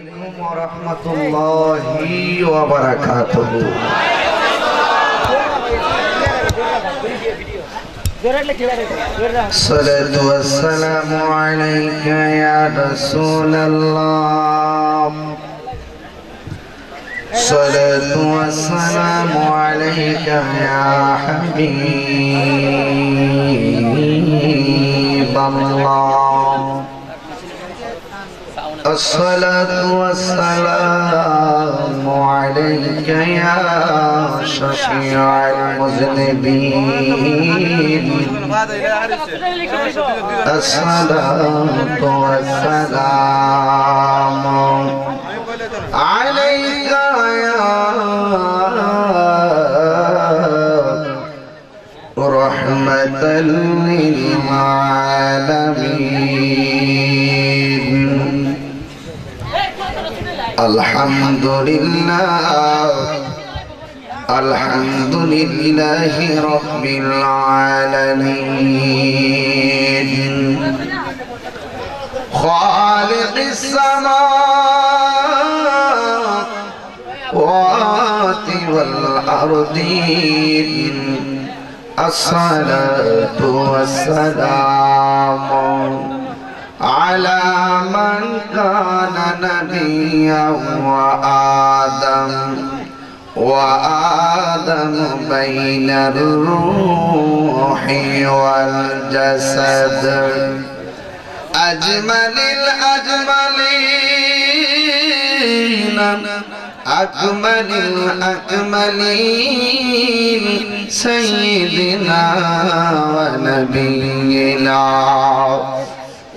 عليكم ورحمة الله وبركاته. الصلاة والسلام عليك يا رسول الله. الصلاة والسلام عليك يا حبيب الله. الصلاة والسلام عليك يا شفيع المذنبين. الصلاة والسلام عليك يا رحمة للعالمين. الحمد لله الحمد لله رب العالمين خالق السماوات والأرضين. الصلاة والسلام على من كان نبيا وآدم بين الروح والجسد. أجمل الأجملين أكمل الأكملين سيدنا ونبينا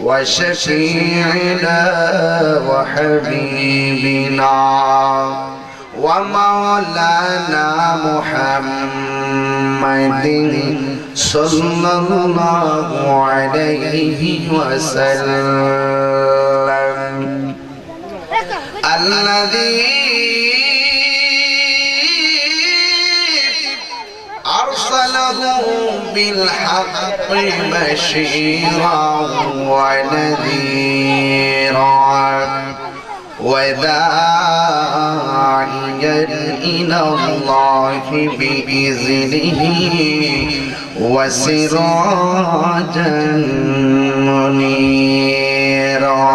وشفيعنا وحبيبنا ومولانا محمد صلى الله عليه وسلم الذي أرسله بالحق بشيرا ونذيرا وداعيا إلى الله بإذنه وسراجا منيرا.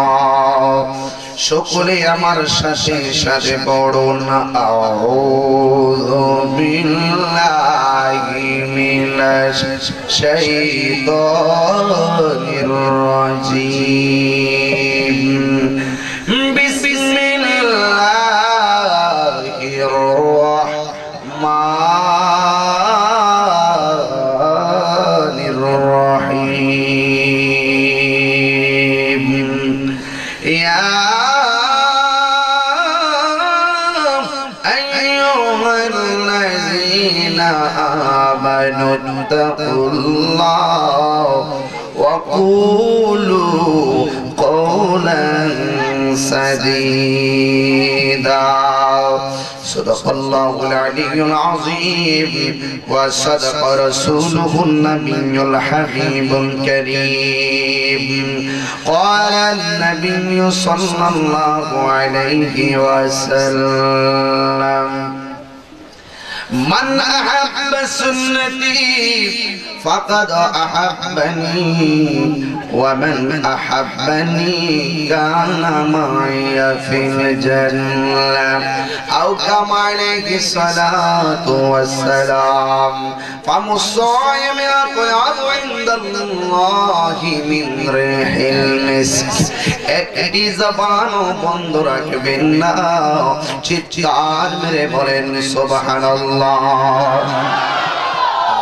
সকলে আমার সাথে সাথে পড়ুন আউযু বিল্লাহি মিনাশ শাইতানির রাজীম। বিসমিল্লাহির রাহমানির রাহিম। ইয়া آمنوا اتقوا الله وقولوا قولا سديدا. صدق الله العلي العظيم وصدق رسوله النبي الحبيب الكريم. قال النبي صلى الله عليه وسلم من أحب سنتي فقد أحبني ومن أحبني كان معي في الجنة أو كما عليه الصلاة والسلام. فم الصائم أطيب عند الله من ريح المسك. একটি জবানও বন্ধ রাখবেন না, চিৎকার মেরে বলেন সুবহানাল্লাহ।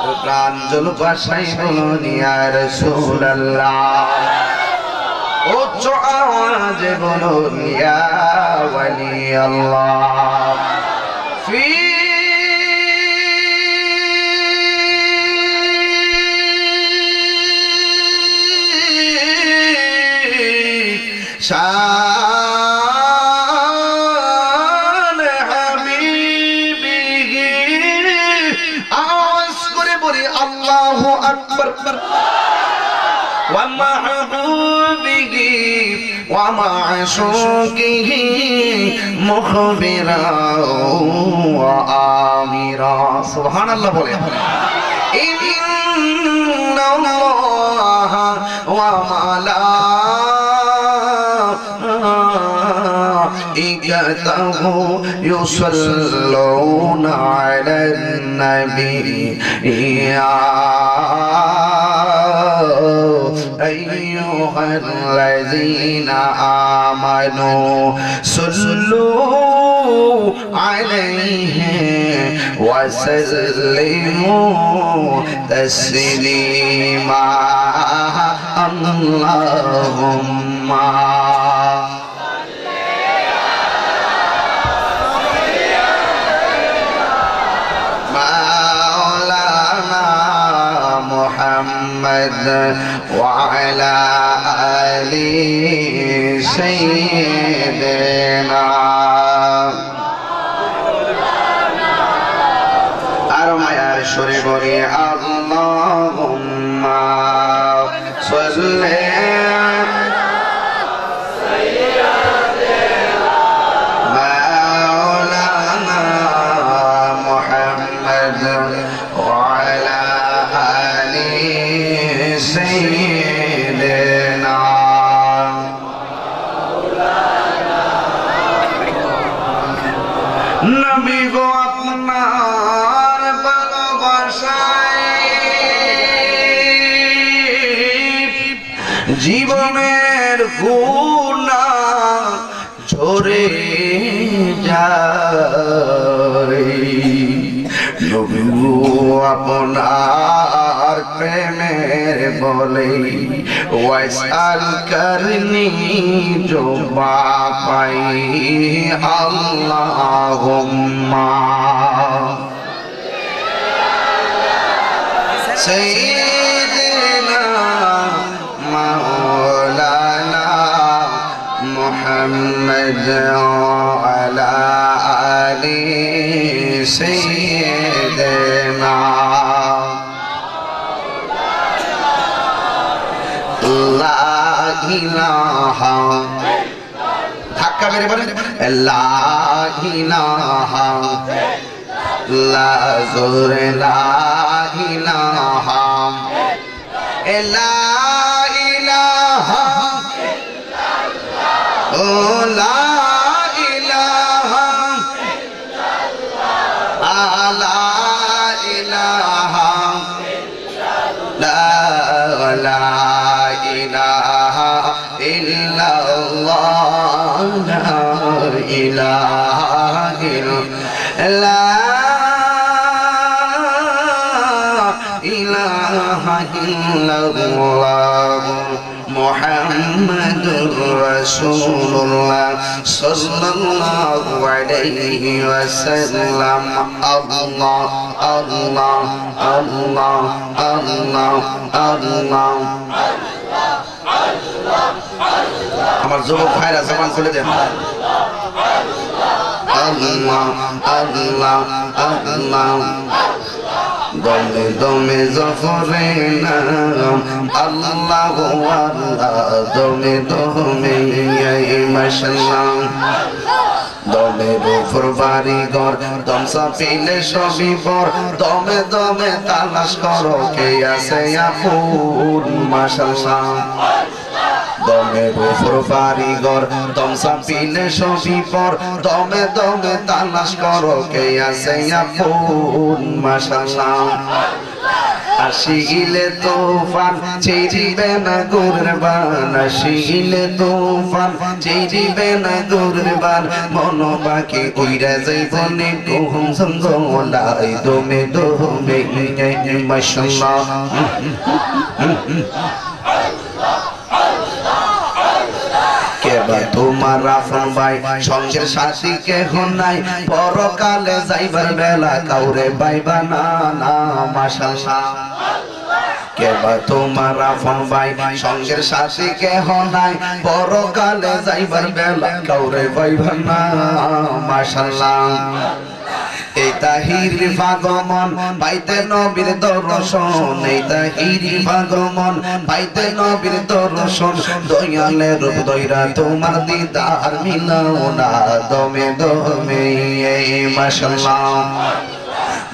আর প্রাঞ্জল ভাষায় বলুন ইয়া রাসূলুল্লাহ। উচ্চ আওয়াজে বলুন ইয়া ওয়ালি আল্লাহ। ফি শান হাবিবিহি আওয়াজ করে বলি আল্লাহু আকবার। ওয়া মাহবুবিহি ওয়া মা'শুকিহি مخبرا وآمرا سبحان الله بولے إن الله وملائكته يصلون على النبي يا أيها الذين آمنوا صلوا عليه وسلموا تسليما اللهم محمد وعلى آل سيدنا أرمى يا شريبوري اللهم صل مولانا محمد وعلى سيدنا নবী গো আপনার ভালোবাসায় জীবনের গুনাহ ঝরে যায় নবী গো আপনার প্রেমের বলে ওয়াসাল করনি जो पाई अल्लाहुम्मा सय्यिदना मौलाना मुहम्मद अला आलि सय्यिदना ला इलाहा ধাক্কা মেরে বলেন লা ইলাহা লা জোরে লা ইলাহা লা ইলাহা ও লা ইলাহা লা ইলাহা লা ইলাহা ইল্লাল্লাহ লা ইলাহা ইল্লাল্লাহ মুহাম্মাদুর রাসূলুল্লাহ সাল্লাল্লাহু আলাইহি ওয়াসাল্লাম আল্লাহ আল্লাহ আল্লাহ আল্লাহ আল্লাহ আমার যুবক ভাইরা জবান খুলে দেন আল্লাহ আল্লাহ আল্লাহ দমে দমে জফরে নাম আল্লাহ আল্লাহ দমে দমে মাশাআল্লাহ দমে উপর বাড়ি ঘর দম চাপিলে সবই পর দমে দমে তালাশ করো কে আছে আপন মাশাআল্লাহ দমে উপর বাড়ি ঘর দম চাপিলে সবই পর দমে দমে তালাশ করো কে আছে আপন মাশাআল্লাহ আসিলে তুফান চিরিবে না গুরবান আসিলে তুফান চিরিবে না গুরবান মন বাকি উইরা যাইব নে কোহম সঙ্গলাই দমে দমে মাশাআল্লাহ কেবা তোমার রাফন ভাই সঙ্গের সাথী কেহ নাই পরকালে যাইবার বেলা কাউরে পাইবা না না মাশাআল্লাহ কেবা তোমার রাফন ভাই সঙ্গের সাথী কেহ নাই পরকালে যাইবার বেলা কাউরে পাইবা না মাশাআল্লাহ এই তাহিরি ভাগমন পাইতে নবীর দর্শন এই তাহিরি ভাগমন পাইতে নবীর দর্শন দয়ালের রূপ দইরা তোমার দিদার মিলাও না দমে দমে মাশাআল্লাহ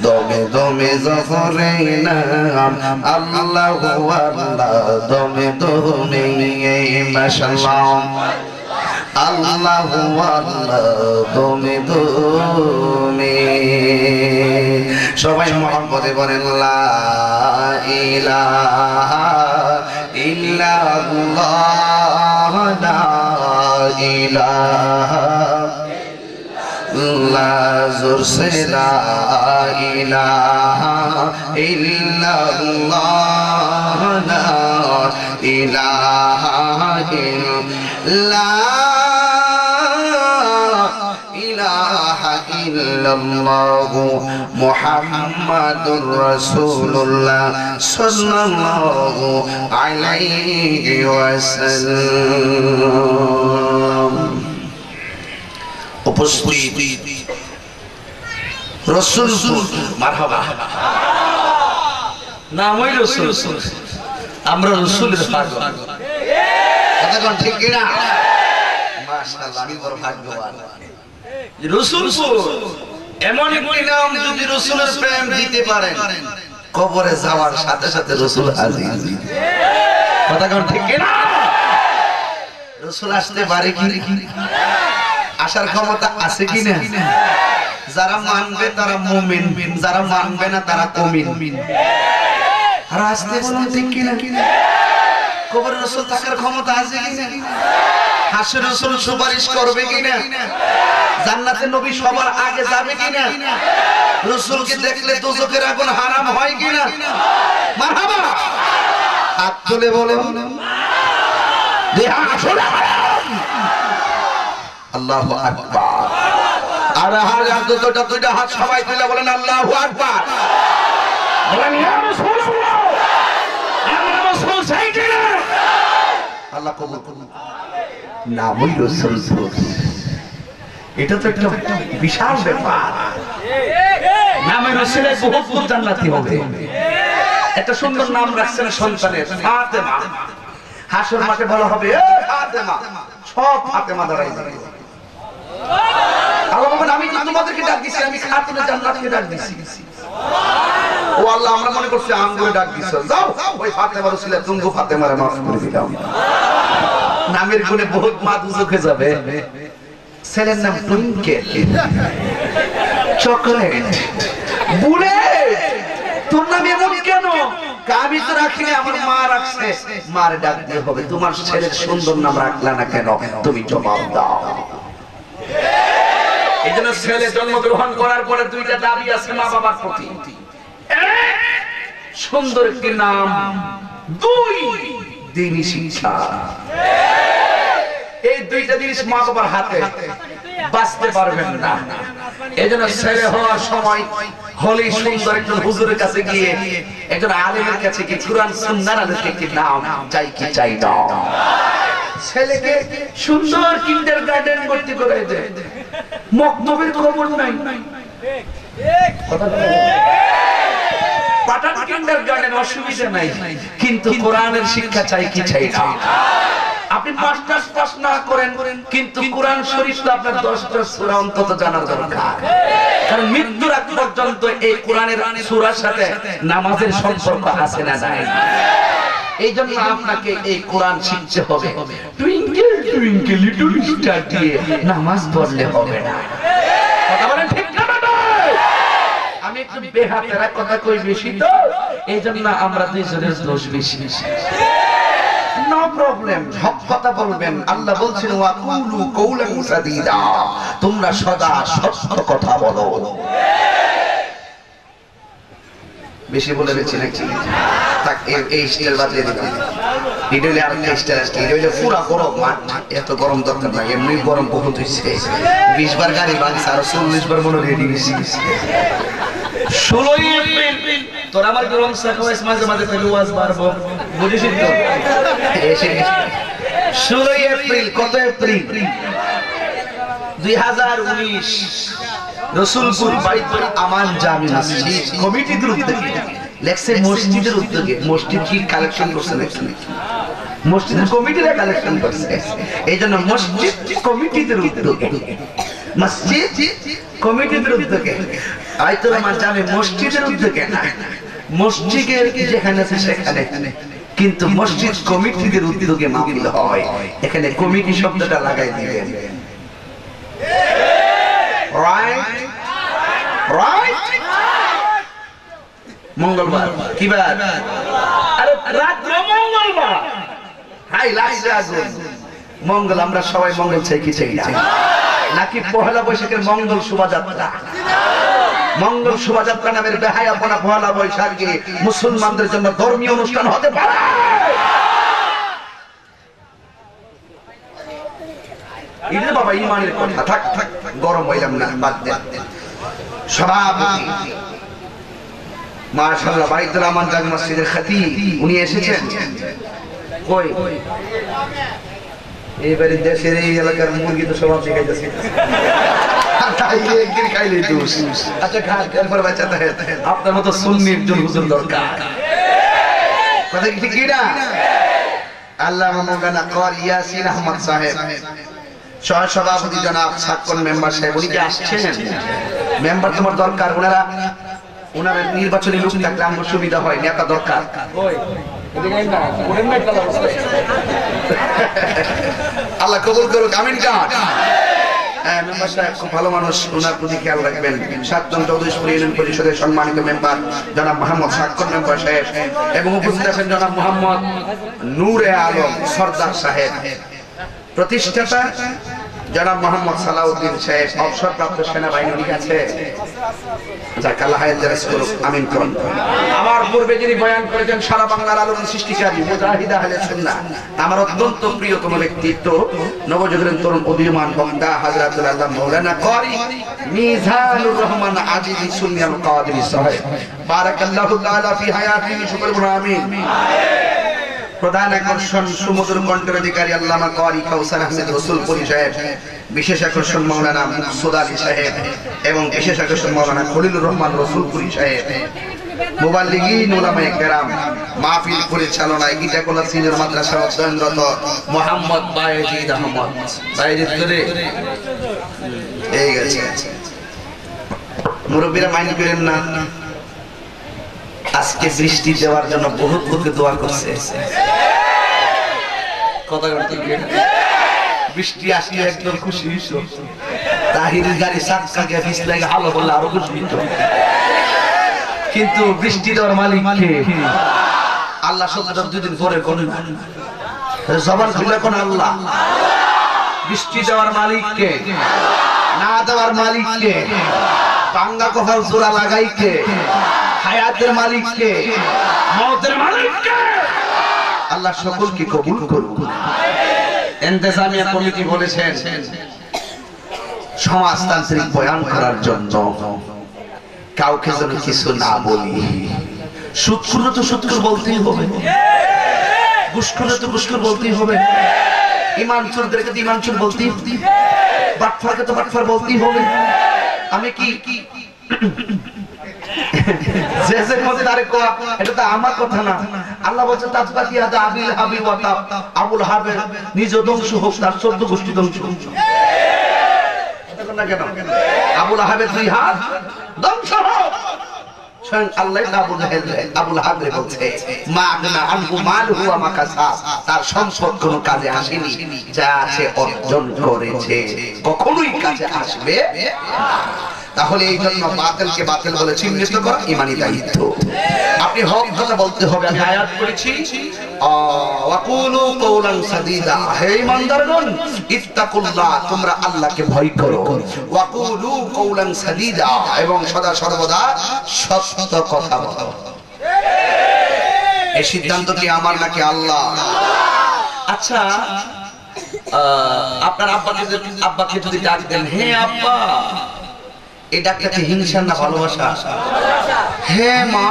দমে দমে জফরে নাম আল্লাহু আল্লাহ দমে দমে মাশাআল্লাহ আল্লাহু আল্লাহ দমে দমে সবাই মুহাম্মদে বলেন লা ইলাহা ইল্লাল্লাহ লা ইলাহা জোর সে লা ইলাহা ইল্লাল্লাহ লা ইলাহা ইল্লাল্লাহ মুহাম্মাদুর রাসূলুল্লাহ সাল্লাল্লাহু আলাইহি ওয়াসাল্লাম। উপস্থিত রাসূলপুর মারহাবা নামই রাসূল আমরা রাসূলের পাগল এখন ঠিক কি না মাশাআল্লাহ আমি বড় ভাগ্যবান রাসূলপুর এমন একটি নাম যদি রাসূলের প্রেম দিতে পারেন কবরে যাওয়ার সাথে সাথে রাসূল হাজির কথা কোন ঠিক কি না রাসূল আসতে পারে কি আসার ক্ষমতা আছে কি না যারা মানবে তারা মুমিন যারা মানবে না তারা কমিন আর আসতে বলুন ঠিক কি না কবরে রাসূল থাকার ক্ষমতা আছে কি না হাসরে রাসূল সুপারিশ করবে কি না জান্নাতে নবী সবার আগে যাবে কি না রাসূলকে দেখলে দোজখের আগুন হারাম হয় কি না মারহাবা হাত তুলে বলেন আল্লাহু আকবার আর হাজার দুটো হাত সবাই তুলে বলেন আল্লাহু আকবার বলেন ইয়া রাসূলুল্লাহ আমরা রাসূল চাই কি না আল্লাহ কবুল করুন নামই রাসূলপুর এটা তো একটা বিশাল ব্যাপার নামে রাসূলের বহুত জান্নাতি হবে একটা সুন্দর নাম রাখছেন সন্তানের ফাতেমা হাসর মাঠে বলা হবে এ ফাতেমা সব ফাতেমা দাঁড়াই যাবে আল্লাহ বলেন আমি তো তোমাদেরকে ডাক দিছি আমি খাতুনে জান্নাতকে ডাক দিছি ও আল্লাহ আমরা মনে করছি আমগুলো ডাক দিছো যাও ওই ফাতেমা রাসূলের তুঙ্গু ফাতেমারে maaf করে দিলাম নামের গুণে বহুত মা দুজখে যাবে ছেলের নাম টুইঙ্কেল চকলেট বুলেট তোর নাম এমন কেন আমি তো রাখিনি আমার মা রাখছে মার ডাক দিয়ে হবে তোমার ছেলের সুন্দর নাম রাখলা না কেন তুমি জবাব দাও এইজন্য ছেলে জন্মগ্রহণ করার পরে দুইটা দাবি আছে মা বাবার প্রতি সুন্দর একটি নাম দুই দ্বীনি শিক্ষা এই দুইটা জিনিস মা বাবার হাতে বাঁচতে পারবেন না এইজন্য ছেলে হওয়ার সময় হলে সুন্দর একজন হুজুরের কাছে গিয়ে একজন আলেমের কাছে গিয়ে কুরআন সুন্নাহর আলোকে কি নাম চাই কি চাই না ছেলেকে সুন্দর কিন্ডারগার্টেন ভর্তি করে দেয় মক্তবের খবর নাই কথা পাঠান কিন্ডারগার্টেন অসুবিধা নাই কিন্তু কোরআনের শিক্ষা চাই কি চাই না আপনি মাস্টার্স পাস না করেন কিন্তু কোরআন শরীফ তো আপনার 10টা সূরা অন্তত জানা দরকার কারণ মৃত্যুর আগ পর্যন্ত এই কোরআনের সূরার সাথে নামাজের সম্পর্ক আছে না নাই এইজন্য আপনাকে এই কোরআন শিখতে হবে টুইঙ্কেল টুইঙ্কেল লিটল স্টার দিয়ে নামাজ পড়লে হবে না কথা বলেন ঠিক না আমি একটু বেহাতেরা কথা কই বেশি তো এইজন্য আমরা দুইজনের দোষ বেশি নো প্রবলেম হক কথা বলবেন আল্লাহ বলছেন ওয়া কুলু কওলান সাদীদা তোমরা সদা সত্য কথা বলো বেশি বলে বেশি নাকি তাক এই স্টাইল বাদে দিলাম ভিডিওলে আর স্টাইল আছে ভিডিওলে পুরো গরম মাঠ এত গরম দরকার নাই এমনি গরম বহুত হইছে 20 বার গাড়ি বাংসা আর 40 বার মনে রেডি হইছে 16 এপ্রিল তোর আমার গরম সাকওয়াইস মাঝে মাঝে তেলু ওয়াজ বারবো বুঝিস তো 16 এপ্রিল কত এপ্রিল 2019 রসুলপুর বাইতুল আমান জামি মসজিদ কমিটির উদ্যোগে লেখছে মসজিদের উদ্যোগে। মসজিদ কি কালেকশন করছে নাকি? মসজিদের কমিটিরা কালেকশন করছে। এই জন্য মসজিদ কমিটিদের উদ্যোগে, মসজিদ কমিটিদের উদ্যোগে বাইতুল আমান জামি মসজিদের উদ্যোগে না, মসজিদের যেখানে আছে সেখানে, কিন্তু মসজিদ কমিটিদের উদ্যোগে মাহফিল হয়। এখানে কমিটি শব্দটা লাগাই দিবেন। Right right. মঙ্গলবার কি বার? আরে রাত্র মঙ্গলবার। হাই লাইছে আগুন মঙ্গল। আমরা সবাই মঙ্গল চাই কি চাই না? নাকি পহেলা বৈশাখের মঙ্গল শোভাযাত্রা? মঙ্গল শোভাযাত্রা নামের বেহায়াপনা পহেলা বৈশাখে মুসলমানদের জন্য ধর্মীয় অনুষ্ঠান হতে পারে? এটা বাবা ইমানের কথা। থাক থাক, গরম হইলাম না, বাদ দেন। সভাপতি মাশাআল্লাহ বাইতুল আমান জামি মসজিদের খতিব উনি এসেছেন। কই এইবারে দেশের এই এলাকার মুরগি তো সব আপনি খাইতেছে। একদিন খাইলেই দোষ। আচ্ছা খান, এরপর বাঁচাতে আপনার মতো সুন্নি একজন হুজুর দরকার। কথা কি ঠিক না? আল্লামা মাওলানা কারি ইয়াসিন আহমদ সাহেব, সভাপতি জনাব সাক্ষণ মেম্বার সাহেব, উনি কি আসছেন? মেম্বার তোমার দরকার। ওনারা নির্বাচনী লোক থাকলে আমার সুবিধা হয়, নেতা দরকার। আল্লাহ কবুল করুক, আমিন। কাজ মেম্বার সাহেব খুব ভালো মানুষ, ওনার প্রতি খেয়াল রাখবেন। 7 নং চৌধুরীপুর ইউনিয়ন পরিষদের সম্মানিত মেম্বার জনাব মোহাম্মদ সাক্ষণ মেম্বার সাহেব এবং উপস্থিত আছেন জনাব মোহাম্মদ নূরে আলম সরদার সাহেব, প্রতিষ্ঠাতা জনাব মোহাম্মদ সালাউদ্দিন সাহেব, অবসরপ্রাপ্ত সেনাবাহিনী আছে। আমিন করুন। আমার পূর্বে যিনি বয়ান করেছেন সারা বাংলার আলোড়ন সৃষ্টিকারী মুজাহিদ আহলে সুন্নাহ, আমার অত্যন্ত প্রিয়তম ব্যক্তিত্ব, নবযুগের তরুণ উদীয়মান বক্তা হযরতুল আল্লাহ মাওলানা কারি মিজানুর রহমান আজিজি সুন্নি আল কাদেরী সাহেব, বারাকাল্লাহু তাআলা ফি হায়াতিহি, শুকর বলুন আমিন। প্রধান আকর্ষণ সুমধুর কণ্ঠের অধিকারী আল্লামা কারি কাউসার আহমেদ রসুলপুরী সাহেব, বিশেষ আকর্ষণ মাওলানা মুকসুদ আলী সাহেব এবং বিশেষ আকর্ষণ মাওলানা খলিলুর রহমান রসুলপুরী সাহেব, মুবাল্লিগিন উলামায়ে কেরাম, মাহফিল পরিচালনায় ইটাকোলা সিনিয়র মাদ্রাসা অধ্যয়নরত মোহাম্মদ বায়েজিদ আহমদ। বায়েজিদ করে এই গেছে, মুরব্বীরা মাইন্ড করেন না। আজকে বৃষ্টি দেওয়ার জন্য বহুত লোকে দোয়া করছে। বৃষ্টি আসলে একদম খুশি হইছো। তাহিরের গাড়ি সাক্কা গিয়ে ফিস লাগে হালো বললে আরো খুশি হইতো। কিন্তু বৃষ্টি দেওয়ার মালিক কে? আল্লাহ। শব্দটা 2 দিন পরে কোন জবান খুলে কোন আল্লাহ। বৃষ্টি দেওয়ার মালিক কে? না দেওয়ার মালিক কে? পাঙ্গা কপাল জোড়া লাগাই কে? হায়াতের মালিক কে? মওতের মালিক কে? আল্লাহ সকলকে কবুল করুন। ইন্তেজামিয়া কমিটি বলেছেন সমাজতান্ত্রিক বয়ান করার জন্য কাউকে যেন কিছু না বলি। সুৎখুর তো সুৎখুর বলতেই হবে, ঘুষখোর তো ঘুষখোর বলতেই হবে, ইমান চোরদেরকে তো ইমান চোর বলতেই হবে, বাটফারকে তো বাটফার বলতেই হবে। আমি কি আমার কথা না, আল্লাহ বলছেন আবুল হাবের নিজ ধ্বংস হোক, তার 14 গোষ্ঠী ধ্বংস হোক। আবুল হাবের 2 হাত ধ্বংস হোক। স্বয়ং আল্লাহ আবুল হাবের বলছে তার সম্পদ কোন কাজে আসেনি, যা আছে অর্জন করেছে কখনোই কাজে আসবে। তাহলে এই জন্য বাতিলকে বাতিল বলে চিহ্নিত করা ঈমানি দায়িত্ব। আপনি হক কথা বলতে হবে। আমি আয়াত পড়েছি, ওয়াকুলু কওলান সাদীদা, হে ঈমানদারগণ ইত্তাকুল্লাহ, তোমরা আল্লাহকে ভয় করো। ওয়াকুলু কওলান সাদীদা, এবং সদা সর্বদা সত্য কথা বলো। এই সিদ্ধান্ত কি আমার নাকি আল্লাহ? আচ্ছা, আপনার আব্বাকে যদি ডাক দেন, হে আব্বা, এই ডাকটাকে হিংসা না ভালোবাসা? হে মা,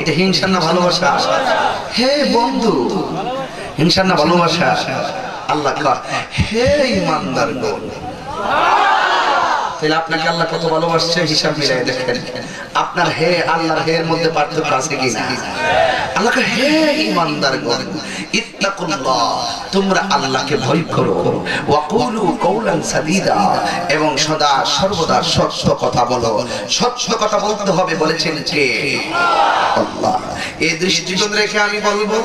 এটা হিংসা না ভালোবাসা? হে বন্ধু, হিংসা না ভালোবাসা? আল্লাহ কয় হে ঈমানদারগণ তাহলে আপনাকে আল্লাহ কত ভালোবাসছে হিসাব মিলাই দেখেন। আপনার হে আল্লাহর হে এর মধ্যে পার্থক্য আছে কি না? আল্লাহকে হে ঈমানদারগণ ইত্তাকুল্লাহ, তোমরা আল্লাহকে ভয় করো, ওয়া কুলু কওলান সাদীদা, এবং সদা সর্বদা সত্য কথা বলো। সত্য কথা বলতে হবে বলেছেন কে? আল্লাহ। এই দৃষ্টিকোণ রেখে আমি বলবো,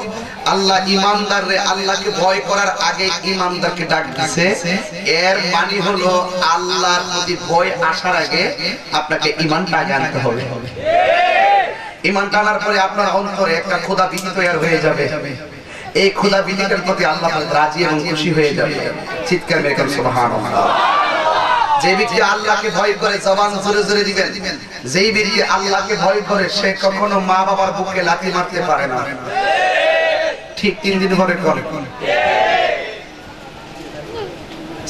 আল্লাহ ঈমানদাররে আল্লাহকে ভয় করার আগে ঈমানদারকে ডাক দিয়েছে। এর মানে হলো আল্লাহর প্রতি ভয় আসার আগে আপনাকে ঈমানটা আগে আনতে হবে। ঈমান আনার পরে আপনার অন্তরে একটা খোদা ভীতি তৈরি হয়ে যাবে। এই খোদা ভীতির প্রতি আল্লাহ রাজি এবং খুশি হয়ে যাবে। চিৎকার মেরে বলেন সুবহানাল্লাহ। যে ব্যক্তি আল্লাহকে ভয় করে জবান জোরে জোরে দিবেন, যেই ব্যক্তি আল্লাহকে ভয় করে সে কখনো মা বাবার বুকে লাথি মারতে পারে না। ঠিক 3 দিন পরে করে।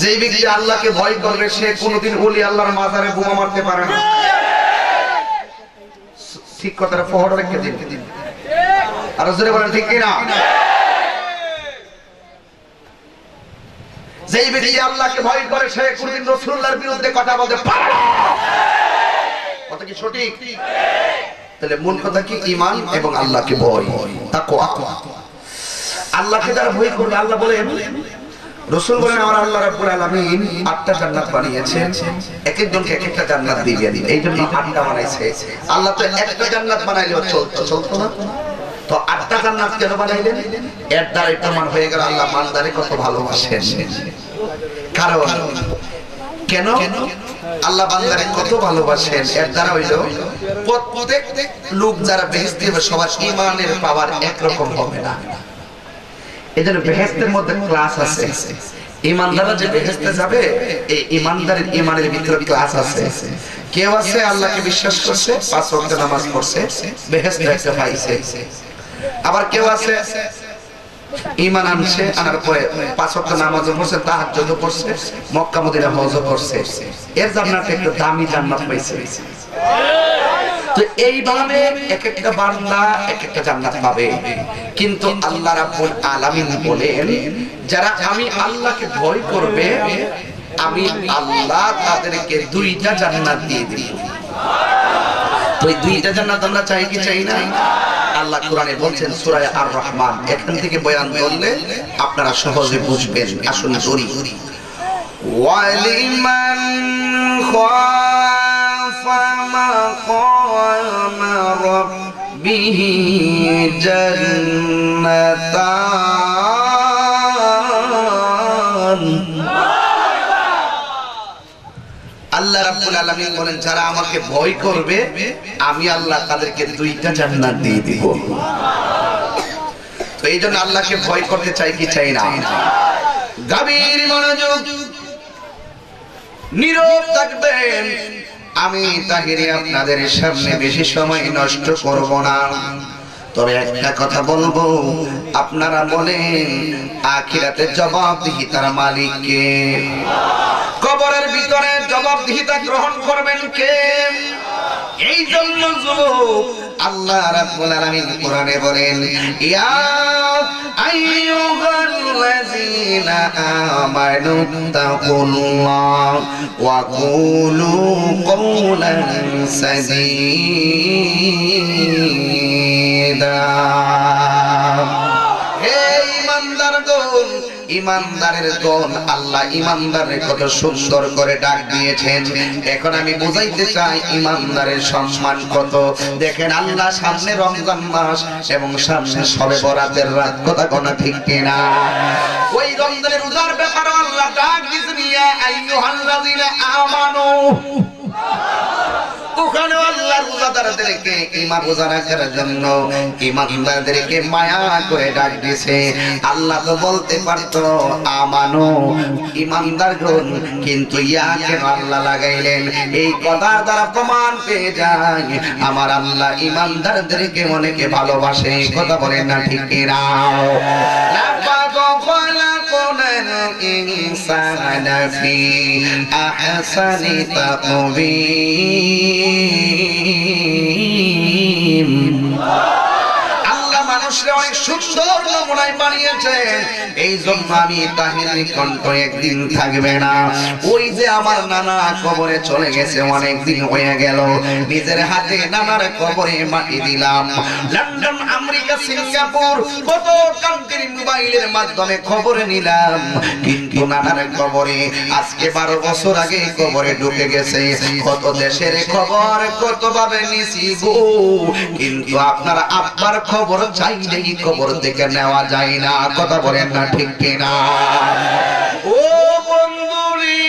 যেই ব্যক্তি আল্লাহকে ভয় করবে সে কোনোদিন ওলি আল্লাহর মাজারে বোমা মারতে পারে না। ঠিক কথাটা ফহর রেখে দিন। আর জোরে বলেন ঠিক কি না? যেই ব্যক্তি আল্লাহকে ভয় করে সে কোনদিন রাসূলুল্লাহর বিরুদ্ধে কথা বলতে পারে না। কথা কি সঠিক? তাহলে মূল কথা কি? ঈমান এবং আল্লাহকে ভয়, তাকওয়া। আল্লাহকে যারা ভয় করবে, আল্লাহ বলেন, রাসূল বলেন, আমার আল্লাহ রাব্বুল আলামিন 8টা জান্নাত বানিয়েছেন, এক একজনকে এক একটা জান্নাত দিয়ে দিবেন। এইজন্য 8টা বানাইছে। আল্লাহ তো একটা জান্নাত বানাইলেও চলতো না, তো 8টা জান্নাত কেন বানাইলেন? এর দ্বারা প্রমাণ হয়ে গেল আল্লাহ বান্দারে কত ভালোবাসেন। কারণ কেন আল্লাহ বান্দারে কত ভালোবাসেন? এর দ্বারা হইল প্রত্যেক লোক যারা বেহেশতে যাবে সবার ঈমানের পাওয়ার একরকম হবে না। এজন্য বেহেশতের মধ্যে ক্লাস আছে। ঈমানদাররা যে বেহেশতে যাবে, এই ঈমানদারের ঈমানের ভিতরে ক্লাস আছে। কেউ আছে আল্লাহকে বিশ্বাস করছে, 5 ওয়াক্ত নামাজ পড়ছে, বেহেশতে একটা পাইছে। আবার কেউ আছে ঈমান আনছে, আনার পরে 5 ওয়াক্ত নামাজও পড়ছে, তাহাজ্জুদও পড়ছে, মক্কা মদিনা হজও করছে, এর জান্নাতে একটু দামি জান্নাত পাইছে। তো এইভাবে এক একটা বান্দা এক একটা জান্নাত পাবে। কিন্তু আল্লাহ রাব্বুল আলামিন বলেন, যারা আমি আল্লাহকে ভয় করবে আমি আল্লাহ তাদেরকে 2টা জান্নাত দিয়ে দেব। তো এই 2টা জান্নাত আমরা চাই কি চাই না? আল্লাহ কোরআনে বলছেন সূরা আর রহমান। এখান থেকে বয়ান করলে আপনারা সহজে বুঝবেন। আসুন ধরি। ওয়ালিমান খাফা মাকাম রাব্বিহি জান্নাতান। আল্লাহ রাব্বুল আলামিন বলেন, যারা আমাকে ভয় করবে আমি আল্লাহ তাদেরকে 2টা জান্নাত দিয়ে দেব। তো এইজন্য আল্লাহকে ভয় করতে চাই কি চাই না? গভীর মনোযোগ, নীরব থাকবেন। আমি তাহিরি আপনাদের সামনে বেশি সময় নষ্ট করব না। তবে একটা কথা বলবো, আপনারা বলেন আখিরাতে জবাবদিহিতার মালিক কে? কবরের ভিতরে জবাবদিহিতা গ্রহণ করবেন কে? এই জন্য যুবক আল্লাহ রাব্বুল আলামিন কোরআনে বলেন, ইয়া আইয়ুহাল্লাযীনা আমানু তাকুল্লাহ ওয়া কুলু কওলান সাদীদা। হে ঈমানদারগণ, ঈমানদারের গণ, আল্লাহ ঈমানদারের কত সুন্দর করে ডাক দিয়েছেন। এখন আমি বুঝাইতে চাই ঈমানদারের সম্মান কত। দেখেন, আল্লাহ সামনে রমজান মাস এবং সামনে শবে বরাতের রাত, কথা কোনা ঠিক কিনা? ওই রমজানের রোজার ব্যাপারে আল্লাহ ডাক দিয়েছেন, ইয়া আইয়ুহাল্লাযীনা আমানু। ওখানে আল্লাহ রোজাদারদেরকে ঈমান রোজা রাখার জন্য ঈমানদারদেরকে মায়া করে ডাক দিয়েছে। আল্লাহ তো বলতে পারতো আমানু, ঈমানদারগণ, কিন্তু ইয়া কেন আল্লাহ লাগাইলেন? এই কথার দ্বারা প্রমাণ পেয়ে যায় আমার আল্লাহ ঈমানদারদেরকে অনেকে ভালোবাসে। কথা বলেন না ঠিক কিনা? লাকাদ খালাকনাল ইনসানা ফি আহসানি তাকওয়িম। আল্লাহ মানুষরা অনেক সুন্দর নমুনায় বানিয়েছেন, এই জন্য আমি তাহিরি কণ্ঠ একদিন থাকবে না। ওই যে আমার নানা কবরে চলে গেছে, অনেক দিন হয়ে গেল, নিজের হাতে নানার কবরে মাটি দিলাম। লন্ডন, আমেরিকা, সিঙ্গাপুর কত কান্ট্রির মোবাইলের মাধ্যমে খবর নিলাম, কিন্তু নানার কবরে আজকে 12 বছর আগে কবরে ঢুকে গেছে। কত দেশের খবর কত ভাবে নিছি গো, কিন্তু আপনার আব্বার খবর চাইলেই খবর থেকে নেওয়া যায় না। কথা বলেন না ঠিক কিনা? ও বন্ধুরি,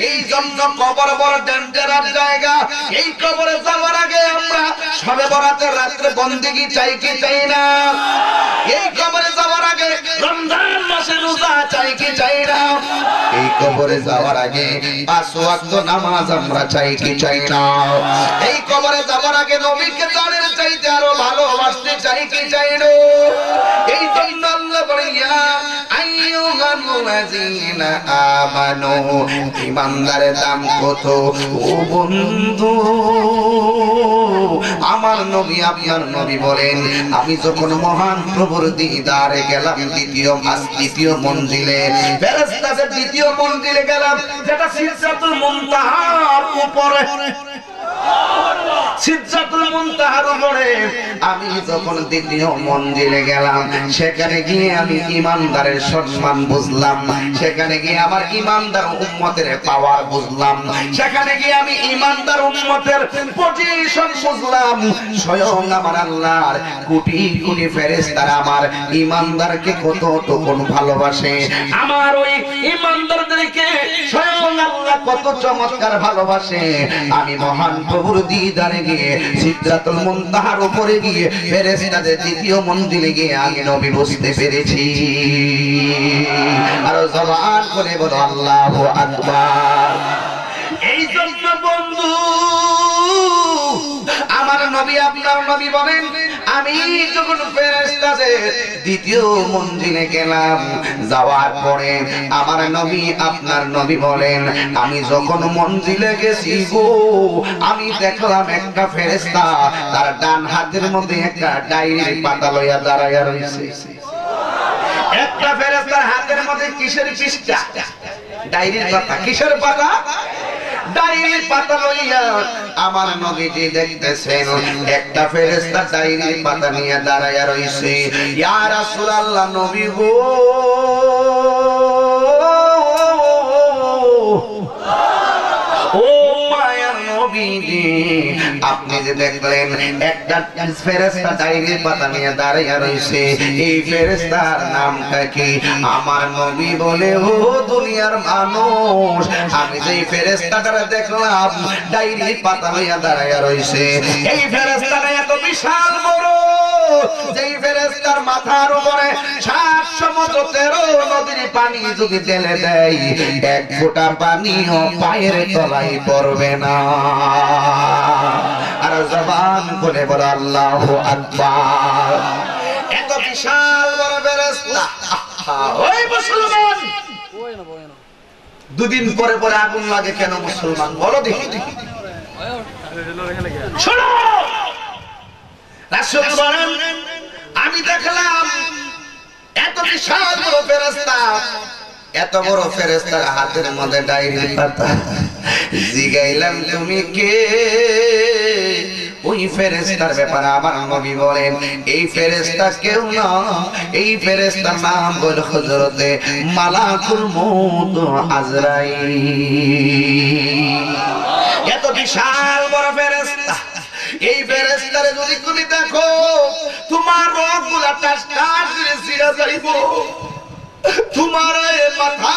এই জন্য কবর বড় ডেঞ্জারাস জায়গা। এই কবরে যাওয়ার আগে আমরা সবে বরাতের রাত্রে বন্দেগী চাই কি চাই না? এই কবরে যাওয়ার আগে রমজান মাসে রোজা চাই কি চাই না? এই কবরে যাওয়ার আগে 5 ওয়াক্ত নামাজ আমরা চাই কি চাই না? এই কবরে যাওয়ার আগে নবীকে জানের চাইতে আরো ভালোবাসতে চাই কি চাই না? এই জন্য আল্লাহ বলিয়া আইয়ুহাল্লাযীনা আমানু, ঈমানদারের দাম কত ও বন্ধু। আমার নবী আপনার নবী বলেন, আমি যখন মহান প্রভুর দিদারে গেলাম দ্বিতীয় মঞ্জিলে, ফেরেশতাদের দ্বিতীয় মঞ্জিলে গেলাম, যেটা সিদরাতুল মুনতাহার উপরে, সিদরাতুল মুনতাহার উপরে আমি যখন দ্বিতীয় মঞ্জিলে গেলাম, সেখানে গিয়ে আমি ঈমানদারের সম্মান বুঝলাম, সেখানে গিয়ে আমার ঈমানদার উম্মতের পাওয়ার বুঝলাম, সেখানে গিয়ে আমি ঈমানদার উম্মতের পজিশন বুঝলাম। স্বয়ং আমার আল্লাহর কোটি কোটি ফেরেশতারা আমার ঈমানদারকে কতটুকু ভালোবাসে, আমার ওই ঈমানদারদেরকে স্বয়ং আল্লাহ কত চমৎকার ভালোবাসে। আমি মহান প্রভুর দিদারে গিয়ে সিদরাতুল মুনতাহার উপরে গিয়ে ফেরেশতাদের দ্বিতীয় মঞ্জিলে গিয়ে আমি নবী বুঝতে পেরেছি। আর জবান করে বলো আল্লাহু আকবার। এই জন্য বন্ধু আমার নবী আপনার নবী বলেন, আমি যখন ফেরেশতাদের দ্বিতীয় মঞ্জিলে গেলাম, যাওয়ার পরে আমার নবী আপনার নবী বলেন, আমি যখন মঞ্জিলে গেছি গো, আমি দেখলাম একটা ফেরেশতা তার ডান হাতের মধ্যে একটা ডায়েরির পাতা লইয়া দাঁড়াইয়া রয়েছে। একটা ফেরেশতার হাতের মধ্যে কিসের পৃষ্ঠা? ডায়েরির পাতা। কিসের পাতা? ডায়েরির পাতা লইয়া আমার নবীজি দেখতেছেন একটা ফেরেশতা ডায়েরির পাতা নিয়ে দাঁড়াইয়া রইছে। ইয়া রাসূলুল্লাহ, নবী গো, ও মায়ার নবীজি, আপনি যে দেখলেন একটা ফেরেশতা ডায়েরির পাতা নিয়ে দাঁড়াইয়া রইছে, এই ফেরেশতার নামটা কি? আমার নবী বলে, ও দুনিয়ার মানুষ, আমি যেই ফেরেশতাটা দেখলাম ডায়েরির পাতা নিয়ে দাঁড়াইয়া রইছে, এই ফেরেশতাটা এত বিশাল বড়, যেই ফেরেশতার মাথার উপরে 7 সমুদ্র 13 নদীর পানি যদি ঢেলে দেয়, এক ফোঁটা পানিও পায়ের তলায় পড়বে না। আর জবান খুলে বলো আল্লাহু আকবার। এত বিশাল বড় ফেরেশতা। ওই মুসলমান, দুদিন পরে পরে আগুন লাগে কেন মুসলমান? বলো দেখি। শোনো, রাসূল বলেন, আমি দেখলাম এত বিশাল বড় ফেরেশতা, এত বড় ফেরেশতার হাতের মধ্যে ডায়েরির পাতা। জিগাইলাম, তুমি কে? ওই ফেরেশতার ব্যাপারে আমার নবী বলেন, এই ফেরেশতা কেউ না, এই ফেরেশতার নাম হলো হযরতে মালাকুল মউত আজরাইল। এত বিশাল বড় ফেরেশতা, এই ফেরেশতারে যদি তুমি দেখো, তোমার রগগুলা টাস টাস করে ছিঁড়া যাইব, তোমার মাথা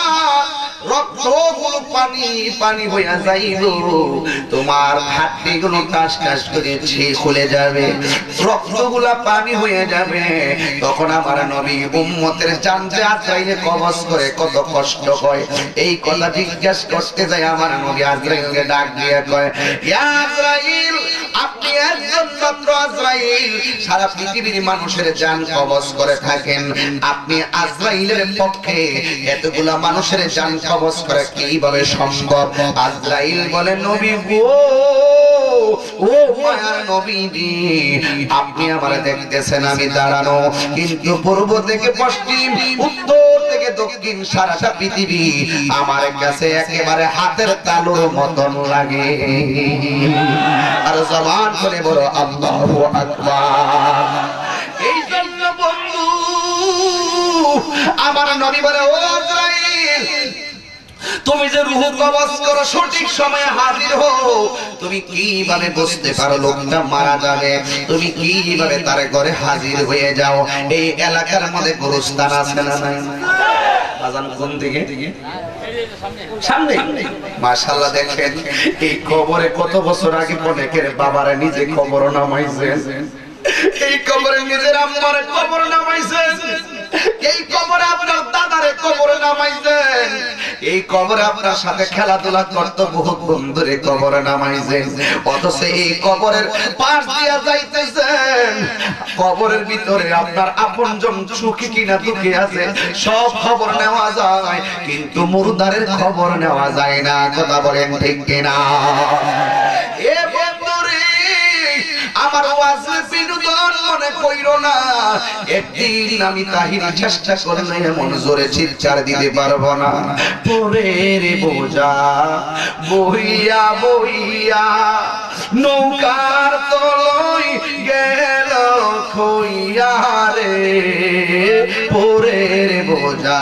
রক্তগুলো পানি পানি হইয়া যাইব, তোমার হাড়গুলো টাস টাস করে খুলে যাবে, রক্তগুলা পানি হয়ে যাবে। তখন আমার নবী উম্মতের জান যে আজরাইলে কবজ করে কত কষ্ট হয়, এই কথা জিজ্ঞেস করতে যায় আমার নবী আজরাইলকে ডাক দিয়ে কয়, ইয়া আজরাইল, আপনি একজন মাত্র আজরাইল, সারা পৃথিবীর মানুষের জান কবজ করে থাকেন, আপনি আজরাইলের পক্ষে এতগুলা মানুষের জান কবজ করা কিভাবে সম্ভব? আজরাইল বলে, নবী গো, ও মায়ার নবীজি আপনি আমারে দেখতেছেন আমি দাঁড়ানো, কিন্তু পূর্ব থেকে পশ্চিম, উত্তর থেকে দক্ষিণ সারাটা পৃথিবী আমার কাছে একেবারে হাতের তালুর মতন লাগে। আর জবান করে বলো আল্লাহু আকবার। এই জন্য বন্ধু আমার নবী বলে, ও আজরাইল তুমি যে রূহ কবজ করো সঠিক সময়ে হাজির হও। তুমি কিভাবে বুঝতে পারো লোকটা মারা যাবে? তুমি কিভাবে তার ঘরে হাজির হয়ে যাও? এই এলাকার মধ্যে গোরস্থান আছে না নাই? বাজান কোন দিকে? সামনে। মাশাআল্লাহ দেখেন এই কবরে কত বছর আগে অনেকের বাবারা নিজে কবর নামাইছেন, এই কবরে নিজের আম্মারে কবর নামাইছেন, এই কবরে আপনার দাদারে কবর নামাইছেন, এই কবরে আপনার সাথে খেলাধুলা করত বহুত বন্ধুরে কবরে নামাইছেন। অথচ এই কবরের পাশ দিয়া যাইতেছেন, কবরের ভিতরে আপনার আপনজন সুখী কিনা দুঃখী আছে সব খবর নেওয়া যায়, কিন্তু মুর্দারের খবর নেওয়া যায় না। কথা বলেন ঠিক কিনা? এ বন্ধুরে আমার ওয়াজে বিনোদন মনে কইরো না। একদিন আমি তাহির চেষ্টা করলে এমন জোরে চিৎকার দিতে পারবো না। পরের বোঝা বইয়া বইয়া নৌকার তলই গেল খইয়া রে, পরের বোঝা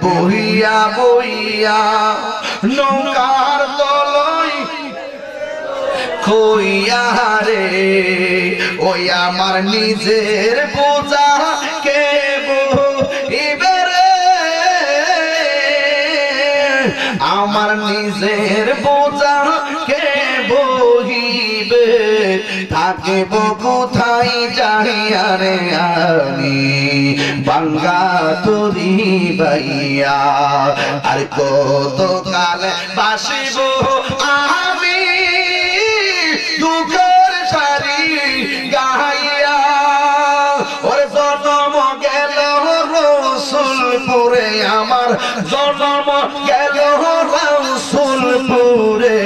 বইয়া বইয়া নৌকার তলই খইয়া রে, ওই আমার নিজের বোঝা কে বইবে রে, আমার নিজের বোঝা কে বহিবে, থাকিব কোথায় যাইয়া রে আমি বাঙ্গা তরি বাইয়া, আর কত কাল বাসিব আমি দুঃখের সারি গাইয়া। ওরে জন্ম গেল রসুলপুরে, আমার জন্ম গেল রসুলপুরে,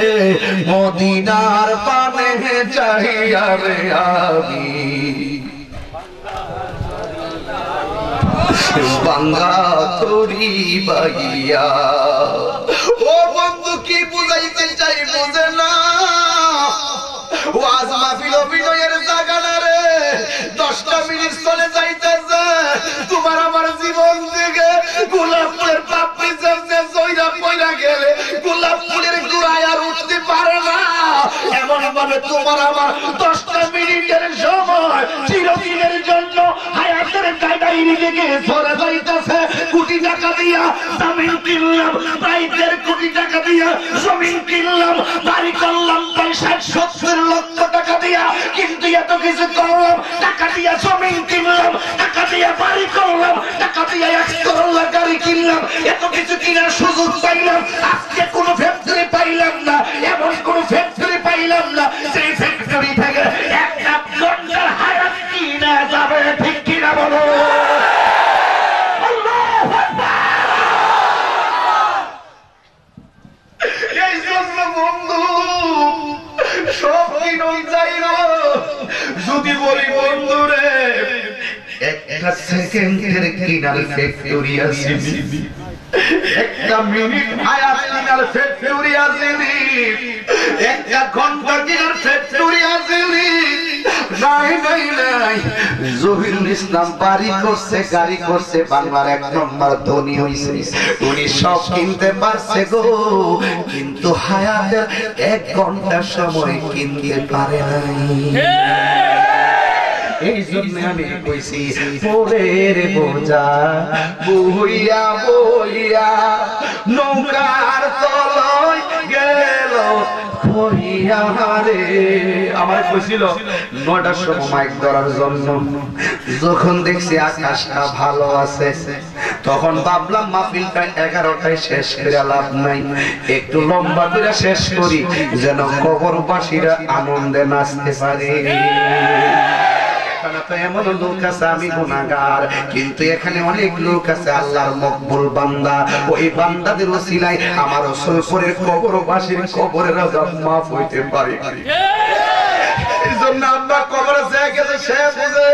মদিনার পানে চাহিয়া রে আমি বাঙ্গা তরি বাইয়া। ও বন্ধু কি বুঝাইতে চাই বুঝে না, ওয়াজ মাহফিল অভিনয়ের জায়গা না রে। 10টা মিনিট চলে যাইতেছে, তোমার আমার জীবন থেকে গোলাপ ফুলের পাপড়ি যেমনে জয়রা পয়রা গেলে গোলাপ ফুলের গোড়ায় আর উঠতে পারে না, এমন ভাবে তোমার আমার 10টা মিনিটের সময় চিরদিনের জন্য হায়াতের ডাইরি থেকে সরে যাইতেছে। কোটি টাকা দিয়া জমিন কিনলাম, প্রায় 1.5 কোটি টাকা দিয়া জমিন কিনলাম, বাড়ি করলাম প্রায় 60-70 লক্ষ টাকা দিয়া, কিন্তু এত কিছু করলাম, টাকা দিয়া জমিন কিনলাম, টাকা দিয়া বাড়ি করলাম, টাকা দিয়া 1 করোড় গাড়ি কিনলাম, এত কিছু কেনার সুযোগ পাইলাম, আজকে কোনো ফ্যাক্টরি পাইলাম না, এমন কোনো ফ্যাক্টরি পাইলাম না সেই ফ্যাক্টরি থেকে 1 ঘন্টার হায়াত কিনা যাবে। ঠিক কিনা বলো? এই জন্য বন্ধু সব কিনুন যাই না, যদি বলি বন্ধু রে একটা সেকেন্ডের কিনার ফ্যাক্টরি আছে, একটা মিনিট হায়াত কিনার ফ্যাক্টরি আছে, একটা ঘন্টা কিনার ফ্যাক্টরি আছে। নাই নাই নাই, জহিরুল ইসলাম বাড়ি করছে, গাড়ি করছে, বাংলার 1 নম্বর ধনী হইছে, উনি সব কিনতে পারছে গো, কিন্তু হায়াতের 1 ঘন্টা সময় কিনতে পারে নাই। এই জন্য আমি কইছি পরের বোঝা বইয়া বইয়া নৌকার তলয় গেল খইয়া রে। আমার কইছিল 9টার সময় মাইক ধরার জন্য, যখন দেখছি আকাশটা ভালো আছে তখন ভাবলাম মাহফিলটা 11টায় শেষ করে লাভ নাই, একটু লম্বা করে শেষ করি যেন কবরবাসীরা আনন্দে নাচতে পারে। এমন লোক আছে আমি গুনাহগার, কিন্তু এখানে অনেক লোক আছে আল্লাহর মকবুল বান্দা, ওই বান্দাদের ওসিলায় আমার রাসূলের কবরবাসীর কবরের আযাব মাফ হইতে পারে। জন্য আব্বা কবরে যায় গেছে সে বুঝে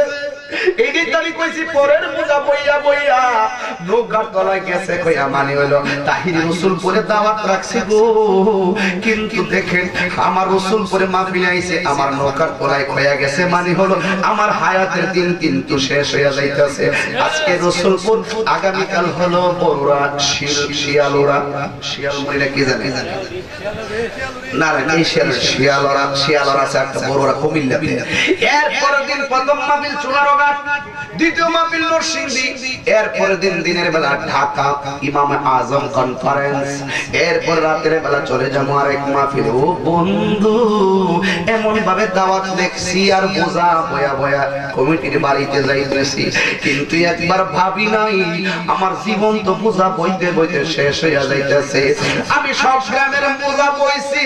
এইটি তারি কইছি পরের পূজা বইয়া বইয়া নৌকার তলায় গেছে কইয়া মানে হইলো তাহির রাসূল পরে দাওয়াত রাখছে গো কিন্তু দেখেন আমার রাসূল পরে মাহফিলে আইছে আমার নৌকার তলায় খয়া গেছে মানে হলো আমার হায়াতের দিন কিন্তু শেষ হইয়া যাইতেছে আজকে রাসূলপুর আগামী কাল হলো বড়রা শিয়ালরা শিয়ালমরিরা কি জানে না এই শিয়ালরা আছে একটা বড়রা কুমিল্লাতে এর পরের দিন প্রথম মাহফিল চুনারঘাট দ্বিতীয় মাহফিল নরসিংদী এর পরের দিন দিনের বেলা ঢাকা ইমাম আজম কনফারেন্স এরপর রাতের বেলা চলে যাবো আরেক মাহফিল ও বন্ধু এমন ভাবে দাওয়াত দেখছি আর বোঝা বয়া বয়া কমিটির বাড়িতে যাইতেছি কিন্তু একবার ভাবি নাই আমার জীবন তো বোঝা বইতে বইতে শেষ হইয়া যাইতেছে আমি সব গ্রামের বোঝা বইছি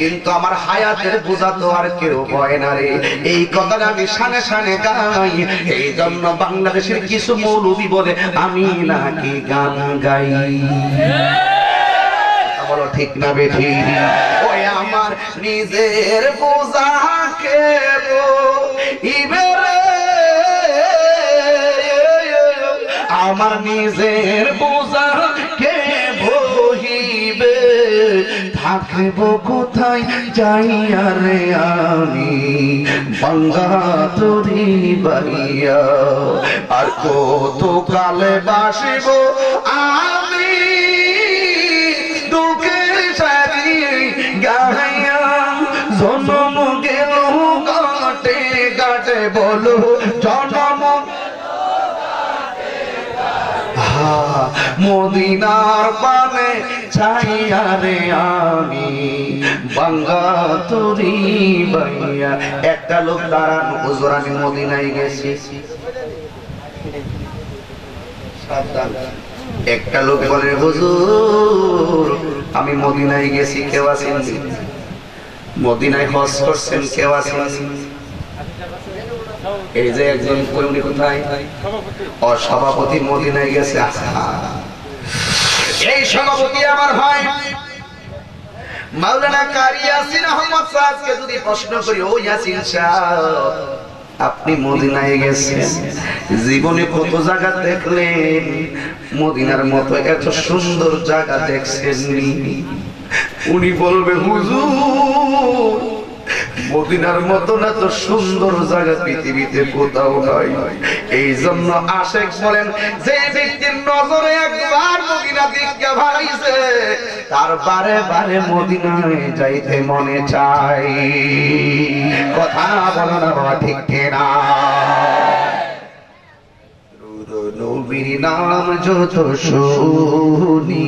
কিন্তু আমার হায়াতের বোঝা তো আর কেউ বয় না রে এই কথাটা আমি শানে শানে গাই এই জন্য বাংলাদেশের কিছু মৌলবী বলে আমি নাকি গান গাই বলো ঠিক না বেঠি ওই আমার নিজের বোঝাকে আমার নিজের বোঝাকে বহিবে থাকব কোথায় যাই আরে আমি বাংলা তোরি বাইয়া আর কত কালে বাসিব আমি দুঃখের সারি গাইয়া জন্ম গেল গাটে গাটে বলো জন্ম মদিনার পানে ছাইয়া রে আমি বাংলা তোরি বাইয়া একটা লোক দাঁড়ান হুজুর আমি মদিনায় গেছি একটা লোক বলে হুজুর আমি মদিনায় গেছি কেউ আছেন মদিনায় হজ করছেন কেউ আছেন এই যে একজন উনি কোথায় সভাপতি মদিনায় গেছে এই সভাপতি আমার হয় মাওলানা কারি ইয়াসিন আহমদ সাহেবকে যদি প্রশ্ন করি ও ইয়াসিন সাহেব আপনি মদিনায় গেছেন জীবনে কত জায়গা দেখলেন মদিনার মতো এত সুন্দর জায়গা দেখছেন উনি বলবে হুজুর মদিনার মতো না তো সুন্দর জায়গা পৃথিবীতে কোথাও নাই এই জন্য আশেক বলেন যে ব্যক্তির নজরে একবার মদিনা দিকে ভাড়াইছে তার বারে বারে মদিনায় যাইতে মনে চায় কথা বলো না বাবা ঠিক কিনা নবীর নাম যত শুনি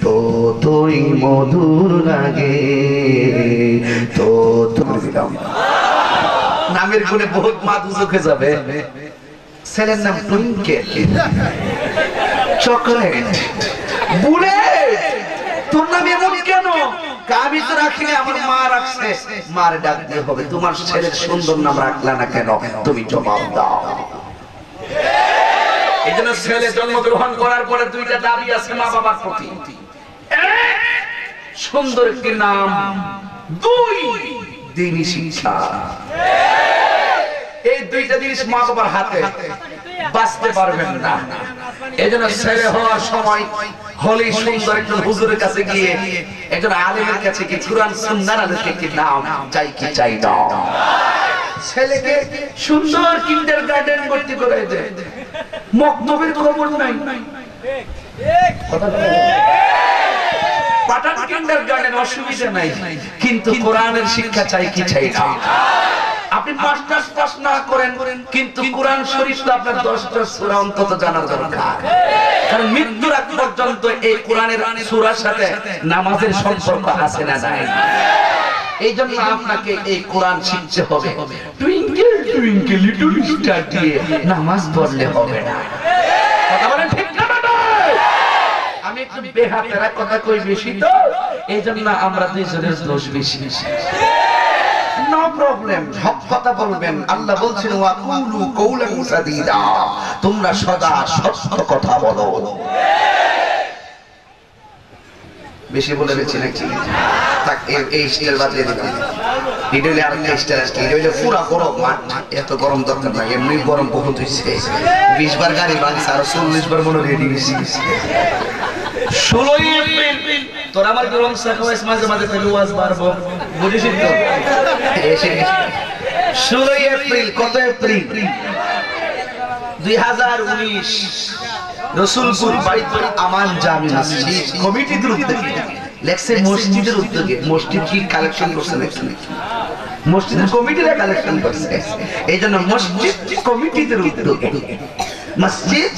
ততই মধুর লাগে তো নামের গুণে বহুত মাদু চোখে যাবে ছেলের নাম টুইঙ্কেল চকলেট বুলেট তোর নাম এমন কেন আমি তো রাখিনি আমার মা রাখছে মার ডাক দিয়ে হবে তোমার ছেলের সুন্দর নাম রাখলা না কেন তুমি জবাব দাও এই জন্য ছেলে জন্মগ্রহণ করার পরে দুইটা দাবি আছে মা বাবার প্রতি সুন্দর একটি নাম দুই দিনী শিক্ষা এই দুইটা জিনিস মা বাবার হাতে বাঁচতে পারবেন না এই জন্য ছেলে হওয়ার সময় হলেই সুন্দর একজন হুজুরের কাছে গিয়ে একজন আলেমের কাছে গিয়ে কুরআন সুন্নাহর আলোকে কি নাম চাই কি চাই না ছেলেকে সুন্দর কিন্ডারগার্টেন ভর্তি করে দেয় মক্তবের খবর নাই পাঠান কিন্ডারগার্টেন অসুবিধা নাই কিন্তু কোরআনের শিক্ষা চাই কি চাই না আপনি মাস্টার্স পাস না করেন কিন্তু কোরআন শরীফ তো আপনার 10টা সূরা অন্তত জানা দরকার কারণ মৃত্যুর আগ পর্যন্ত এই কোরআনের সূরার সাথে নামাজের সম্পর্ক আছে না নাই এই জন্য আপনাকে এই কোরআন শিখতে হবে টুইঙ্কেল টুইঙ্কেল লিটল স্টার দিয়ে নামাজ পড়লে হবে না কথা বলেন ঠিক না আমি একটু বেহাতেরা কথা কই বেশি তো এই জন্য আমরা দুইজনের দোষ বেশি নো প্রবলেম হক কথা বলবেন আল্লাহ বলছেন ওয়া কুলু কওলান সাদীদা তোমরা সদা সত্য কথা বলো বেশি বলে বেশি নাকি থাক এই স্টাইল বাদ দিয়ে দিলাম এটা হলে আর একটা স্টাইল আছে এটা হলে পুরা গরম এত গরম দরকার নাই এমনি গরম বহুত হইছে 20 বার গাড়ি ভাঙছে আর 40 বার মনে রেডি হইছে 16 এপ্রিল তোর আমার গরম সাখাওয়াইস মাঝে মাঝে তাহলে ওয়াজ বাড়বো বুঝিস তো 16 এপ্রিল কত এপ্রিল 2019 রসুলপুর বাইতুল আমান জামি মসজিদ কমিটির উদ্যোগে লেখছে মসজিদের উদ্যোগে মসজিদ কি কালেকশন করছে মসজিদের কমিটিরা কালেকশন করছে এইজন্য মসজিদ কমিটিদের উদ্যোগে মসজিদ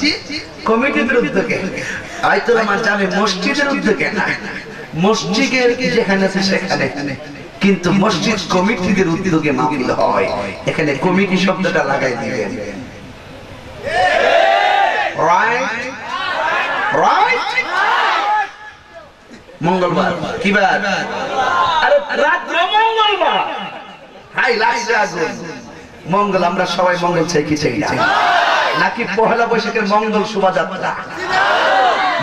কমিটিদের উদ্যোগে বাইতুল আমান জামি মসজিদের উদ্যোগে না মসজিদের যেখানে আছে সেখানে কিন্তু মসজিদ কমিটিদের উদ্যোগে মাহফিল হয় এখানে কমিটি শব্দটা লাগাই দিবেন রাইট রাইট মঙ্গলবার কি বার আরে রাত মঙ্গলবার হাই লাইট আগুন মঙ্গল আমরা সবাই মঙ্গল চাই কি চাই না নাকি পহেলা বৈশাখের মঙ্গল শোভাযাত্রা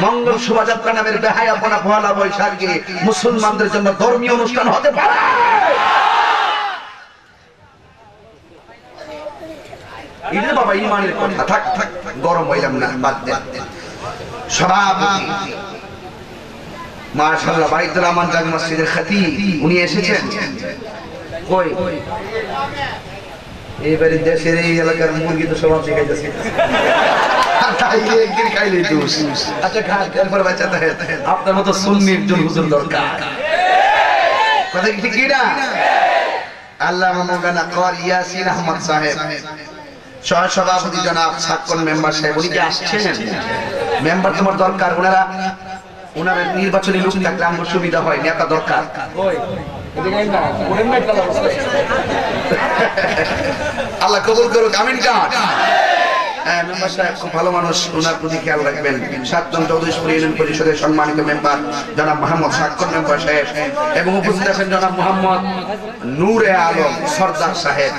মঙ্গল শোভাযাত্রা নামের বেহায়াপনা পহেলা বৈশাখে মুসলমানদের জন্য ধর্মীয় অনুষ্ঠান হতে পারে ইলে বাবা ঈমানের কথা থাক থাক গরম হইলাম না বাদ দেন সভাপতি মাশাআল্লাহ বাইতুল আমান জামি মসজিদের খতিব উনি এসেছেন কই এইবারে দেশের এই এলাকার মুরগি তো সব দেখাইতেছে তাই একদিন খাইলে দোষ আচ্ছা খান এরপর বাঁচাতে হয় আপনার মতো সুন্নি একজন হুজুর দরকার কথা কি ঠিক না আল্লামা মাওলানা কারি ইয়াসিন আহমদ সাহেব সভাপতি জনাব সাক্ষণ মেম্বার সাহেব উনি কি আসছেন মেম্বার তোমার দরকার ওনারা নির্বাচনী লোক থাকলে আমার সুবিধা হয় নেতা দরকার আল্লাহ কবুল করুক আমিন কাট মেম্বার সাহেব খুব ভালো মানুষ ওনার প্রতি খেয়াল রাখবেন সাতজন চৌধুরীপুর ইউনিয়ন পরিষদের সম্মানিত মেম্বার জনাব মোহাম্মদ সাক্ষণ মেম্বার সাহেব এবং উপস্থিত আছেন জনাব মোহাম্মদ নূরে আলম সরদার সাহেব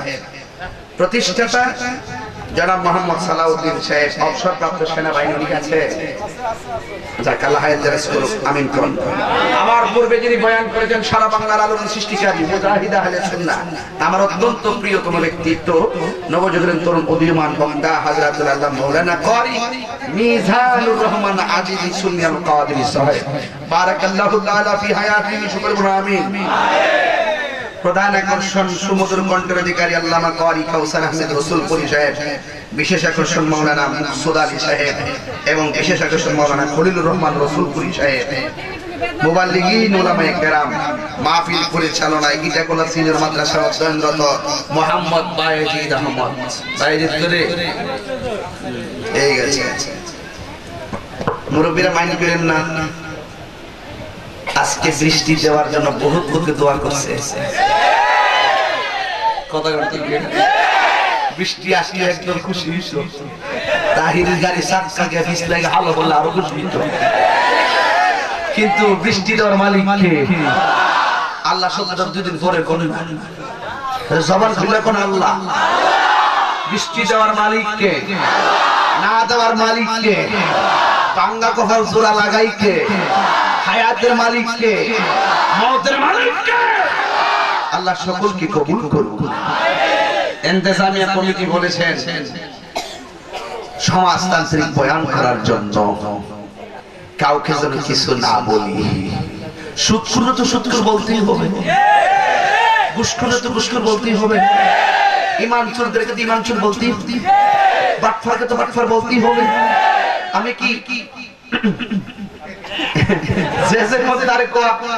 প্রতিষ্ঠাতা জনাব মোহাম্মদ সালাউদ্দিন সাহেব অবসরপ্রাপ্ত সেনাবাহিনীর কাছে আমিন কোন আমার পূর্বে যিনি বয়ান করেছেন সারা বাংলার আলোড়ন সৃষ্টিকারী মুজাহিদ আহলে সুন্নাহ আমার অত্যন্ত প্রিয়তম ব্যক্তিত্ব নবযুগের তরুণ উদীয়মান বক্তা হযরতুল আল্লাহ মাওলানা কারি মিজানুর রহমান আজিজি সুন্নি আল কাদেরী সাহেব বারাকাল্লাহু তাআলা ফি হায়াতিহি শুকর আমিন প্রধান আকর্ষণ সুমধুর কণ্ঠের অধিকারী আল্লামা কারি কাউসার আহমেদ রসুলপুরী সাহেব বিশেষ আকর্ষণ মাওলানা মুকসুদ আলী সাহেব এবং বিশেষ আকর্ষণ মাওলানা খলিলুর রহমান রসুলপুরী সাহেব মুবাল্লিগিন উলামায়ে কেরাম মাহফিল পরিচালনায় গীতাকোলা সিনিয়র মাদ্রাসা অধ্যয়নরত মোহাম্মদ বায়েজিদ আহমদ বায়েজিদ করে এই গেছে মুরব্বীরা মাইন্ড করেন না আজকে বৃষ্টি দেওয়ার জন্য বহুত লোকে দোয়া করছে কথা বলতে বৃষ্টি আসলে একদম খুশি হইছো তাহিরের গাড়ি সাতকাকে পিছলে ভালো বললে আরো খুশি হইতো কিন্তু বৃষ্টি দেওয়ার মালিক কে আল্লাহ সত্তর দুদিন পরে কোন জবান খুলে কোন আল্লাহ বৃষ্টি দেওয়ার মালিক কে না দেওয়ার মালিক কে পাঙ্গা কপাল জোড়া লাগাই কে হায়াতের মালিক কে মওতের মালিক কে আল্লাহ সকলকে কবুল করুন ইন্তেজামিয়া কমিটি বলেছেন সমাজতান্ত্রিক বয়ান করার জন্য কাউকে যেন কিছু না বলি সুৎখুর তো সুৎখুর বলতেই হবে ঘুষখোর তো ঘুষখোর বলতেই হবে ঈমান চোরদেরকে তো ঈমান চোর বলতেই হবে বাটফারকে তো বাটফার বলতেই হবে আমি কি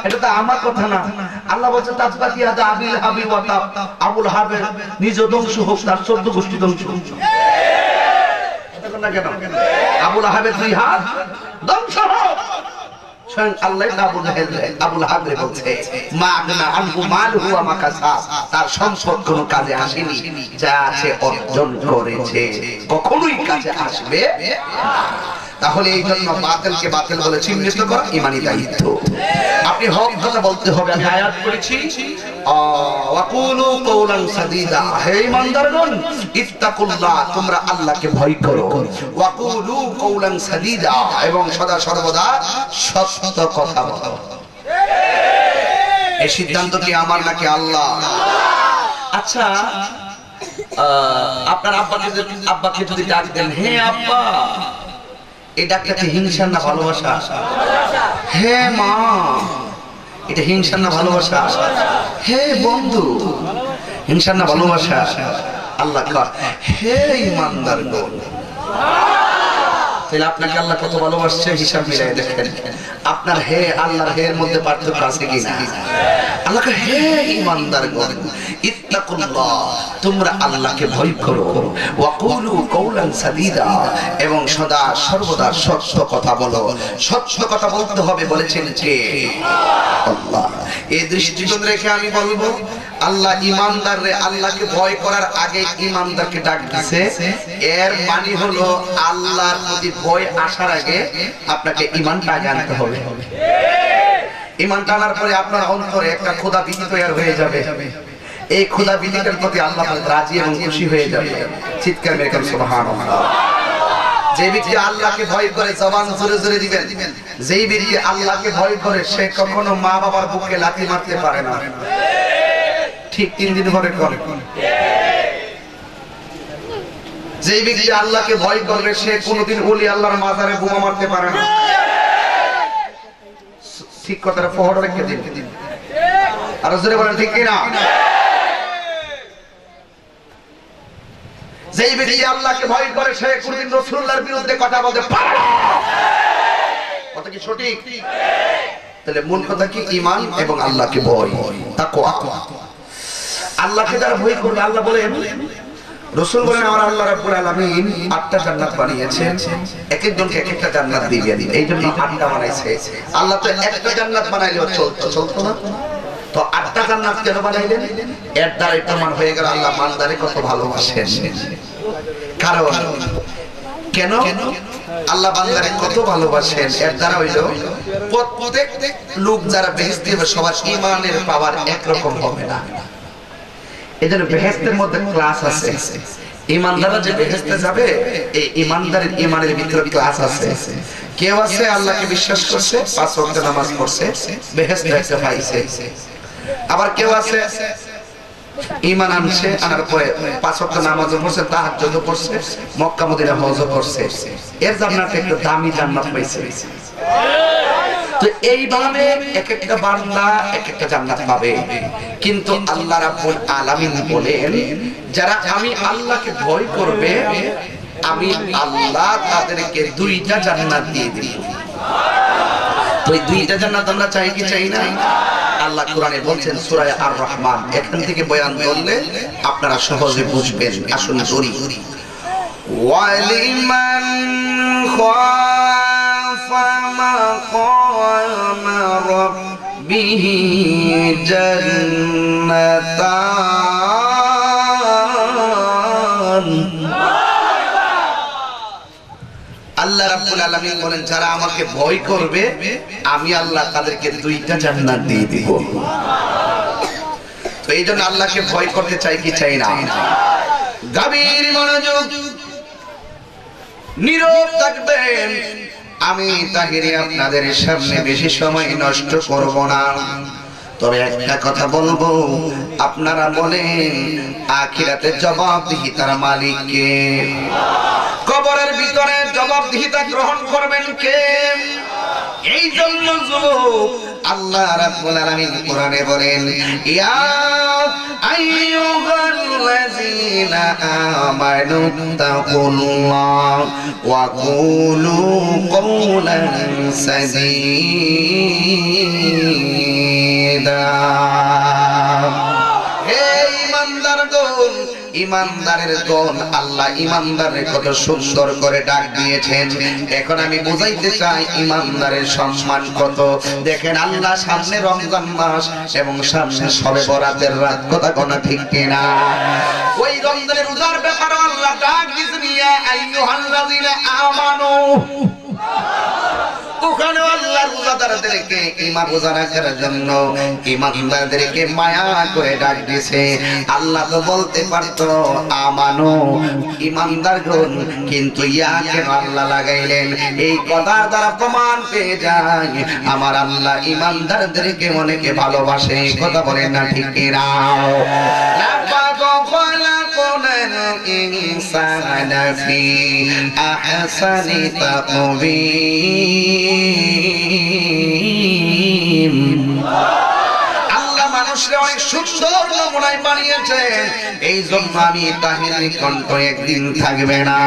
এটা তো আমার কথা না আল্লাহ বলছে আবুল হাবের নিজ ধ্বংস হোক তার 14 গোষ্ঠী ধ্বংস হোক আবুল হাবের 2 হাত ধ্বংস হোক স্বয়ং আল্লাহ আবুল হাবের বলছে মা আগনা আনহু মালহু ওয়া মা কাসাব তার সম্পদ কোনো কাজে আসেনি যা আছে অর্জন করেছে কখনোই কাজে আসবে তাহলে এই জন্য বাতিলকে বাতিল বলে চিহ্নিত করা ঈমানি দায়িত্ব আপনি হক কথা বলতে হবে আমি আয়াত পড়েছি ওয়াকুলু কওলান সাদীদা হে ঈমানদারগণ ইত্তাকুল্লাহ তোমরা আল্লাহকে ভয় করো ওয়াকুলু কওলান সাদীদা এবং সদা সর্বদা সত্য কথা বলো এই সিদ্ধান্ত কি আমার নাকি আল্লাহ? আচ্ছা আপনার আব্বাকে যদি ডাক দেন, হে আব্বা, এই ডাকটা কি হিংসা না ভালোবাসা? হে মা, এটা হিংসা না ভালোবাসা? হে বন্ধু, হিংসা না ভালোবাসা? আল্লাহ কয় হে ইমানদার গণ। তাহলে আপনাকে আল্লাহ কত ভালোবাসছে হিসাব মিলাই দেখেন। আপনার হে আল্লাহর হে এর মধ্যে পার্থক্য আছে কিনা? আল্লাহ কয় হে ইমানদারগণ, ইত্তাকুল্লাহ, তোমরা আল্লাহকে ভয় করো, ওয়া কুলু কওলান সাদীদা, এবং সদা সর্বদা সত্য কথা বলো। সত্য কথা বলতে হবে বলেছেন কে? আল্লাহ। এই দৃষ্টিকোণ রেখে আমি বলবো, আল্লাহ ইমানদাররে আল্লাহকে ভয় করার আগে ইমানদারকে ডাক দিয়েছে। এর মানে হলো আল্লাহর প্রতি ভয় আসার আগে আপনাকে ঈমানটা জানতে হবে। ঈমান টানার পরে আপনার অন্তরে একটা খোদা ভীতি তৈরি হয়ে যাবে। এই খোদা ভীতির প্রতি আল্লাহ রাজি এবং খুশি হয়ে যাবে। চিৎকার মেরে বলেন সুবহানাল্লাহ। যে ব্যক্তি আল্লাহকে ভয় করে জবান জোরে জোরে দিবেন, যেই ব্যক্তি আল্লাহকে ভয় করে সে কখনো মা বাবার বুকে লাথি মারতে পারে না। ঠিক 3 দিন পরে করে। যে ব্যক্তি আল্লাহকে ভয় করবে সে কোনোদিন ওলি আল্লাহর মাজারে বোমা মারতে পারে না। ঠিক কথাটা ফহড় রেখে দিন। আর জোরে বলেন ঠিক কি না? যে ব্যক্তি আল্লাহকে ভয় করে সে কোনোদিন রাসূলুল্লাহর বিরুদ্ধে কথা বলতে পারে না। কথা কি সঠিক? তাহলে মূল কথা কি? ঈমান এবং আল্লাহকে ভয়, তাকওয়া। আল্লাহকে যারা ভয় করবে, আল্লাহ বলেন, রাসূল বলেন, আমার আল্লাহ রাব্বুল আলামিন 8টা জান্নাত বানিয়েছেন, এক একজনকে এক একটা জান্নাত দিয়ে দিবেন। এইজন্য 8টা বানাইছে। আল্লাহ তো একটা জান্নাত বানাইলেও চলতো না, তো 8টা জান্নাত কেন বানাইলেন? এর দ্বারাই প্রমাণ হয়ে গেল আল্লাহ বান্দারে কত ভালোবাসেন। কারণ কেন আল্লাহ বান্দারে কত ভালোবাসেন? এর দ্বারা হইল প্রত্যেক লোক যারা বেহেশতে যাবে সবার ঈমানের পাওয়ার একরকম হবে না। এজন্য বেহেশতের মধ্যে ক্লাস আছে। ঈমানদাররা যে বেহেশতে যাবে, এই ঈমানদারের ঈমানের ভিতরে ক্লাস আছে। কেউ আছে আল্লাহকে বিশ্বাস করছে, 5 ওয়াক্ত নামাজ পড়ছে, বেহেশতে একটা পাইছে। আবার কেউ আছে ঈমান আনছে, আনার পরে 5 ওয়াক্ত নামাজও পড়ছে, তাহাজ্জুদও পড়ছে, মক্কা মদিনা হজও করছে, এর জান্নাতে একটু দামি জান্নাত পাইছে। তো এইভাবে এক একটা বান্দা এক একটা জান্নাত পাবে। কিন্তু আল্লাহ রাব্বুল আলামিন বলেন, যারা আমি আল্লাহকে ভয় করবে আমি আল্লাহ তাদেরকে 2টা জান্নাত দিয়ে দিব। তো এই 2টা জান্নাত আমরা চাই কি চাই না? আল্লাহ কোরআনে বলছেন সূরা আর রহমান। এখান থেকে বয়ান করলে আপনারা সহজে বুঝবেন। আসুন ধরি। ওয়ালিমান খাফা মাকাম রাব্বিহি জান্নাতান। আল্লাহ রাব্বুল আলামিন বলেন, যারা আমাকে ভয় করবে আমি আল্লাহ তাদেরকে 2টা জান্নাত দিয়ে দিব। তো এইজন্য আল্লাহকে ভয় করতে চাই কি চাই না? গভীর মনোযোগ, নীরব থাকবেন। আমি তাহিরি আপনাদের সামনে বেশি সময় নষ্ট করব না। তবে একটা কথা বলবো, আপনারা বলেন আখিরাতে জবাবদিহিতার মালিক কে? কবরের ভিতরে জবাবদিহিতা গ্রহণ করবেন কে? এই জন্য যুবক আল্লাহ রাব্বুল আলামিন কোরআনে বলেন, ইয়া আইয়ুহাল্লাযীনা আমানু তাকুল্লাহ ওয়া কুলু কওলান সাদীদা। হে ঈমানদারগণ, ঈমানদারের গণ, আল্লাহ ঈমানদারের কত সুন্দর করে ডাক দিয়েছেন। এখন আমি বুঝাইতে চাই ঈমানদারের সম্মান কত। দেখেন, আল্লাহ সামনে রমজান মাস এবং সামনে শবে বরাতের রাত, কথা কোনা ঠিক কিনা? ওই রমজানের রোজার ব্যাপারে আল্লাহ ডাক দিয়েছেন, ইয়া আইয়ুহাল্লাযীনা আমানু। ওখানে আল্লাহ রোজাদারদেরকে ঈমান রোজা রাখার জন্য ঈমানদারদেরকে মায়া করে ডাক দিয়েছে। আল্লাহ তো বলতে পারতো আমানো ঈমানদারগণ, কিন্তু ইয়া কেন আল্লাহ লাগাইলেন? এই কথার দ্বারা প্রমাণ পেয়ে যায় আমার আল্লাহ ঈমানদারদেরকে অনেকে ভালোবাসে। কথা বলেন না ঠিক কিনা? লাকাদ খালাকনাল ইনসানা ফি আহসানি তাকওয়িম। মানুষরা অনেক সুন্দর নমুনায় বানিয়েছেন, এই জন্য আমি তাহিরি কণ্ঠ একদিন থাকবে না।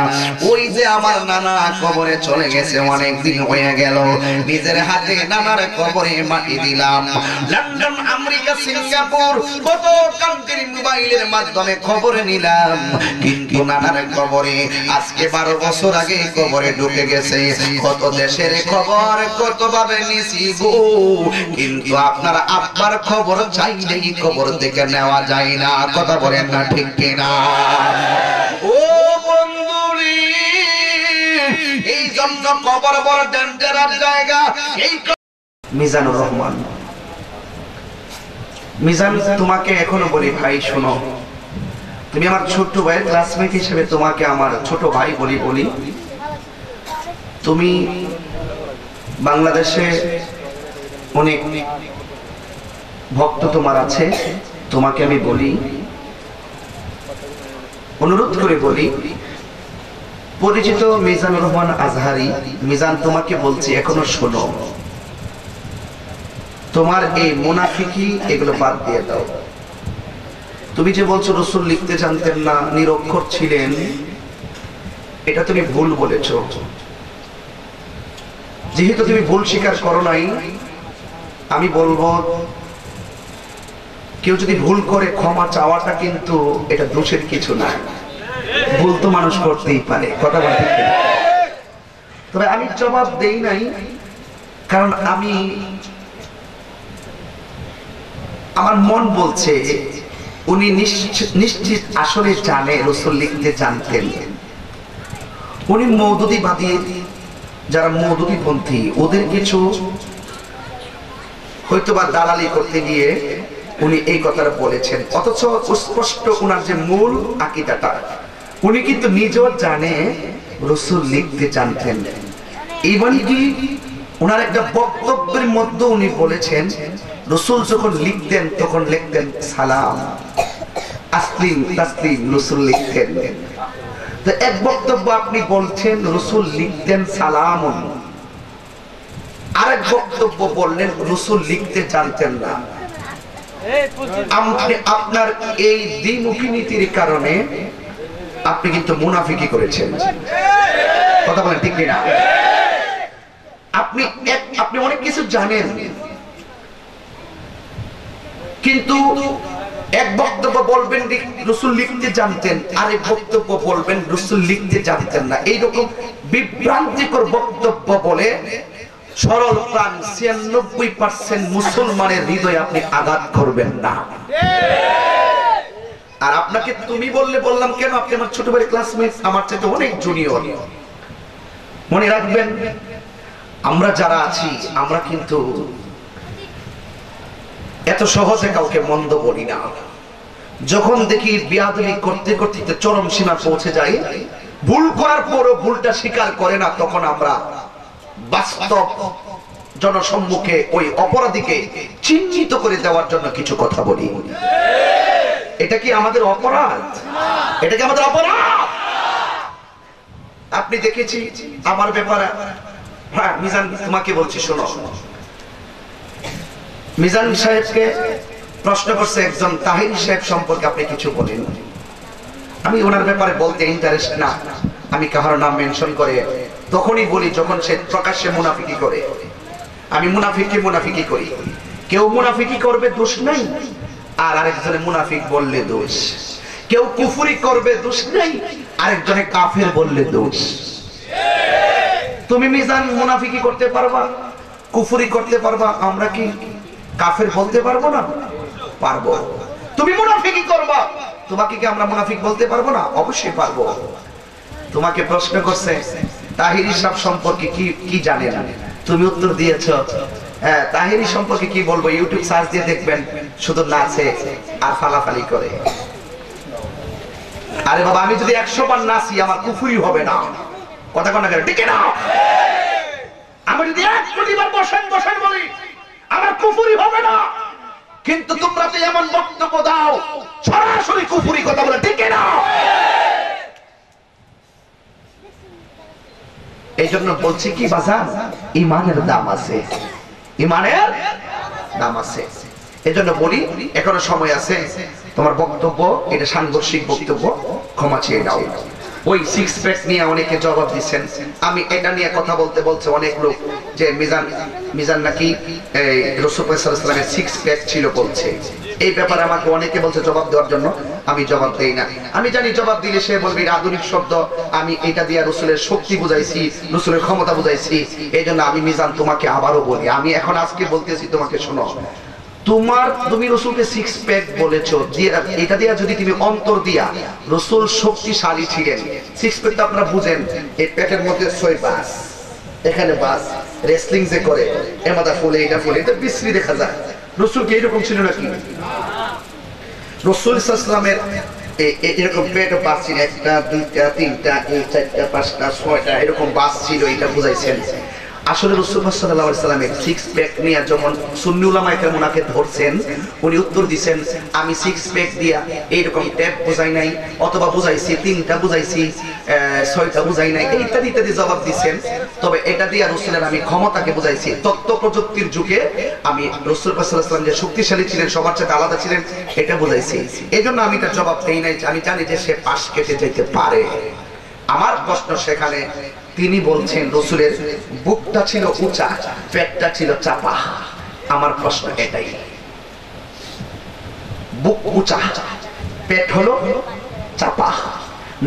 ওই যে আমার নানা কবরে চলে গেছে, অনেক দিন হয়ে গেল, নিজের হাতে নানার কবরে মাটি দিলাম। লন্ডন, আমেরিকা, সিঙ্গাপুর কত কান্ট্রির মোবাইলের মাধ্যমে খবরে নিলাম, কিন্তু নানার কবরে আজকে 12 বছর আগে কবরে ঢুকে গেছে। কত দেশের খবর কত ভাবে নিছি গো, কিন্তু আপনার আব্বার খবর চাইলেই খবর থেকে নেওয়া যায় না। কথা বলেন না ঠিক কিনা? ও বন্ধুরে, এই জন্য কবর বড় ডেঞ্জারাস জায়গা। এই মিজানুর রহমান, মিজান, তোমাকে এখনো বলি ভাই শোনো, তুমি আমার ছোট ভাইয়ের ক্লাসমেট হিসেবে তোমাকে আমার ছোট ভাই বলি। তুমি বাংলাদেশে অনেক ভক্ত তোমার আছে, তোমাকে আমি বলি, অনুরোধ করে বলি, পরিচিত মিজানুর রহমান আজহারি, মিজান তোমাকে বলছি এখনো শোনো, তোমার এই মুনাফিকি এগুলো বাদ দিয়ে দাও। তুমি যে বলছো রাসূল লিখতে জানতেন না, নিরক্ষর ছিলেন, এটা তুমি ভুল বলেছো। যেহেতু তুমি ভুল স্বীকার করো নাই, আমি বলবো কেউ যদি ভুল করে ক্ষমা চাওয়াটা কিন্তু এটা দোষের কিছু না, ভুল তো মানুষ করতেই পারে। কথা বলতে, তবে আমি জবাব দেই নাই, কারণ আমি আমার মন বলছে উনি নিশ্চিত আসলে জানে রাসূল লিখতে জানতেন। উনি মওদুদীবাদী, যারা মওদুদীপন্থী, ওদের কিছু হয়তোবা দালালি করতে গিয়ে উনি এই কথাটা বলেছেন, অথচ স্পষ্ট উনার যে মূল আকীদাটা উনি কিন্তু নিজেও জানে রাসূল লিখতে জানতেন। এমনকি উনার একটা বক্তব্যের মধ্যে উনি বলেছেন রাসূল যখন লিখতেন তখন লিখতেন সালাম, আসলিম তাসলিম, রাসূল লিখতেন। তো এক বক্তব্য আপনি বলছেন রাসূল লিখতেন সালামুন, আরেক বক্তব্য বললেন রাসূল লিখতে জানতেন না। আপনার এই দ্বিমুখী নীতির কারণে আপনি কিন্তু মুনাফিকি করেছেন। কথা বলেন ঠিক না? আপনি অনেক কিছু জানেন, কিন্তু এক বক্তব্য বলবেন রাসূল লিখতে জানতেন, আরেক বক্তব্য বলবেন রাসূল লিখতে জানতেন না। এইরকম বিভ্রান্তিকর বক্তব্য বলে সরল প্রাণ 96% মুসলমানের হৃদয়ে আপনি আঘাত করবেন না। আর আপনাকে তুমি বললে বললাম কেন? আপনি আমার ছোট ভাইয়ের ক্লাসমেট, আমার চাইতে অনেক জুনিয়র। মনে রাখবেন, আমরা যারা আছি আমরা কিন্তু এত সহজে কাউকে মন্দ বলি না। যখন দেখি বিয়াদবি করতে করতে চরম সীমা পৌঁছে যায়, ভুল করার পরও ভুলটা স্বীকার করে না, তখন আমরা বাস্তব জনসম্মুখে ওই অপরাধীকে চিহ্নিত করে দেওয়ার জন্য কিছু কথা বলি। এটা কি আমাদের অপরাধ? এটা কি আমাদের অপরাধ? আপনি দেখেছি আমার ব্যাপারে, হ্যাঁ মিজান তোমাকে বলছি শোনো, মিজান সাহেবকে প্রশ্ন করছে একজন তাহির সাহেব সম্পর্কে আপনি কিছু বলেন। আমি ওনার ব্যাপারে বলতে ইন্টারেস্ট না, আমি কাহার নাম মেনশন করে তখনই বলি যখন সে প্রকাশ্যে মুনাফিকি করে। আমি মুনাফিকি করি, কেউ মুনাফিকি করবে দোষ নাই, আর আরেকজনে মুনাফিক বললে দোষ। কেউ কুফরি করবে দোষ নাই, আরেকজনে কাফের বললে দোষ। তুমি মিজান মুনাফিকি করতে পারবা, কুফরি করতে পারবা, আমরা কি কাফের বলতে পারবো না? পারবো। তুমি মুনাফিকি করবা, তোমাকে কি আমরা মুনাফিক বলতে পারবো না? অবশ্যই পারবো। তোমাকে প্রশ্ন করছে তাহিরি সাহেব সম্পর্কে কি জানেন, তুমি উত্তর দিয়েছো। হ্যাঁ, তাহিরি সম্পর্কে কি বলবো, ইউটিউব সার্চ দিয়ে দেখবেন, শুধু নাচে আর ফালাফালি করে। আরে বাবা, আমি যদি 100 বার নাচি আমার কুফরি হবে না, কথা কোন ঠিক না? আমি যদি 1 কোটি বার বসেন বসেন বলি আমার কুফরি হবে না, কিন্তু তোমরা তো এমন বক্তব্য দাও সরাসরি কুফরি কথা বলে, ঠিক না? এই জন্য বলছি কি বাজার, ইমানের দাম আছে, ইমানের দাম আছে। এই জন্য বলি এখনো সময় আছে, তোমার বক্তব্য এটা সাংঘর্ষিক বক্তব্য, ক্ষমা চেয়ে নাও। ওই 6 প্যাক নিয়ে অনেকে জবাব দিচ্ছেন, আমি এটা নিয়ে কথা বলতে বলছে অনেক লোক যে মিজান নাকি রাসূল সাল্লাল্লাহু আলাইহি ওয়াসাল্লামের 6 প্যাক ছিল বলছে। এই ব্যাপারে আমাকে অনেকে বলছে জবাব দেওয়ার জন্য, আমি জবাব দেই না। আমি জানি জবাব দিলে সে বলবে আধুনিক শব্দ, আমি এটা দিয়ে রাসূলের শক্তি বুঝাইছি, রাসূলের ক্ষমতা বুঝাইছি। এই জন্য আমি মিজান তোমাকে আবারও বলি, আমি এখন আজকে বলতেছি তোমাকে, শোনো, তুমি রাসূলকে 6 প্যাক বলেছো, এটা দিয়া যদি তুমি অন্তর দিয়া রাসূল শক্তিশালী ছিলেন, 6 প্যাক তো আপনারা বুঝেন, এই প্যাকের মধ্যে 6 বাস, এখানে বাস, রেসলিং যে করে এমাদা ফুলে এটা ফুলে, এটা বিশ্রী দেখা যায়। রাসূল কি এরকম ছিল নাকি? রাসূল সাল্লাল্লাহু আলাইহি ওয়াসাল্লামের এরকম পেট বাস ছিল, 1টা 2টা 3টা 4টা 5টা 6টা এরকম বাস ছিল, এটা বুঝাইছেন। আসলে রাসূলুল্লাহ সাল্লাল্লাহু আলাইহি ওয়াসাল্লামের 6 প্যাক নিয়ে যখন সুন্নি উলামায়ে কেরাম ওনাকে ধরছেন, উনি উত্তর দিবেন আমি 6 প্যাক দিয়া এইরকম ট্যাপ বুঝাই নাই, অথবা বুঝাইছি 3টা বুঝাইছি 6টা বুঝাই নাই, ইত্যাদি ইত্যাদি জবাব দিবেন। তবে এটা দিয়ে রাসূলের আমি ক্ষমতাকে বুঝাইছি, তথ্য প্রযুক্তির যুগে আমি রাসূলুল্লাহ সাল্লাল্লাহু আলাইহি ওয়াসাল্লাম যে শক্তিশালী ছিলেন, সবার চেয়ে আলাদা ছিলেন, এটা বুঝাইছি। এজন্য আমি তার জবাব দেই নাই, আমি জানি যে সে পাশ কেটে যেতে পারে। আমার প্রশ্ন সেখানে, তিনি বলছেন রাসূলের বুকটা ছিল উঁচা, পেটটা ছিল চাপা। আমার প্রশ্ন এটাই, বুক উঁচা, পেট হলো চাপা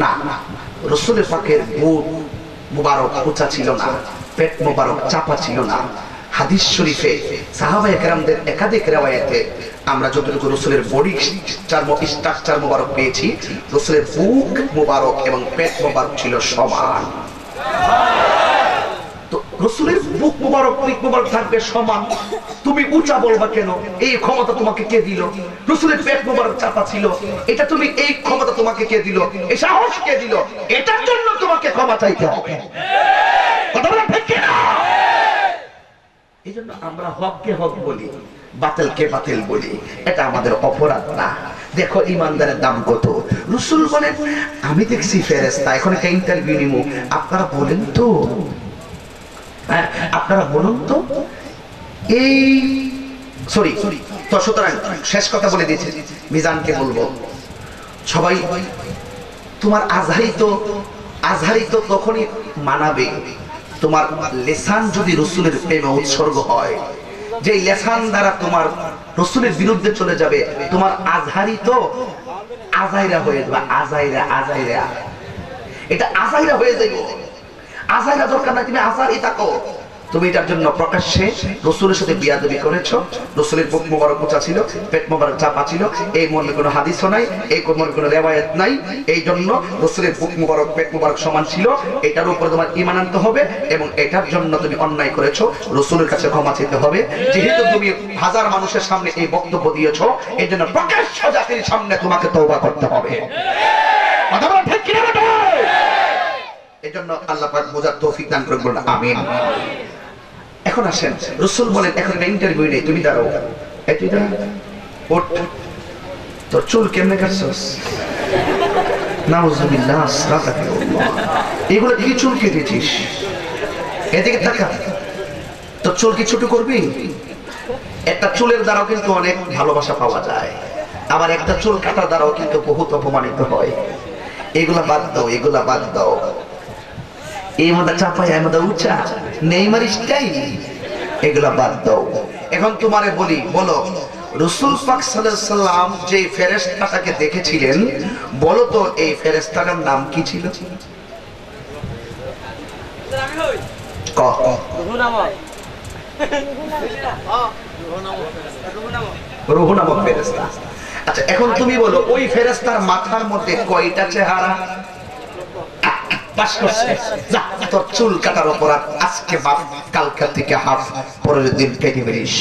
না, রাসূলের পাকের বুক মুবারক উঁচা ছিল না, পেট মুবারক চাপা ছিল না। হাদিস শরীফে সাহাবায়ে কেরামদের একাধিক riwayate আমরা যতটুকু রাসূলের বডি স্ট্রাকচার মুবারক পেয়েছি, রাসূলের বুক মুবারক এবং পেট মুবারক ছিল সমান। তো রাসূলের বুক মুবারক পিঠ মুবারক থাকবে সমান, তুমি উঁচা বলবা কেন? এই ক্ষমতা তোমাকে কে দিল? রাসূলের পেট মুবারক চাপা ছিল, এটা তুমি, এই ক্ষমতা তোমাকে কে দিল? এই সাহস কে দিল? এটার জন্য তোমাকে ক্ষমা চাইতে হবে। কথা বলা ঠিক কি না? এই জন্য আমরা হককে হক বলি, বাতিলকে বাতিল বলি, এটা আমাদের অপরাধ না। দেখো ইমানদারের দাম কত। রাসূল বলেন আমি দেখছি ফেরেশতা, এখন একটা ইন্টারভিউ নিব, আপনারা বলেন তো, আপনারা বলুন তো, এই সরি তো সুতরাং শেষ কথা বলে দিয়েছি, মিজানকে বলবো, সবাই তোমার আজহারি তো তখনই মানাবে তোমার লিসান যদি রাসূলের প্রেমে উৎসর্গ হয়, যে লিসান দ্বারা তোমার রাসূলের বিরুদ্ধে চলে যাবে, তোমার আজহারি তো আজাইরা হয়ে যাবে। আজাইরা এটা আজাইরা হয়ে যাবে। আজাইরা দরকার না, তুমি আজারি থাকো। তুমি এটার জন্য প্রকাশ্যে রাসূলের সাথে বিয়াদবি করেছো। রাসূলের বুক মোবারক উঁচা ছিল, পেট মোবারক চাপা ছিল, এই মর্মে কোনো হাদিসও নাই, এই মর্মে কোনো রিওয়ায়াত নাই। এই জন্য রাসূলের বুক মোবারক পেট মোবারক সমান ছিল, এটার উপর তোমার ঈমান আনতে হবে, এবং এটার জন্য তুমি অন্যায় করেছো, রাসূলের কাছে ক্ষমা চাইতে হবে। যেহেতু তুমি হাজার মানুষের সামনে এই বক্তব্য দিয়েছো, এই জন্য প্রকাশ্য জাতির সামনে তোমাকে তওবা করতে হবে। কথা বলা ঠিক কি না? এই জন্য আল্লাহ পাক বোঝার তৌফিক দান করুন, বলুন আমিন। এখন আসেন, রাসূল বলেন এখন একটা ইন্টারভিউ নেই, তুমি দাঁড়াও, তুই দাঁড়া, ওঠ, তোর চুল কেমনে কাটছস? নাউযুবিল্লাহ, আস্তাগফিরুল্লাহ, এগুলো কি চুল কেটেছিস? এদিকে তাকা, তোর চুল কি ছোট করবি? একটা চুলের দ্বারাও কিন্তু অনেক ভালোবাসা পাওয়া যায়, আবার একটা চুল কাটার দ্বারাও কিন্তু বহুত অপমানিত হয়। এগুলা বাদ দাও, এগুলা বাদ দাও। এই মাথা চাপাই, এই মাথা উঁচা, নেইমার স্টাইল, এগুলা বাদ দাও। এখন তোমারে বলি, বলো রাসূল পাক সাল্লাল্লাহু আলাইহি সাল্লাম যে ফেরেশতাটাকে দেখেছিলেন, বলো তো এই ফেরেশতাটার নাম কি ছিল? রূহ নামক ফেরেশতা। আচ্ছা এখন তুমি বলো ওই ফেরেশতার মাথার মধ্যে কয়টা চেহারা? পাস করছে, যা তোর চুল কাটার অপরাধ আজকে মাপ, কালকা থেকে হাফ, পরের দিন কেটে বেরিস।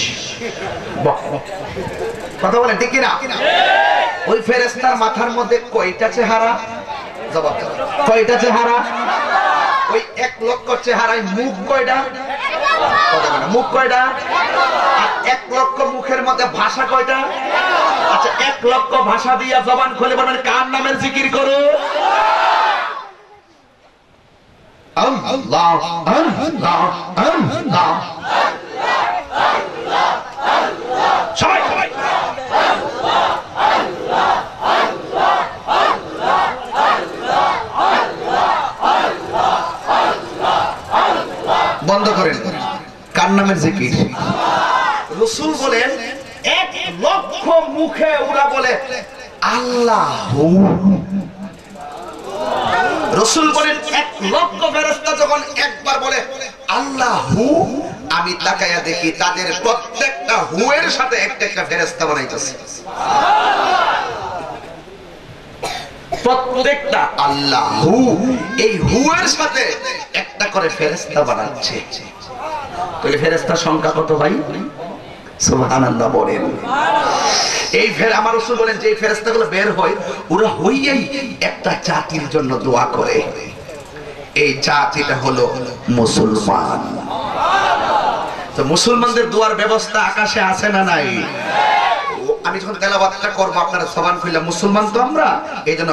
কথা বলেন ঠিক কিনা? ওই ফেরেশতার মাথার মধ্যে কয়টা চেহারা? জবাব দাও, কয়টা চেহারা? ওই 1 লক্ষ চেহারায় মুখ কয়টা? মুখ কয়টা? আর 1 লক্ষ মুখের মধ্যে ভাষা কয়টা? আচ্ছা 1 লক্ষ ভাষা দিয়া জবান খুলে বলেন কার নামের জিকির করো? আল্লাহ আল্লাহ আল্লাহ। সবাই সবাই বন্ধ করেন। কার নামের জিকির? রাসূল বলেন 1 লক্ষ মুখে ওরা বলে আল্লাহু। রাসূল বলেন 1 লক্ষ ফেরেশতা যখন একবার বলে আল্লাহু, আমি তাকায়া দেখি তাদের প্রত্যেকটা হুয়ের সাথে একটা একটা ফেরেশতা বানাইতেছে। প্রত্যেকটা আল্লাহু, এই হুয়ের সাথে একটা করে ফেরেশতা বানাচ্ছে। তাহলে ফেরেশতার সংখ্যা কত ভাই? সুবহানাল্লাহ বলেন। এই আমার রাসূল বলেন যে ফেরেশতাগুলো বের হয় ওরা হইয়াই একটা জাতির জন্য দোয়া করে। এই জাতিটা হলো মুসলমান। তো মুসলমানদের দোয়ার ব্যবস্থা আকাশে আছে না নাই? আমি যখন তেলাওয়াতটা করব আপনারা জবান খুলে, মুসলমান তো আমরা, এইজন্য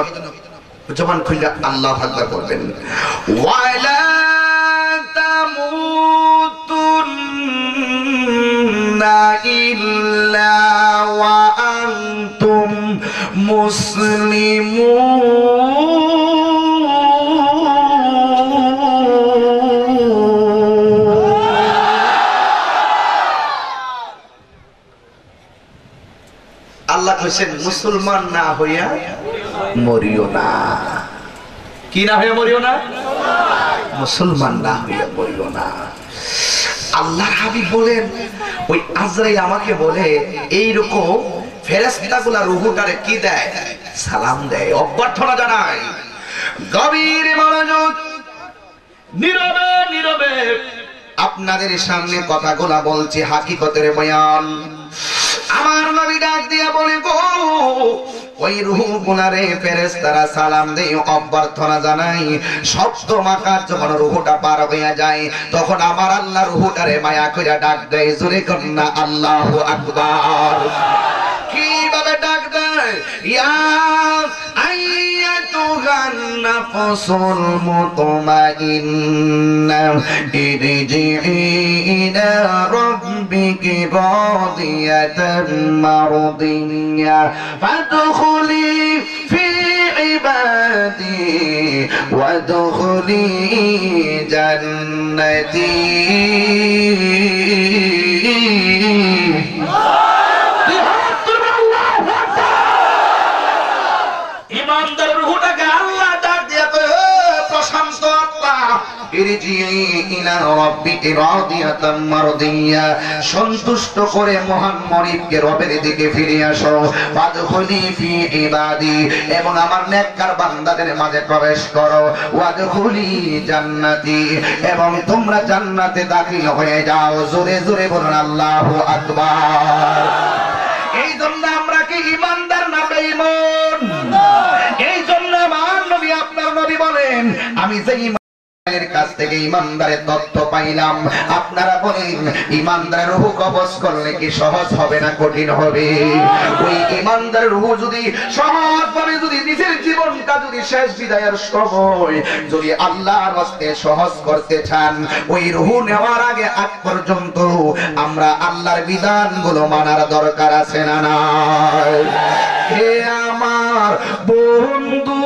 জবান খুলে আল্লাহু আকবার বলবেন। ওয়ালা তামুতুন্না ইল্লা ওয়া আনতুম মুসলিমুন। আল্লাহ কইছেন মুসলমান না হইয়া মরিও না। কি না হইয়া মরিও না? মুসলমান না হইয়া মরিও না। আল্লাহর হাবিব বলেন ওই আজরাইল আমাকে বলে এইরকম ফেরেশতাগুলা রূহটারে কি দেয়? সালাম দেয়, অভ্যর্থনা জানায়। গভীর মনোযোগ, নীরবে নীরবে আপনাদের সামনে কথাগুলা বলছি, হাকিকতের বয়ান। আমার নবী ডাক দিয়া বলে গো ওই রূহগুলারে ফেরেশতারা সালাম দেয়, অভ্যর্থনা জানাই। সপ্তম আকাশ যখন রূহটা পার হইয়া যায় তখন আমার আল্লাহ রূহটারে মায়া কইরা ডাক দেয়, জোরে কন্না আল্লাহু আকবার। কিভাবে ডাক দেয়? ইয়া আইয়াতুহান নাফসুল মুতমাইন্না ইরজিই ইলা রাব্বিকি রাদিয়াতাম মারদিয়্যা ফাদখুলি ফি ইবাদি ওয়াদখুলি জান্নাতি। ইমানদার রূহটাকে আল্লাহ ডাক দিয়া কয়, প্রশান্ত আত্মা, ইরজিই ইলা রাব্বিকি রাদিয়াতাম মারদিয়্যা, সন্তুষ্ট করে মহান মনিবকে রবের দিকে ফিরে আসো। ফাদখুলি ফি ইবাদি, এবং আমার নেককার বান্দাদের মাঝে প্রবেশ করো। ওয়াদখুলি জান্নাতি, এবং তোমরা জান্নাতে দাখিল হয়ে যাও। জোরে জোরে বলুন আল্লাহু আকবার। এই জন্য আমরা কি ইমানদার না বেঈমান? এই জন্য আমার নবী আপনার নবী বলেন আমি যে ইমানের কাছ থেকে ইমানদারের তথ্য পাইলাম, আপনারা বলেন ইমানদারের রূহ কবজ করলে কি সহজ হবে না কঠিন হবে? ওই ইমানদারের রূহ যদি সহজ ভাবে যদি নিজের জীবনটা যদি শেষ বিদায়ের সময় যদি আল্লাহর রাস্তে সহজ করতে চান, ওই রূহ নেওয়ার আগে আগ পর্যন্ত আমরা আল্লাহর বিধানগুলো মানার দরকার আছে না নাই? হে আমার বন্ধু,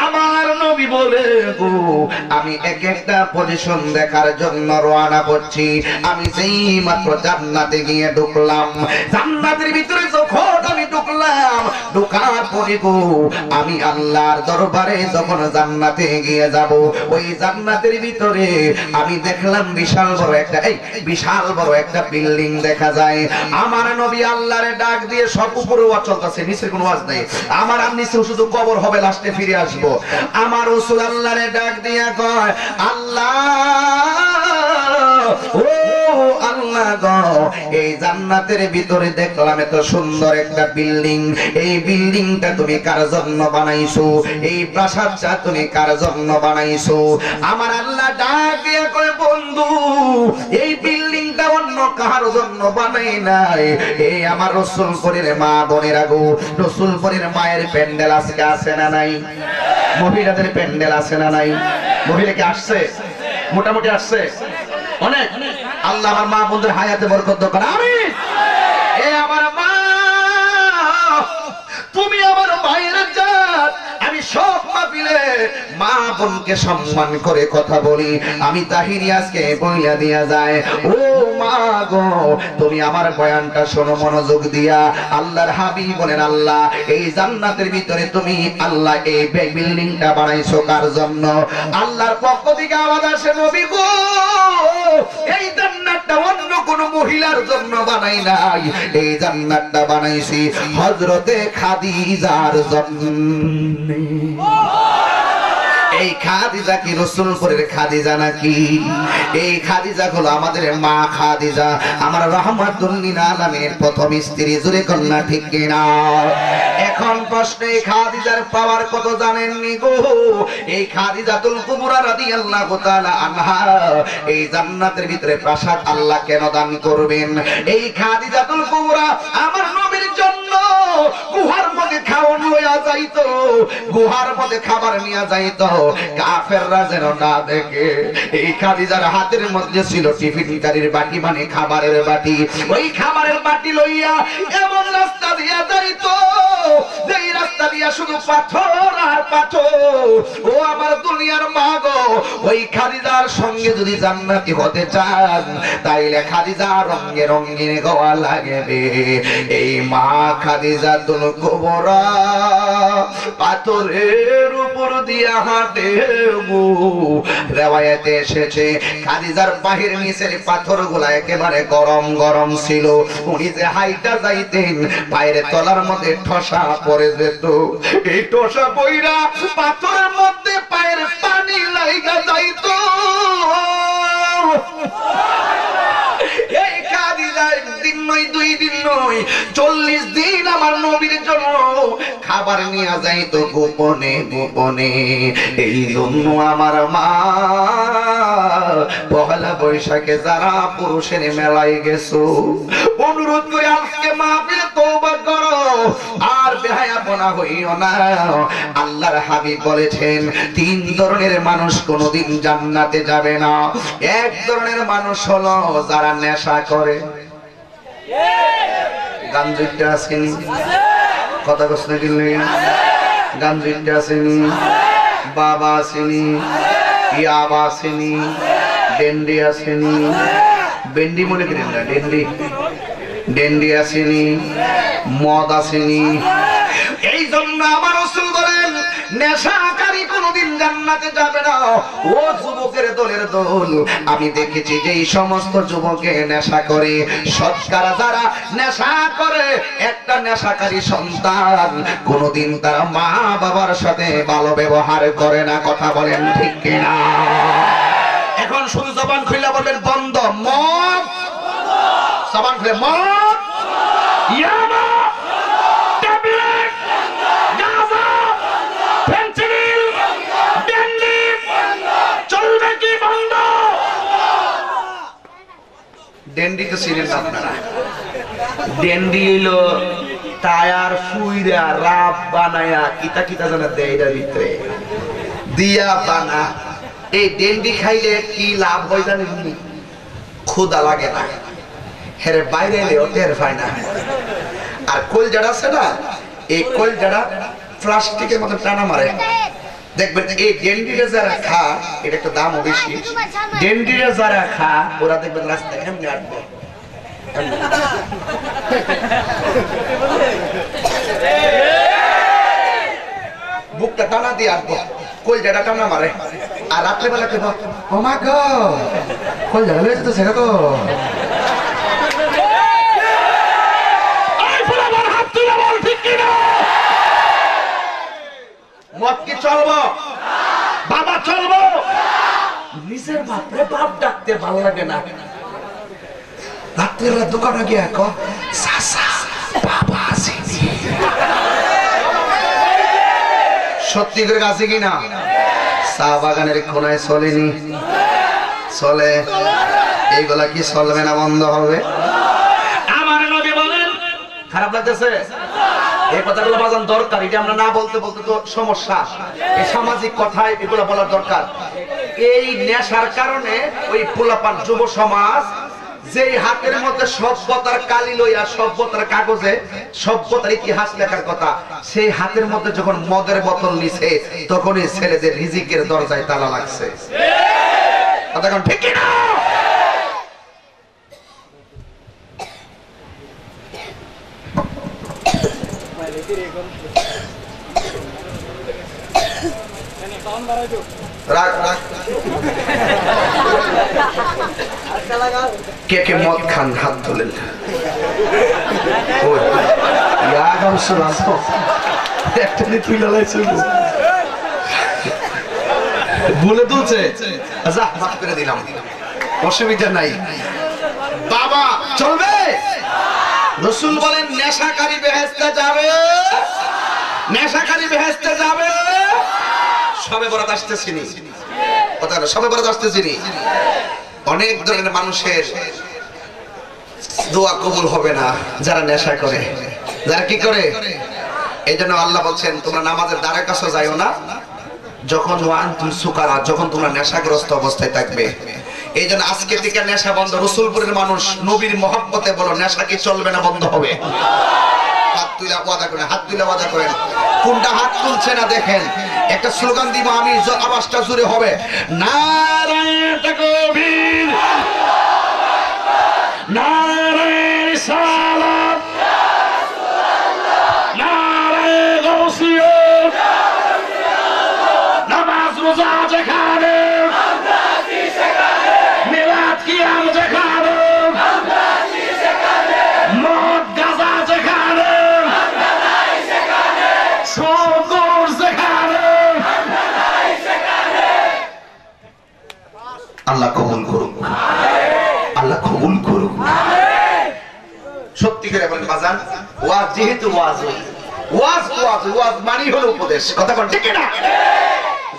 আমার নবী বলে গো আমি এক একটা পজিশন দেখার জন্য রওনা করছি। আমি যেই মাত্র জান্নাতে গিয়ে ঢুকলাম, জান্নাতের ভিতরে যখন আমি ঢুকলাম, ঢোকার পরে গো আমি আল্লাহর দরবারে যখন জান্নাতে গিয়ে যাব, ওই জান্নাতের ভিতরে আমি দেখলাম বিশাল বড় একটা বিল্ডিং দেখা যায়। আমার নবী আল্লাহরে ডাক দিয়ে, সব উপরে ওয়াজ চলতেছে, নিচে কোনো ওয়াজ নাই। আমার আর নিচে শুধু কবর হবে, লাস্টে ফিরে আসবো। আমার রাসূল আল্লাহরে ডাক দিয়ে কয়, আল্লাহ ও আল্লাহ গো, এই জান্নাতের ভিতরে দেখলাম এত সুন্দর একটা বিল্ডিং, এই বিল্ডিংটা তুমি কার জন্য বানাইছো? এই প্রাসাদটা তুমি কার জন্য বানাইছো? আমার আল্লাহ ডাক দিয়ে কয়, বন্ধু এই বিল্ডিংটা অন্য কার জন্য বানাই নাই, এই আমার রাসূলপুরের মা বোনেরা গো, রাসূলপুরের মায়ের প্যান্ডেল আজকে আছে না নাই? মহিলাদের প্যান্ডেল আছে না নাই? মহিলা কি আসছে? মোটামুটি আসছে অনেক। আল্লাহ আমার মা বোনদের হায়াতে বরকত দাও। আমিন। এ আমার মা, তুমি আমার মায়ের জাত। আমি সব মাহফিলে মা বোনকে সম্মান করে কথা বলি। আমি তাহিরি আজকে বইলা দিয়া যায়, ও মা গো, তুমি আমার বয়ানটা শোনো মনোযোগ দিয়া। আল্লাহর হাবিব বলেন, আল্লাহ এই জান্নাতের ভিতরে তুমি আল্লাহ এই বিল্ডিংটা বানাইছো কার জন্য? আল্লাহর পক্ষ থেকে আওয়াজ আসে, নবী গো, এই জান্নাতটা অন্য কোন মহিলার জন্য বানাই নাই, এই জান্নাতটা বানাইছি হযরতে খাদিজার জন্য। এই খাদিজা কি রাসূলপুরের খাদিজা নাকি? এই খাদিজা হলো আমাদের মা খাদিজা, আমার রাহমাতুল লিল আলামিনের প্রথম স্ত্রী। জোরে কন্যা ঠিক কিনা? এখন প্রশ্ন, এই খাদিজার পাওয়ার কত জানেননি গো? এই খাদিজাতুল কুবরা রাদিয়াল্লাহু তাআলা আনহা এই জান্নাতের ভিতরে প্রাসাদ আল্লাহ কেন দান করবেন? এই খাদিজাতুল কুবরা আমার নবীর জন্য গুহার মধ্যে খাওয়ান লইয়া যাইতো, গুহার মধ্যে খাবার নিয়ে যাইতো, কাফেররা যেন না দেখে। এই খাদিজার হাতের মধ্যে ছিল টিফিন কারির বাটি, মানে খাবারের বাটি। ওই খাবারের বাটি লইয়া এমন রাস্তা দিয়া যাইতো, যেই রাস্তা দিয়া শুধু পাথর আর পাথর। ও আমার দুনিয়ার মা গো, ওই খাদিজার সঙ্গে যদি জান্নাতি হতে চান, তাইলে খাদিজা রঙে রঙিন গোয়া লাগবে। এই মা খাদিজাতুল কুবরা পাথরের উপর দিয়া হাঁটে গো। রিওয়ায়াতে এসেছে খাদিজার বাহির নিচের পাথরগুলা একেবারে গরম গরম ছিল। উনি যে হাইটা যাইতেন, পায়ের তলার মধ্যে ঠসা পড়ে যেত। এই ঠসা পইরা পাথরের মধ্যে পায়ের পানি লাইগা যাইত। এই খাদিজা একদিন নয়, 2 দিন নয়, 40 দিন আমার নবীর জন্য খাবার নিয়ে যাইতো গোপনে গোপনে। এই জন্য আমার মা পহেলা বৈশাখে যারা পুরুষের মেলায় গেছো, অনুরোধ করে আজকে মাহফিলে তওবা করো, আর বেহায়াপনা হইও না। আল্লাহর হাবিব বলেছেন, 3 ধরনের মানুষ কোনোদিন জান্নাতে যাবে না। এক ধরনের মানুষ হলো যারা নেশা করে। গাঞ্জুইটা আসেনি, কথা কষ্ট কিনলে গাঞ্জুইটা আসেনি, বাবা আসেনি, ইয়াবা আসেনি, ডেন্ডি আসেনি, বেন্ডি মনে করেন না, ডেন্ডি আসেনি, মদ আসেনি। এই জন্য আমার রাসূল বলেন, নেশাকারী কোনদিন জান্নাতে যাবে না। ও যুবকের দলের দল, আমি দেখেছি যে এই সমস্ত যুবকে নেশা করে, সৎকারা যারা নেশা করে, একটা নেশাকারী সন্তান কোনদিন তার মা বাবার সাথে ভালো ব্যবহার করে না। কথা বলেন ঠিক কিনা? এখন শুধু জবান খুলে বলবেন বন্ধ মদ, জবান খুলে মদ, ইয়াবা, ট্যাবলেট, গাঁজা, ফেনসিডিল, ডেন্ডি, চলবে কি বন্ধ? ডেন্ডি তো চিনেন আপনারা? ডেন্ডি হইলো টায়ার ফুইরা রাব বানায়া কিতা কিতা জানা দেয়, এটার ভিতরে দিয়া বানা। এই ডেন্ডি খাইলে কি লাভ হয় জানেন? ক্ষুধা লাগে না, হেরে বাইরে এলেও টের পায় না। আর কলজাড়া আছে না, এই কলজাড়া প্লাস্টিকের মতো টানা মারে, দেখবেন এই ডেন্ডিরে যারা খা, এটা একটা দামও বেশি, ডেন্ডিরে যারা খা ওরা দেখবেন রাস্তায় এমনি আসবে, বুকটা টানা দিয়ে আসবো, কলজাটা টানা মারে। আর রাত্রেবেলা কেন ও মা গো কলজাটা লয়ে যেতেছে গো, মদ কি চলবো বাবা, চলবো নিজের বাপরে বাপ ডাকতে ভালো লাগে না। রাত্রেবেলা দোকানে গিয়ে কো সাসা বাবা আসেনি, সত্যি করে আছে কিনা? চা বাগানের কোনায় চলেনি, চলে, এইগুলা কি চলবে না বন্ধ হবে? আমার নবী বলেন, খারাপ লাগতেছে এই কথাগুলো বাজান দরকার, এটা আমরা না বলতে বলতে তো সমস্যা, এই সামাজিক কথায় এগুলো বলার দরকার। এই নেশার কারণে ওই পোলাপান যুব সমাজ যে হাতের মধ্যে সভ্যতার কালি লইয়া সভ্যতার কাগজে সভ্যতার ইতিহাস লেখার কথা, সেই হাতের মধ্যে যখন মদের বোতল নিছে তখনই ছেলেদের রিজিকের দরজায় তালা লাগছে। কথা কোন ঠিক কিনা? কে কে মদ খান হাত তোলেন, বলে তুলছে, মাফ করে দিলাম, অসুবিধা নাই বাবা, চলবে। রসুল বলেন নেশাকারী বেহেশতে যাবে, নেশাকারী বেহেশতে যাবে। সবে বরাত আসতেছি নি, কথা সবে বরাত আসতেছি নি, অনেক ধরনের মানুষের দোয়া কবুল হবে না যারা নেশা করে, যারা কি করে। এই জন্য আল্লাহ বলছেন তোমরা নামাজের দ্বারে কাছে যাইও না যখন ওয়ান্তুম সুকারা, যখন তোমরা নেশাগ্রস্ত অবস্থায় থাকবে। এই জন্য আজকে থেকে নেশা বন্ধ। রসুলপুরের মানুষ নবীর মহব্বতে বলো, নেশা কি চলবে না বন্ধ হবে? হাত তুলে ওয়াদা করেন, হাত তুলে ওয়াদা করেন। কোনটা হাত তুলছে না দেখেন, একটা স্লোগান দিব আমি, আওয়াজটা জোরে হবে, নারায়ে তাকবীর, নারায়ে রিসালাত, নারায়ে গাউসিয়ত, নামাজ রোজা যেখানে, মিলাদ কিয়াম যেখানে, মদ গাঁজা যেখানে, সগর যেখানে, আল্লাহ কবুল করুক, আল্লাহ কবুল করুক। সত্যি করে বলেন বাজান, ওয়াজ যেহেতু ওয়াজ, ওয়াজ ওয়াজ ওয়াজ মানি হলো উপদেশ, কথা বল ঠিক না?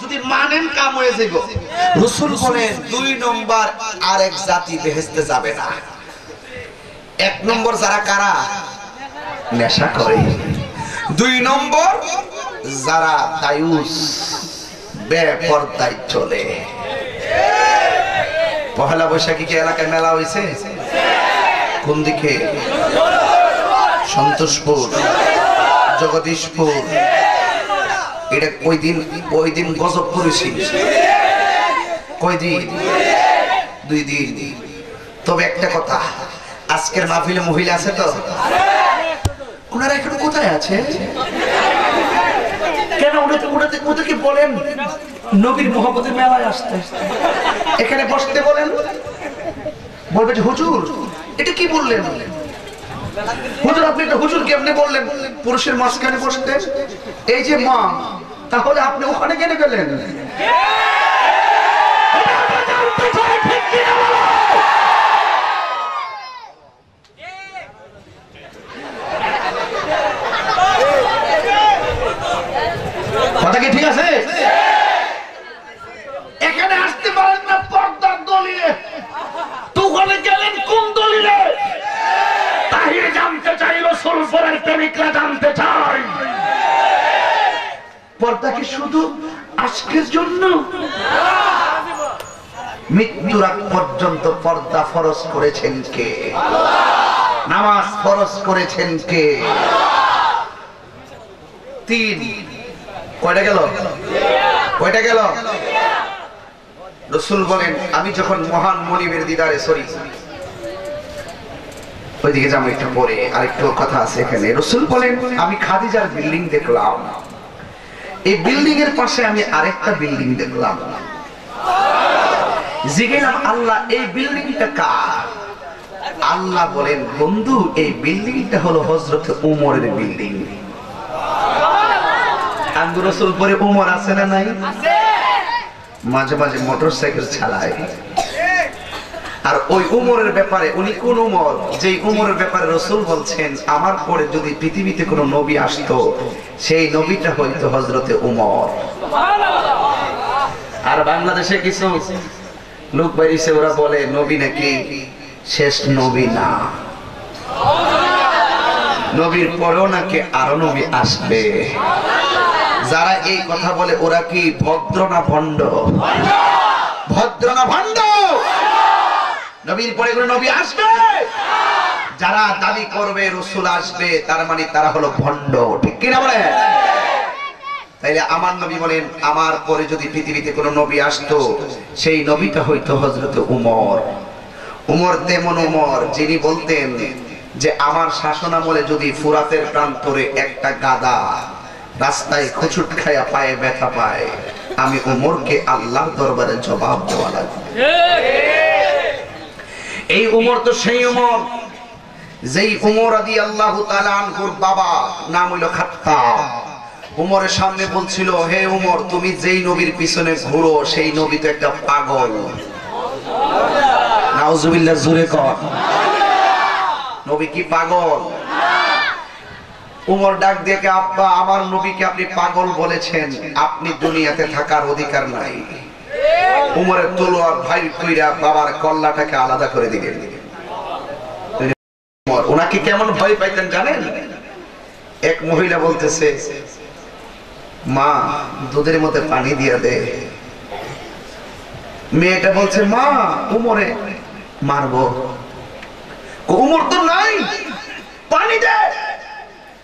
যদি মানেন কাম হয়ে যাবে। রাসূল বলেন 2 নম্বর আরেক জাতি বেহেশতে যাবে না। 1 নম্বর যারা কারা নেশা করে, 2 নম্বর যারা দায়ুস বেপরদায় চলে। পহেলা বৈশাখী কি এলাকায় মেলা হয়েছে? কোন দিকে? সন্তোষপুর, জগদীশপুর। এটা ওই দিন গজব করেছি। কয়দিন? 2 দিন। তবে একটা কথা, আজকের মাহফিলে মহিলা আছে তো, ওনারা এখন কোথায় আছে? কেন ওদেরকে বলেন নবীর মহব্বতের মেলায় আসতে, এখানে বসতে বলেন। বলবে যে হুজুর এটা কি বললেন? হুজুর আপনি তো হুজুর কেমনে বললেন পুরুষের মাঝখানে বসতে? এই যে মা, তাহলে আপনি ওখানে কেন গেলেন? কথা কি ঠিক আছে? এখানে আসতে পারেন না পর্দার দলিলে, তো ওখানে গেলেন কোন দলিলে? তাহির জানতে চাই, রাসূলের প্রেমিকরা জানতে চাই, পর্দা কি শুধু আজকের জন্য? মৃত্যুর আগ পর্যন্ত পর্দা ফরজ করেছেন কে? নামাজ ফরজ করেছেন কে? 3 কয়টা গেল? কয়টা গেল? রাসূল বলেন আমি যখন মহান মনিবের দিদারে সরি ওইদিকে যাবো একটু পরে, আরেকটু কথা আছে এখানে। রাসূল বলেন আমি খাদিজার বিল্ডিং দেখলাম, এই বিল্ডিং এর পাশে আমি আরেকটা বিল্ডিং দেখলাম। জিজ্ঞেলাম আল্লাহ এই বিল্ডিংটা কার? আল্লাহ বলেন বন্ধু এই বিল্ডিংটা হলো হযরত উমরের বিল্ডিং। আঙ্গুর রাসূল পরে উমর আছে না নাই? মাঝে মাঝে মোটরসাইকেল চালায়। আর ওই উমরের ব্যাপারে উনি কোন উমর? যেই উমরের ব্যাপারে রাসূল বলছেন আমার পরে যদি পৃথিবীতে কোনো নবী আসতো সেই নবীটা হয়তো হযরতে উমর। আর বাংলাদেশে কিছু লোক বাইরেছে ওরা বলে নবী নাকি শেষ নবী না, নবীর পরেও নাকি আরো নবী আসবে। যারা এই কথা বলে ওরা কি ভদ্র না ভণ্ড? ভদ্র না ভণ্ড? নবীর পরে কোনো নবী আসবে? যারা দাবি করবে রাসূল আসবে তার মানে তারা হলো ভণ্ড, ঠিক কি না বলে? তাইলে আমার নবী বলেন আমার পরে যদি পৃথিবীতে কোনো নবী আসতো সেই নবীটা হয়তো হযরত উমর। উমর তেমন উমর যিনি বলতেন যে আমার শাসনামলে যদি ফুরাতের প্রান্তরে একটা গাদা রাস্তায় খুচুট খায়া পায়ে ব্যথা পায় আমি উমরকে আল্লাহর দরবারে জবাব দেওয়া লাগবে। এই উমর তো সেই উমর যেই উমর রাদিয়াল্লাহু তাআলা আনহুর বাবা নাম হইল খাত্তাব। উমরের সামনে বলছিল হে উমর তুমি যেই নবীর পিছনে ঘুরো সেই নবী তো একটা পাগল। নাউজুবিল্লাহ, জোরে কর। নবী কি পাগল? উমর ডাক দিয়ে আব্বা আমার নবীকে আপনি পাগল বলেছেন, আপনি দুনিয়াতে থাকার অধিকার নাই। উমরের তলোয়ার ভাই কইরা বাবার কল্লাটাকে আলাদা করে দিলেন। ওনাকে কেমন ভয় পাইতেন জানেন? এক মহিলা বলতেছে মা দুধের মধ্যে পানি দিয়ে দে। মেয়েটা বলছে মা উমরে মারবো। উমর তো নাই, পানি দে,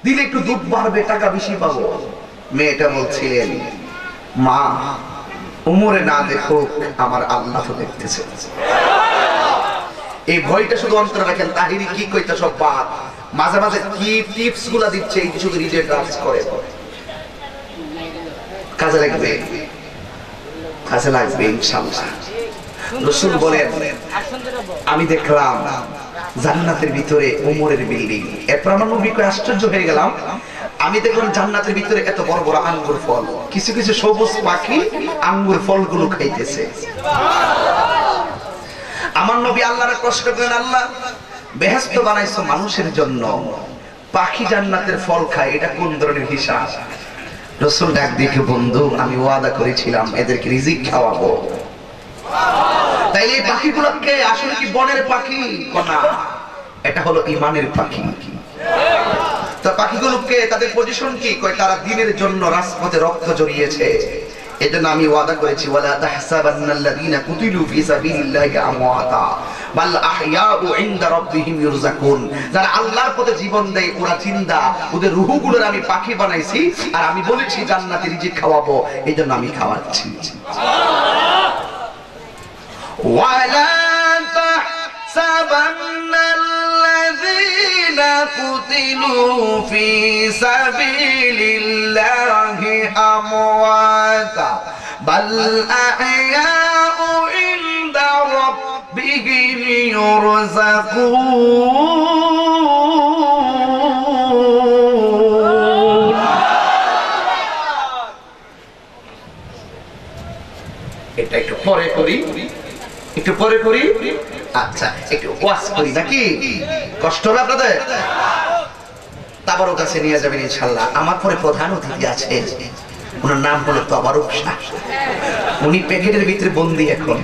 দিলে একটু দুধ বাড়বে, টাকা বেশি পাবো। মেয়েটা বলছিলেন মা উমরে না দেখো আমার আল্লাহ তো দেখতেছে। এই ভয়টা শুধু অন্তরে রাখেন। তাহিরি কি কইতা সব বাদ, মাঝে মাঝে কি টিপস গুলা দিচ্ছে এই শুধু রিজেক্ট করে কাজে লাগবে, কাজে লাগবে ইনশাআল্লাহ। রাসূল বলেন আমি দেখলাম জান্নাতের ভিতরে উমরের বিল্ডিং। এরপর আমার নবী কই আশ্চর্য হয়ে গেলাম, আমি দেখলাম জান্নাতের ভিতরে এত বড় বড় আঙ্গুর ফল, কিছু কিছু সবুজ পাখি আঙ্গুর ফলগুলো খাইতেছে। আমার নবী আল্লাহর প্রশ্ন করেন আল্লাহ বেহেশত বানাইছো মানুষের জন্য, পাখি জান্নাতের ফল খায়, এটা কোন ধরনের হিসাব? রাসূল ডাক দিয়ে বন্ধু আমি ওয়াদা করেছিলাম এদেরকে রিজিক খাওয়াবো। তাইলে এই পাখিগুলোকে আসলে কি বনের পাখি? না, এটা হলো ঈমানের পাখি। তো পাখিগুলোকে তাদের পজিশন কি? কয় তারা দ্বীনের জন্য রাজপথে রক্ত ঝরিয়েছে। এজন্য আমি ওয়াদা করেছি ওয়ালা তাহসাবান্নাল্লাযীনা কুতিলু ফি সাবিলিল্লাহি আমওয়াতা বাল আহইয়াউ ইনদা রাব্বিহিম ইরযাকুন। যারা আল্লাহর পথে জীবন দেয় ওরা জিন্দা, ওদের রূহগুলোর আমি পাখি বানাইছি আর আমি বলেছি জান্নাতে রিজিক খাওয়াবো, এজন্য আমি খাওয়াচ্ছি। ওয়ালা তাহসাবান্নাল্লাযীনা কুতিলু ফি সাবিলিল্লাহি আমওয়াতা বাল আহইয়াউ ইনদা রাব্বিহিম ইরযাকুন। এটা একটু পরে করি, একটু পরে করি। আচ্ছা একটু ওয়াজ করি নাকি? কষ্ট হবে আপনাদের? তাবারুক কাছে নিয়ে যাবেন ইনশাআল্লাহ। আমার পরে প্রধান অতিথি আছে, ওনার নাম হলো তাবারুক শাহ। উনি প্যাকেটের ভিতরে বন্দী, এখন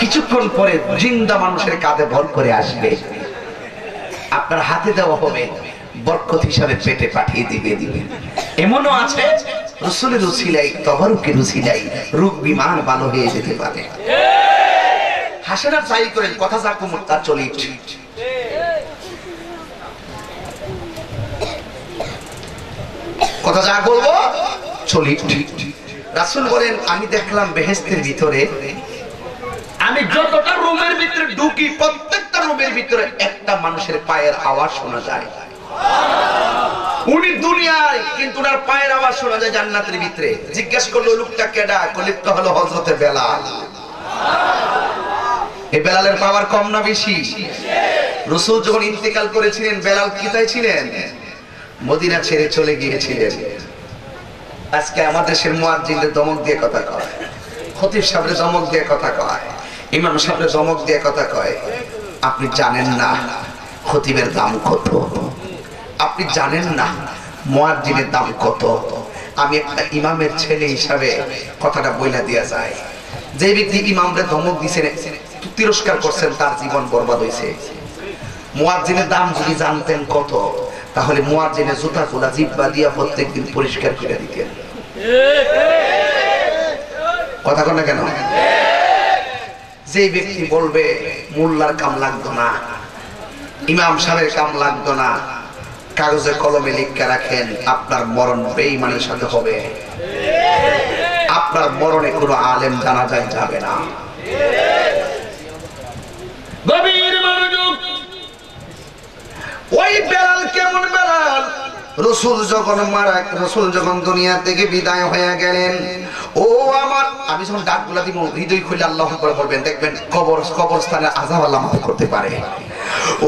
কিছুক্ষণ পরে জিন্দা মানুষের কাঁধে ভর করে আসবে, আপনার হাতে দেওয়া হবে, বরকত হিসাবে পেটে পাঠিয়ে দিবে। এমনও আছে রাসূলের উসিলাই তাবারুকের উসিলাই রোগ বিমান ভালো হয়ে যেতে পারে। হাসেনা চাই করেন কথা যা কুমুর তা চলি। কথা যা বলবো চলি। রাসূল বলেন আমি দেখলাম বেহেশতের ভিতরে আমি যতটা রুমের ভিতরে ঢুকি প্রত্যেকটা রুমের ভিতরে একটা মানুষের পায়ের আওয়াজ শোনা যায়। উনি দুনিয়ায় কিন্তু ওনার পায়ের আওয়াজ শোনা যায় জান্নাতের ভিতরে। জিজ্ঞেস করলো লোকটা কেডা? কলিপ্ত হলো হযরতে বেলাল। এই বেলালের পাওয়ার কম না বেশি? রাসূল যখন ইন্তেকাল করেছিলেন বেলাল কোথায় ছিলেন? মদিনা ছেড়ে চলে গিয়েছিলেন। আজকে আমাদের দেশের মুয়াজ্জিনদের ধমক দিয়ে কথা কয়, খতিব সাহেবের ধমক দিয়ে কথা কয়, ইমাম সাহেবের ধমক দিয়ে কথা কয়। আপনি জানেন না খতিবের দাম কত, আপনি জানেন না মুয়াজ্জিনের দাম কত। আমি একটা ইমামের ছেলে হিসাবে কথাটা বইলা দিয়া যায়, যে ব্যক্তি ইমামরে ধমক দিছেন তিরস্কার করছেন তার জীবন বরবাদ হয়েছে। মুয়াজ্জিনের দাম যদি জানতেন কত, তাহলে মুয়াজ্জিনের জুতাগুলা জিহ্বা দিয়া প্রত্যেকদিন পরিষ্কার করে দিতেন। কথা কন না কেন? যে ব্যক্তি বলবে মোল্লার কাম লাগতো না, ইমাম সাহেবের কাম লাগতো না, কাগজে কলমে লিখে রাখেন আপনার মরণ বেঈমানের সাথে হবে। আপনার মরণে কোনো আলেম জানাজায় যাবে না। গভীর মনোযোগ। ওই বেলাল কেমন বেলাল? রাসূল যখন দুনিয়া থেকে বিদায় হয়ে গেলেন, ও আমার, আমি যখন ডাকগুলা দিব হৃদয় খুলে আল্লাহু আকবার বলবেন, দেখবেন কবরস্থানে আযাব আল্লাহ মাফ করতে পারে।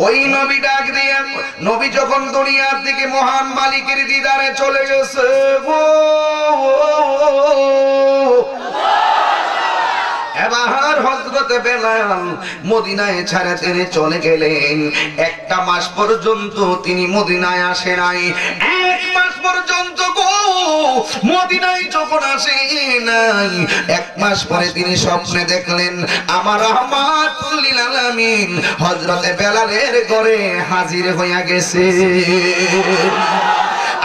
ওই নবী ডাক দিয়ে, নবী যখন দুনিয়ার থেকে মহান মালিকের দিদারে চলে গেছে গো, এবার হযরতে বেলাল মদিনায় ছেড়ে তিনি চলে গেলেন। একটা মাস পর্যন্ত তিনি মদিনায় আসে নাই। এক মাস পর্যন্ত গো মদিনায় যখন আসে নাই, এক মাস পরে তিনি স্বপ্নে দেখলেন আমার রাহমাতুল লিল আলামিন হযরতে বেলালের ঘরে হাজির হইয়া গেছে।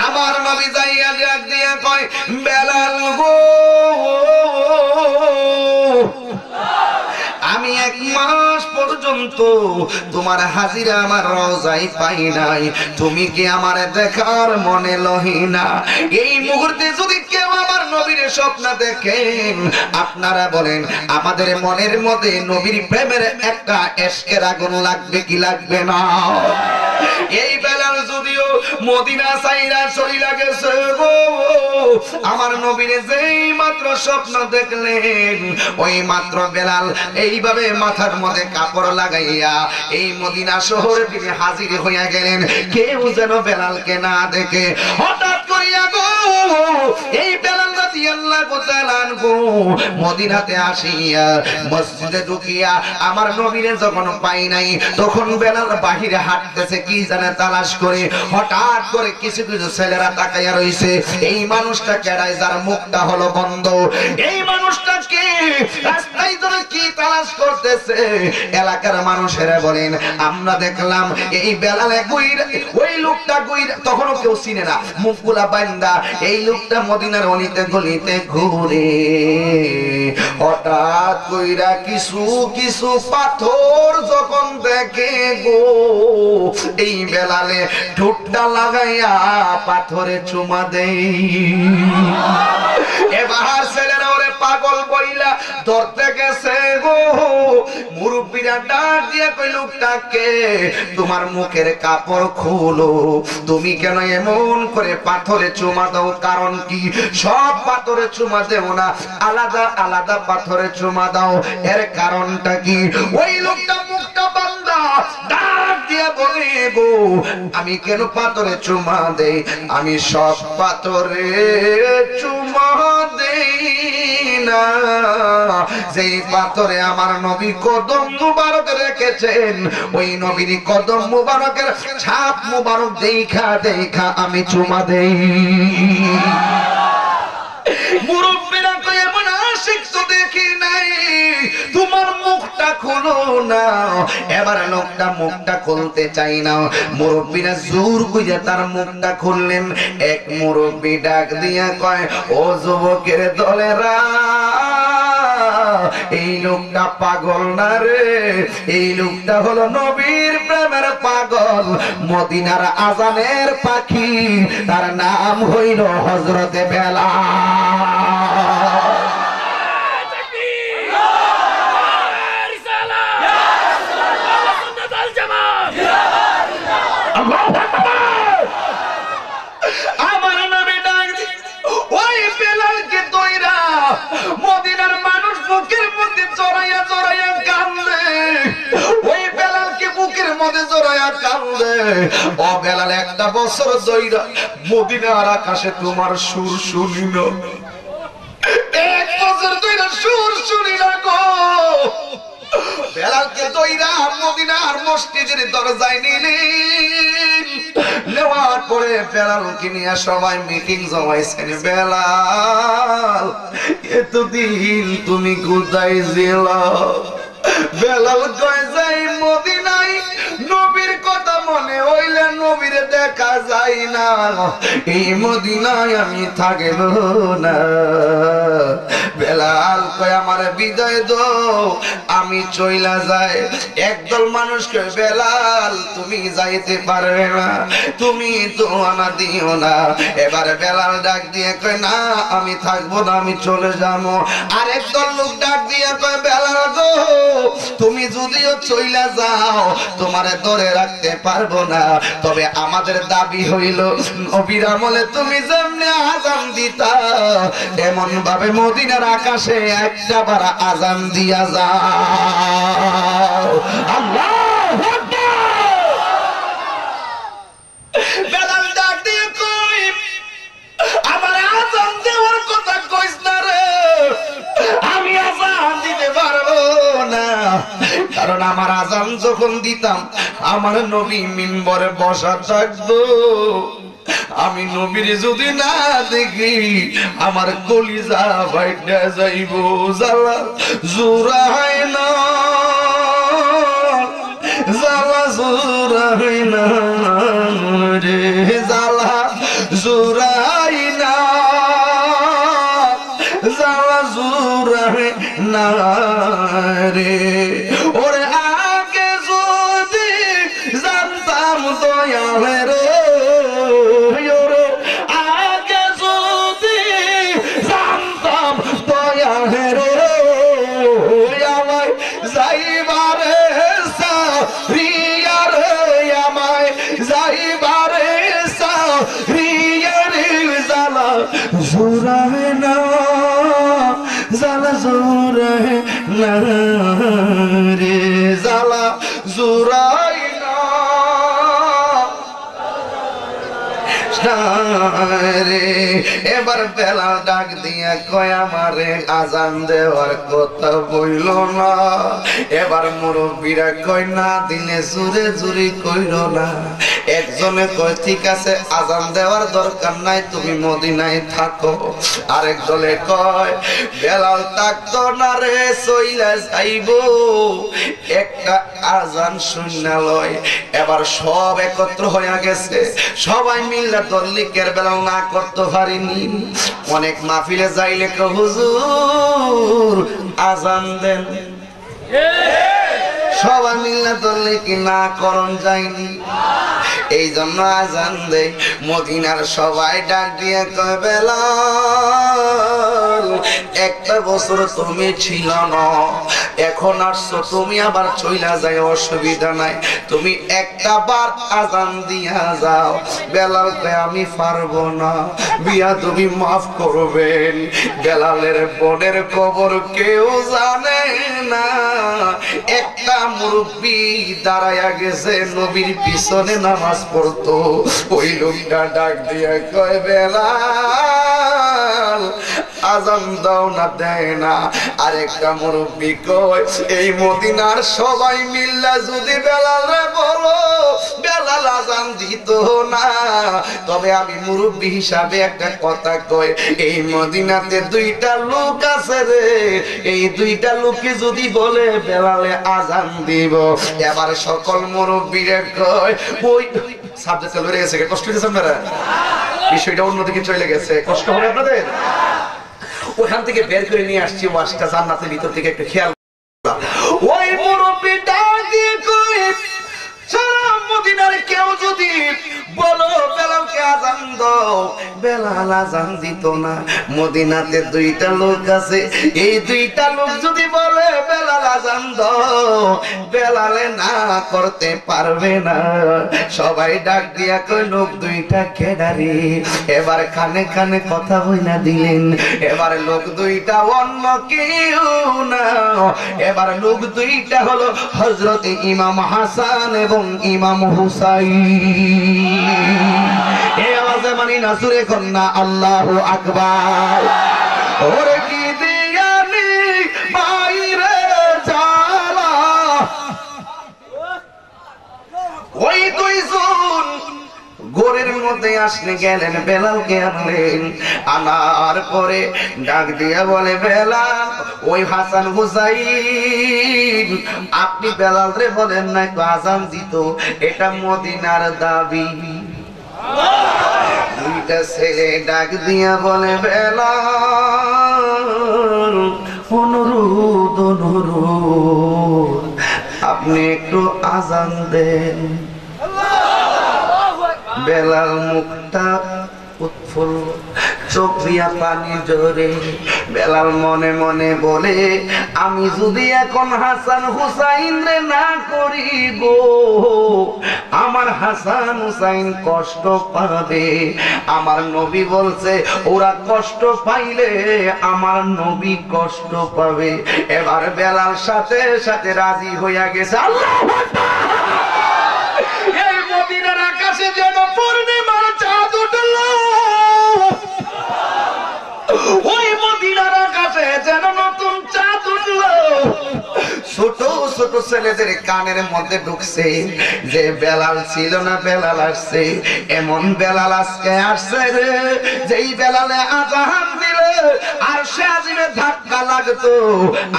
আমার নবী যাইয়া ডাক দিয়া কয়, বেলাল গো, আমি এক মাস পর্যন্ত তোমার হাজিরা আমার রওজায় পাই নাই, তুমি কি আমারে দেখার মনে লহি না? এই মুহূর্তে যদি কেউ আমার নবীর স্বপ্ন দেখেন, আপনারা বলেন আমাদের মনের মধ্যে নবীর প্রেমের একটা এশকের আগুন লাগবে কি লাগবে না? এই বেলাল যদিও মদিনা সাইরা চইলা গেছে গো, আমার নবীর যেই মাত্র স্বপ্ন দেখলেন, ওই মাত্র বেলাল এইভাবে মাথার মধ্যে কাপড় লাগাইয়া এই মদিনা শহরে তিনি হাজির হইয়া গেলেন। কেউ যেন বেলালকে না দেখে। হঠাৎ করিয়া গো এই বেলাল রাদিয়াল্লাহু তাআলা আনহু মদিনাতে আসিয়া মসজিদে ঢুকিয়া আমার নবীরে যখন পাই নাই, তখন বেলাল বাহিরে হাঁটতেছে কি জানে তালাশ করে। হঠাৎ করে কিছু কিছু ছেলেরা তাকাইয়া রইছে, এই মানুষটা কেডায় যার মুখটা হলো বন্ধ? এই মানুষটা কে? রাস্তায় ধরে কি তালাশ করতেছে? এলাকার মানুষেরা বলেন আমরা দেখলাম এই বেলালে কইরা, ওই লোকটা কইরা, তখনও কেউ চিনে না, মুখগুলা বান্দা এই লোকটা মদিনার অলিতে গলিতে ঘুরে। হঠাৎ কইরা কিছু কিছু পাথর যখন দেখে গো, এই বেলালে ঠোঁটটা লাগাইয়া পাথরে চুমা দেই। এবার ছেলেরা ওরে পাগল বইলা ধরতে গেছে গো। মুরব্বীরা ডাক দিয়ে কই, লোকটাকে তোমার মুখের কাপড় খুলো, তুমি কেন এমন করে পাথরে চুমা দাও? কারণ কি? সব পাথরে চুমা দেও না, আলাদা আলাদা পাথরে চুমা দাও। এর কারণটা কি? ওই লোকটা মুখটা বান্দা ডাক দিয়ে বলে গো, আমি কেন পাথরে চুমা দেই? আমি সব পাথরে চুমা দেই না, যেই পাথরে আমার নবী কদম মুবারক রেখেছেন, ওই নবীর কদম মুবারকের ছাপ মুবারক দেখা দেখা আমি চুমা দেই। মুরব্বিরা কয় এমন আশিক তো দেখি নাই, তোমার মুখটা খুলো না। এবার লোকটা মুখটা খুলতে চাই না, মুরব্বিরা জোর কইরা তার মুখটা খুললেন। এক মুরব্বি ডাক দিয়া কয়, ও যুবকের দলেরা, এই লোকটা পাগল না রে, এই লোকটা হলো নবীর প্রেমের পাগল, মদিনার আজানের পাখি, তার নাম হইল হযরতে বেলাল। আমার নবী ডাক ওই বেলালকে তৈরা মদিনার মানুষ বুকের মধ্যে জড়াইয়া জড়াইয়া কান্দে, ওই বেলালকে বুকের মধ্যে জড়াইয়া কান্দে। ও বেলাল, একটা বছর ধইরা মদিনার আকাশে তোমার সুর শুনিল, এক বছর ধইরা সুর শুনিল গো। বেলালকে দইরা মদিনার মসজিদের দরজায় নিলেন, নেওয়ার পরে বেলালকে নিয়ে সবাই মিটিং জমাইছেন। বেলাল, এতদিন তুমি কোথায় ছিলা? বেলাল কয় যাই মদিনায়, নবীর কথা মনে হইলে নবীরে দেখা যায় না, এই মদিনায় আমি থাকিব না। বেলাল কয় আমার বিদায় দাও, আমি চইলা যাই। একদল মানুষ কয় বেলাল তুমি যাইতে পারবে না, তুমি তো আনা দিও না। এবার বেলাল ডাক দিয়ে কয় না আমি থাকবো না, আমি চলে যাবো। আরেক দল লোক ডাক দিয়ে কয় বেলাল গো, তুমি যদিও চইলা যাও তোমারে ধরে রাখতে পারবো না, তবে আমাদের দাবি হইল নবীর আমলে তুমি যেমনি আযান দিতা এমন ভাবে মদিনার আকাশে একটা বার আযান দিয়া যাও। আল্লাহু আকবার। বেলাল ডাক দিয়ে কই আমার আযান দেওয়ার কথা কইস না রে, আমি আযান দিতে পারবো না, কারণ আমার আযান যখন দিতাম আমার নবী মিম্বরে বসা থাকতো, আমি নবীর যদি না দেখি আমার কলিজা বাইটা যাইব। জ্বালা জোড়াই না, জ্বালা জোড়াই না রে, জ্বালা জোড়াই না, জ্বালা জোড়াই না রে। ওরে আগে যদি জানতাম দয়ালের, আগে যদি জানতাম দয়ালের, আমায় যাইবারে সারিয়ার, আমায় যাইবারে সারিয়ার, জ্বালা জোড়ায় না, জ্বালা জোড়ায় না রে, জ্বালা জোড়ায় না রে। এবার বেলা ডাক দিয়া কয় আমারে আযান দেওয়ার কথা বইল না। এবার মুরব্বীরা কয় না দিলে জোরে জোরে কইল না। একজনে কয় ঠিক আছে আযান দেওয়ার দরকার নাই, তুমি মদিনায় থাকো। আরেক দলে কয় বেলাল থাকতো না রে, চইলা যাইব, একটা আযান শুননা লয়। এবার সব একত্র হইয়া গেছে, সবাই মিল্লা দল্লিকের বেলাল না করতে পারিনি। অনেক মাহফিলে যাইলে কয় হুজুর আযান দেন, সবাই মিল্লা দল্লিক না করন যায়নি, এই জন্য আযান দেয়। মদিনার সবাই ডাক দিয়ে কয় বেলাল একটা বছর তুমি ছিল না, এখন আসছো, তুমি আবার চইলা যায় অসুবিধা নাই, তুমি একটা বার আযান দিয়া যাও। বেলাল কয় আমি পারবো না, বিয়া তুমি মাফ করবেন। বেলালের বোনের খবর কেউ জানে না, একটা মুরব্বী দাঁড়ায়া গেছে নবীর পিছনে নামাজ পড়তো। ওই লোকটা ডাক দিয়ে কয় বেলাল আযান দাও না, দেয় না। আরেকটা মুরব্বী কয় এই মদিনার সবাই মিল্লা যদি বেলালে বলো বেলাল আযান দিত না, তবে আমি মুরব্বী হিসাবে একটা কথা কই, এই মদিনাতে দুইটা লোক আছে রে, এই দুইটা লোকে যদি বলে বেলালে আযান দিব। এবার সকল মুরব্বীরা কয় ওই সাবজেক্ট চলে গেছে, কষ্ট হয়েছে আপনারা, বিষয়টা অন্যদিকে চলে গেছে, কষ্ট হবে আপনাদের। ওখান থেকে বের করে নিয়ে আসছি ওয়াজটা জান্নাতের ভিতর থেকে একটু খেয়াল। ওই মুরব্বিটা দিয়ে কই সারা মদিনার কেউ যদি বলো বেলালকে আজান দাও, বেলাল আজান দিত না। মদিনাতে দুইটা লোক আছে, এই দুইটা লোক যদি বলে বেলাল আজান দাও, বেলালে না করতে পারবে না। সবাই ডাক দিয়া কই লোক দুইটা কেডারি। এবার কানে কানে কথা বইলা দিলেন, এবার লোক দুইটা অন্য কেউ না, এবার লোক দুইটা হলো হযরত ইমাম হাসান এবং ইমাম হুসাইন। এই আওয়াজে মানি না জোরে কন্যা আল্লাহু আকবার। ওরে কি দিয়ানি বাইরে জালা, ওই দুইজন গোরের মধ্যে আসলে গেলেন, বেলালকে আনলেন। আনার পরে ডাক দিয়ে বলে বেলাল, ওই হাসান হুসাইন আপনি বেলাল রে বলেন না একটু আজান দিত, এটা মদিনার দাবি। দুইটা ছেলে ডাক দিয়া বলে বেলাল অনুরোধ অনুরোধ আপনি একটু আজান দেন। বেলাল মুখটা উৎফুল্ল, চোখ দিয়া পানি জোরে। বেলাল মনে মনে বলে আমি যদি এখন হাসান হুসাইন রে না করি গো, আমার হাসান হুসাইন কষ্ট পাবে। আমার নবী বলছে ওরা কষ্ট পাইলে আমার নবী কষ্ট পাবে। এবার বেলাল সাথে সাথে রাজি হইয়া গেছে। আল্লাহু আকবার। এই মদিনার আকাশে যেন পূর্ণিমার চাঁদ উঠল, ওই মদিনার আকাশে যেন নতুন চাঁদ উঠল। ছোট ছোট ছেলেদের কানের মধ্যে ঢুকছে যে বেলাল ছিল না, বেলাল আসছে। এমন বেলাল আজকে আসছে রে, যেই বেলালে আজান দিলে আর সে আজিমে ধাক্কা লাগতো,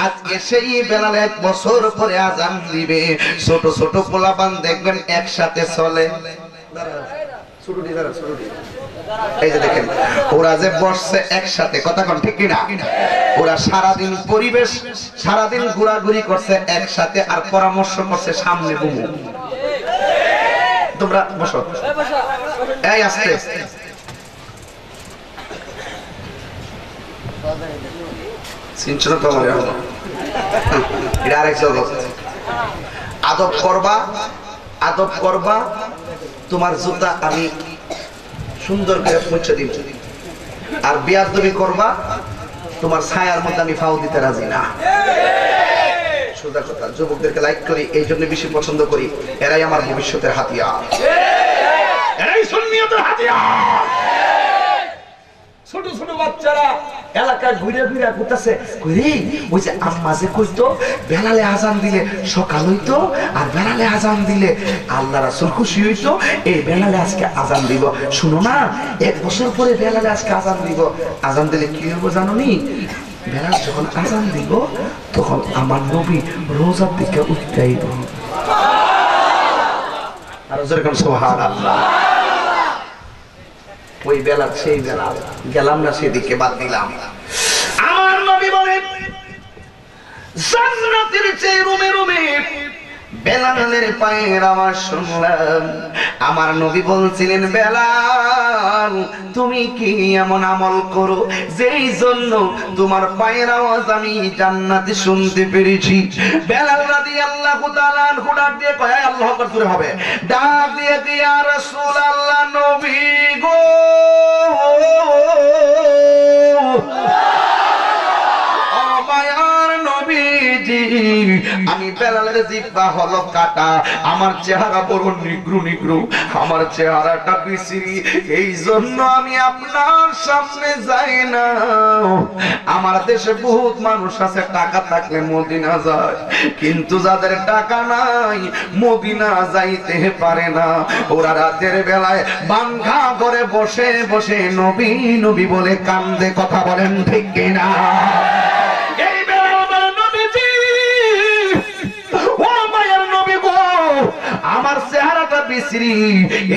আজকে সেই বেলালে 1 বছর পরে আজান দিবে। ছোট ছোট পোলাপান দেখবেন একসাথে চলে। এই যে দেখেন ওরা যে বসছে একসাথে, কথা কোন ঠিক কিনা? ওরা সারাদিন পরিবেশ, সারাদিন ঘোরাঘুরি করছে একসাথে, আর পরামর্শ করছে সামনে বুমু। তোমরা বসো, এই আস্তে সিনচনা তো আমার হলো এটা আরেক জগৎ। আদব করবা, আদব করবা, তোমার জুতা আমি সুন্দর করে মুছে দিব। আর বিয়াদবি করবা, তোমার ছায়ার মধ্যে আমি ফাউ দিতে রাজি না। সোজা কথা। যুবকদেরকে লাইক করি, এই জন্য বেশি পছন্দ করি, এরাই আমার ভবিষ্যতের হাতিয়ার, এরাই সুন্নিয়তের হাতিয়ার। ছোট ছোট বাচ্চারা এলাকায় ঘুরে ঘুরে ঘুরতেছে, ওই যে আম্মা যে কইতো বেলালে আজান দিলে সকাল হইতো, আর বেলালে আজান দিলে আল্লাহ রাসূল খুশি হইতো। এই বেলালে আজকে আজান দিব, শুনো না 1 বছর পরে বেলালে আজকে আজান দিব। আজান দিলে কি হইব জানো নি? বেলাল যখন আজান দিব তখন আমার নবী রোজার দিকে উঠাইব। আর যেরকম সুবহানাল্লাহ। ওই বেলা সেই বেলা গেলাম না, সেদিকে বাদ দিলাম। আমার নবী বলেন জান্নাতের চেয়ে রুমে রুমে বেলালের পায়ের আওয়াজ শুনলাম। আমার নবী বলছিলেন বেলাল তুমি কি এমন আমল করো যেই জন্য তোমার পায়ের আওয়াজ আমি জান্নাতে শুনতে পেরেছি। বেলাল রাদিয়াল্লাহু তাআলা আনহু ডাক দিয়ে কয় আল্লাহু আকবার জোরে হবে, ডাক দিয়ে ইয়া রাসূলুল্লাহ নবী গো, আমি বেলালের জিহ্বা হলো কাটা, আমার চেহারা বড় নিগ্রু নিগ্রু, আমার চেহারাটা বিশ্রী, এই জন্য আমি আপনার সামনে যাই না। আমার দেশে বহুত মানুষ আছে টাকা থাকলে মদিনা যায়, কিন্তু যাদের টাকা নাই মদিনা যাইতে পারে না। ওরা রাতের বেলায় বাঙ্গা করে বসে বসে নবী নবী বলে কান্দে, কথা বলেন ঠিক কিনা? আমার চেহারাটা বিশ্রী,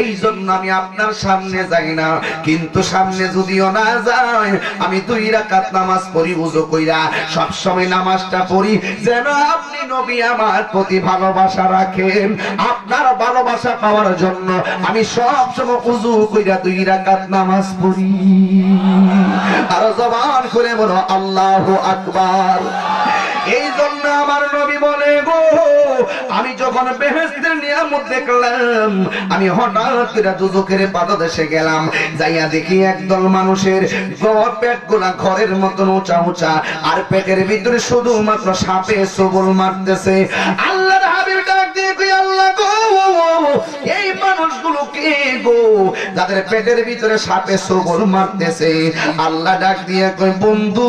এই জন্য আমি আপনার সামনে যাই না। কিন্তু সামনে যদিও না যাই, আমি 2 রাকাত নামাজ পড়ি ওযু কইরা, সব সময় নামাজটা পড়ি যেন আপনি নবী আমার প্রতি ভালোবাসা রাখেন। আপনার ভালোবাসা পাওয়ার জন্য আমি সব সময় ওযু কইরা 2 রাকাত নামাজ পড়ি। আর জবান খুলে বলো আল্লাহু আকবার। এই জন্য আমার নবী বলে গো, আমি যখন বেহেশতের নিয়ামত দেখলাম, আমি হঠাৎ করে দুজকের পাদদেশে গেলাম, যাইয়া দেখি একদল মানুষের পেট গোলা ঘরের মতন উঁচা উঁচা, আর পেটের ভিতরে শুধুমাত্র সাপে সবল মারতেছে। আল্লাহর হাবিব ডাক দিয়ে কই, আল্লাহ গো, এই মানুষগুলো কে গো যাদের পেটের ভিতরে সাপে সবল মারতেছে? আল্লাহ ডাক দিয়ে কই, বন্ধু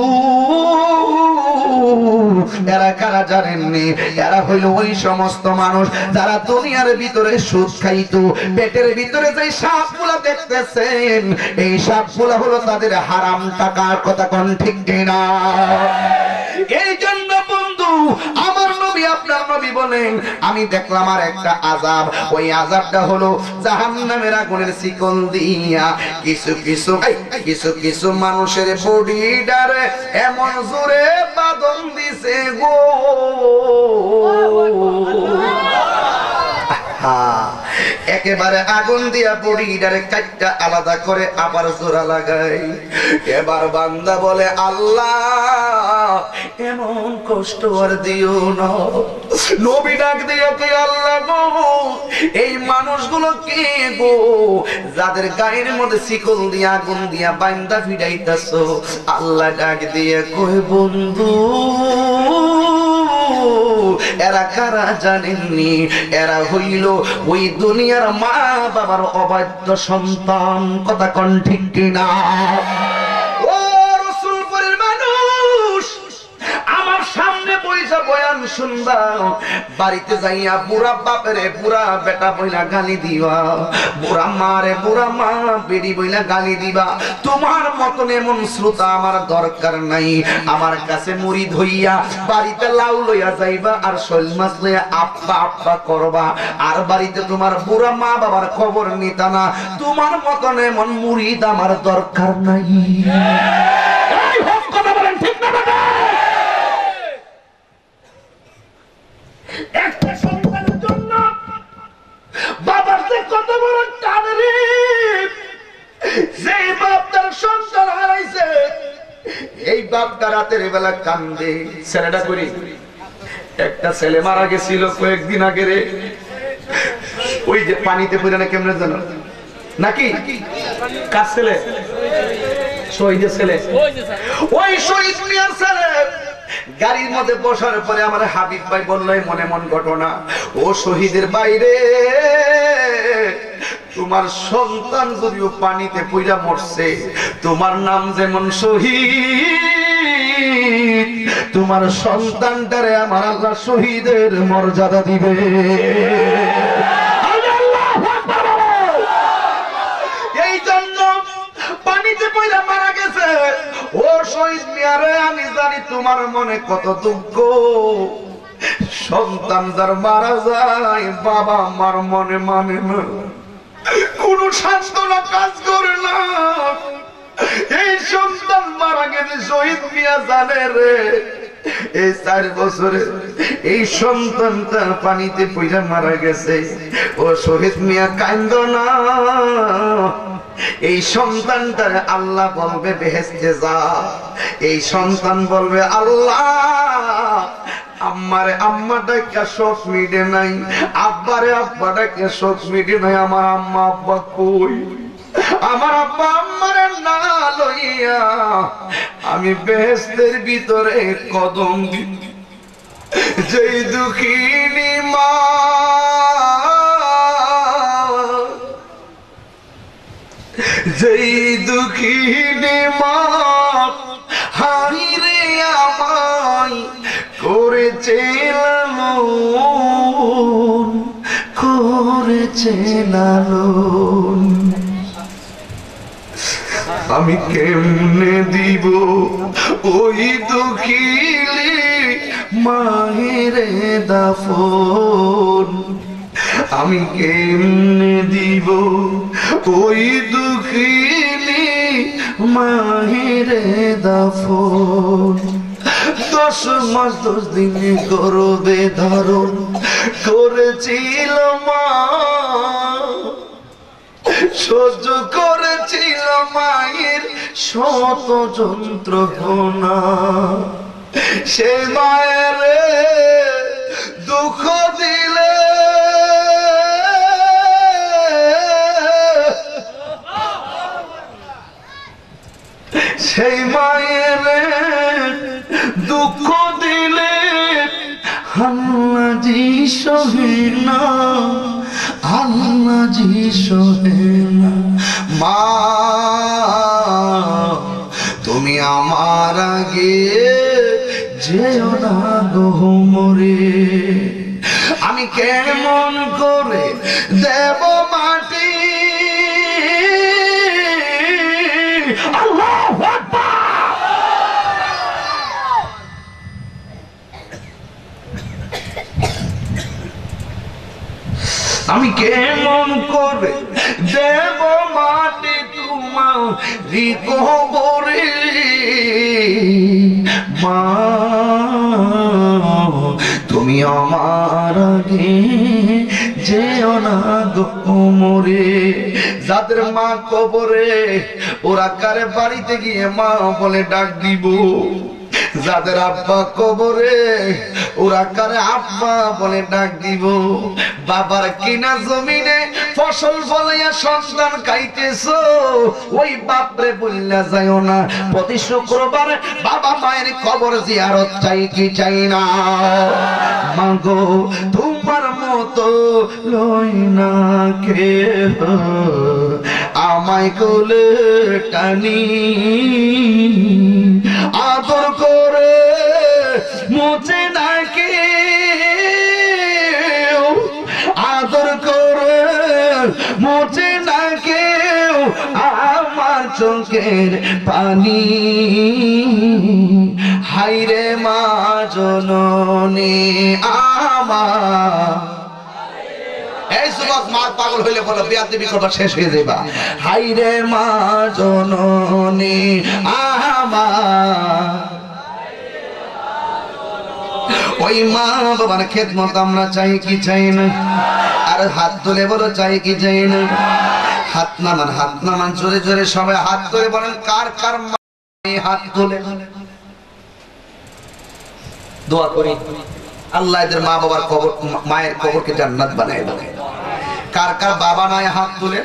এরা কারা জানেননি? এরা হইল ওই সমস্ত মানুষ যারা দুনিয়ার ভিতরে সুদ খাইতো। পেটের ভিতরে যে সাপগুলা দেখতেছেন, এই সাপগুলা হলো তাদের হারাম টাকার। কথা কোন ঠিক কিনা? এই জন্য বন্ধু আমার নবী, আপনার নবী বলেন, আমি দেখলাম আর একটা আযাব। ওই আযাবটা হলো জাহান্নামের আগুনের শিকল দিয়া কিছু কিছু মানুষের বডিটারে এমন জোরে বাঁধন দিছে গো, একেবারে আগুন দিয়া বডিটারে কাটটা আলাদা করে আবার জোড়া লাগাই। এবার বান্দা বলে, আল্লাহ এমন কষ্ট আর দিও না। নবী ডাক দিয়ে কে, আল্লাহ গো, এই মানুষগুলো কে গো যাদের গায়ের মধ্যে শিকল দিয়া আগুন দিয়া বান্দা ফিরাইতাছো? আল্লাহ ডাক দিয়ে কই, বন্ধু এরা কারা জানেননি? এরা হইল ওই দুনিয়ার মা বাবার অবাধ্য সন্তান। কথা কোন ঠিক কিনা? ও রাসূলপুরের মানুষ, আমার সামনে বইসা বয়ান শুনবা, বাড়িতে যাইয়া বুড়া বাপেরে বুড়া বেটা বইলা গালি দিবা, বুড়া মারে বুড়া মা বেড়ি বইলা গালি দিবা। তোমার মতন এমন শ্রোতা আমার দরকার নাই। আমার কাছে মুড়ি ধইয়া বাড়িতে লাউ লইয়া যাইবা, আর শৈল মাছ লইয়া আপ্পা আপ্পা করবা, আর বাড়িতে তোমার বুড়া মা বাবার খবর নিতা না। তোমার মতন এমন মুড়িদ আমার দরকার নাই। কথা বলেন ঠিক না? একটা সন্তানের জন্য বাবার যে কত বড় টান রে, যে বাপ তার সন্তান হারাইছে, এই বাপটা রাতের বেলা কান্দে। ছেলেটা করি, একটা ছেলে মারা গেছিল কয়েকদিন আগে রে, ওই যে পানিতে পড়ে না কেমনে জানো নাকি? কার ছেলে? শহীদের ছেলে, ওই শহীদ মিয়ার ছেলে। গাড়ির মধ্যে বসার পরে আমার হাবিব ভাই বলল, মনে মন ঘটনা, ও শহীদের বাইরে তোমার সন্তান যদিও পানিতে পইরা মরছে, তোমার নাম যেমন শহীদ, তোমার সন্তানটারে আমার আল্লাহ শহীদের মর্যাদা দিবে। এই জন্য পানিতে পইরা মারা গেছে। ও শহীদ মিয়ারে, আমি জানি তোমার মনে কত দুঃখ। সন্তান যার মারা যায়, বাবা আমার মনে মানে না, কোন সান্ত্বনা কাজ করে না। এই সন্তান মারা গেছে, শহীদ মিয়া জানে রে, এই 4 বছরে এই সন্তানটা পানিতে পইরা মারা গেছে। ও শহীদ মিয়া কান্দো না, এই সন্তানটার আল্লাহ বলবে বেহেশতে যা। এই সন্তান বলবে, আল্লাহ আম্মারে আম্মা ডাকা শোক মিটে নাই, আব্বারে আব্বা ডাকা শোক মিটে নাই, আমার আম্মা আব্বা কই? আমার আব্বা আম্মারে না লইয়া আমি বেহেশতের ভিতরে কদম দিই। যেই দুঃখিনী মা, যেই দুঃখিনী মা হারিরে আমায় করেছে লালন, করেছে লালন, আমি কেমনে দিব ওই দুঃখিনী মায়েরে দাফন? আমি কেমনে দিব ওই দুঃখিনী মাহিরে দাফন 10 মাস 10 দিনে গর্ভে ধারণ করেছিল মা সহ্য করেছিল মায়ের শত যন্ত্রণা সে মায়ের দুঃখ দিলে সেই মায়ের দুঃখ দিলে আল্লাহ জি সহে না আল্লাহ জি সহে না মা তুমি আমার আগে যেও না গো মরে আমি কেমন করে দেব মাটি আল্লাহু আকবার আমি কেমন করে দেব মাটি তোমার কবরে মা তুমি আমার আগে যেও না গো মরে যাদের মা কবরে ওরা কারে বাড়িতে গিয়ে মা বলে ডাক দিব যাদের আব্বা কবরে ওরা কারে আব্বা বলে ডাক দিব বাবার কিনা জমিনে ফসল ফলাইয়া সন্তান খাইতেছো ওই বাপরে বললা যায়ও না প্রতি শুক্রবার বাবা মায়ের কবর জিয়ারত চাই কি চাই না মাগো তোমার মতো লই না কে আমায় কোলে টানি আদর করে মুছে না কেউ আদর করে মুছে না কেউ আমার চোখের পানি হাইরে মা জননী আমার এই যুবক মার পাগল হইলে বলো বিয়াদবি করবা শেষ হয়ে যাইবা হাইরে মা জননী আমার ওই মা বাবার খেদমত আমরা চাই কি চাই না আর হাত তুলে বলো চাই কি চাই না হাত নামান জোরে জোরে সবাই হাত তুলে বলেন কার কার হাত তুলে দোয়া করি আল্লাহ এদের মা বাবার কবর মায়ের কবরকে জান্নাত বানায় দাও কার কার বাবা নাই হাত তুলে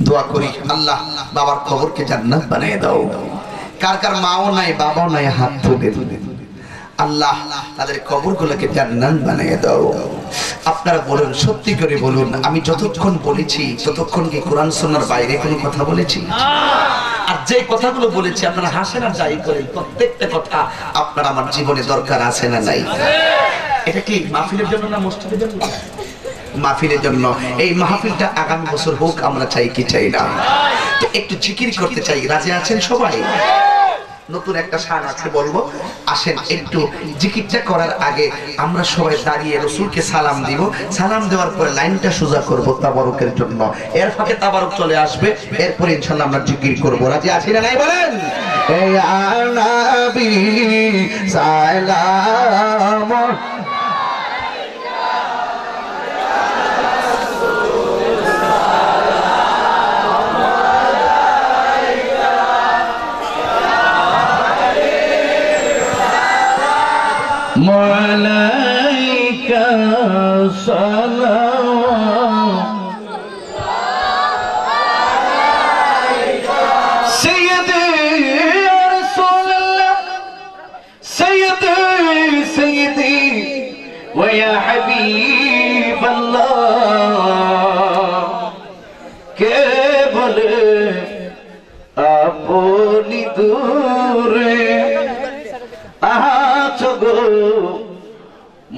দোয়া করি আল্লাহ বাবার কবরকে জান্নাত বানায় দাও কার কার মাও নাই বাবাও নাই হাত তুলে আল্লাহ তাদের কবরগুলোকে জান্নাত বানিয়ে দাও আপনারা বলুন সত্যি করে বলুন আমি যতক্ষণ বলেছি ততক্ষণ কি কোরআন সুন্নাহর বাইরে কোনো কথা বলেছি আর যে কথাগুলো বলেছি আপনারা হাসেন আর যাই করেন প্রত্যেকটা কথা আপনার আমার জীবনে দরকার আছে না নাই এটা কি মাহফিলের জন্য না মসজিদের জন্য মাহফিলের জন্য এই মাহফিলটা আগামী বছর হোক আমরা চাই কি চাই না তো একটু জিকির করতে চাই রাজি আছেন সবাই নতুন একটা শান আছে বলবো আসেন একটু জিকিরটা করার আগে আমরা সবাই দাঁড়িয়ে রাসূলকে সালাম দিব সালাম দেওয়ার পরে লাইনটা সোজা করব তাবারুকের জন্য এর ফাঁকে তাবারুক চলে আসবে এরপর ইনশাআল্লাহ আমরা জিকির করব রাজি আছেন না নাই বলেন ইয়া নবী সালাম মালাইকা সালাম সাইয়্যিদি ইয়া রাসূলুল্লাহ সাইয়্যিদি সাইয়্যিদি ওয়া ইয়া হাবিবাল্লাহ কে বলে আপনি দূরে আছো গো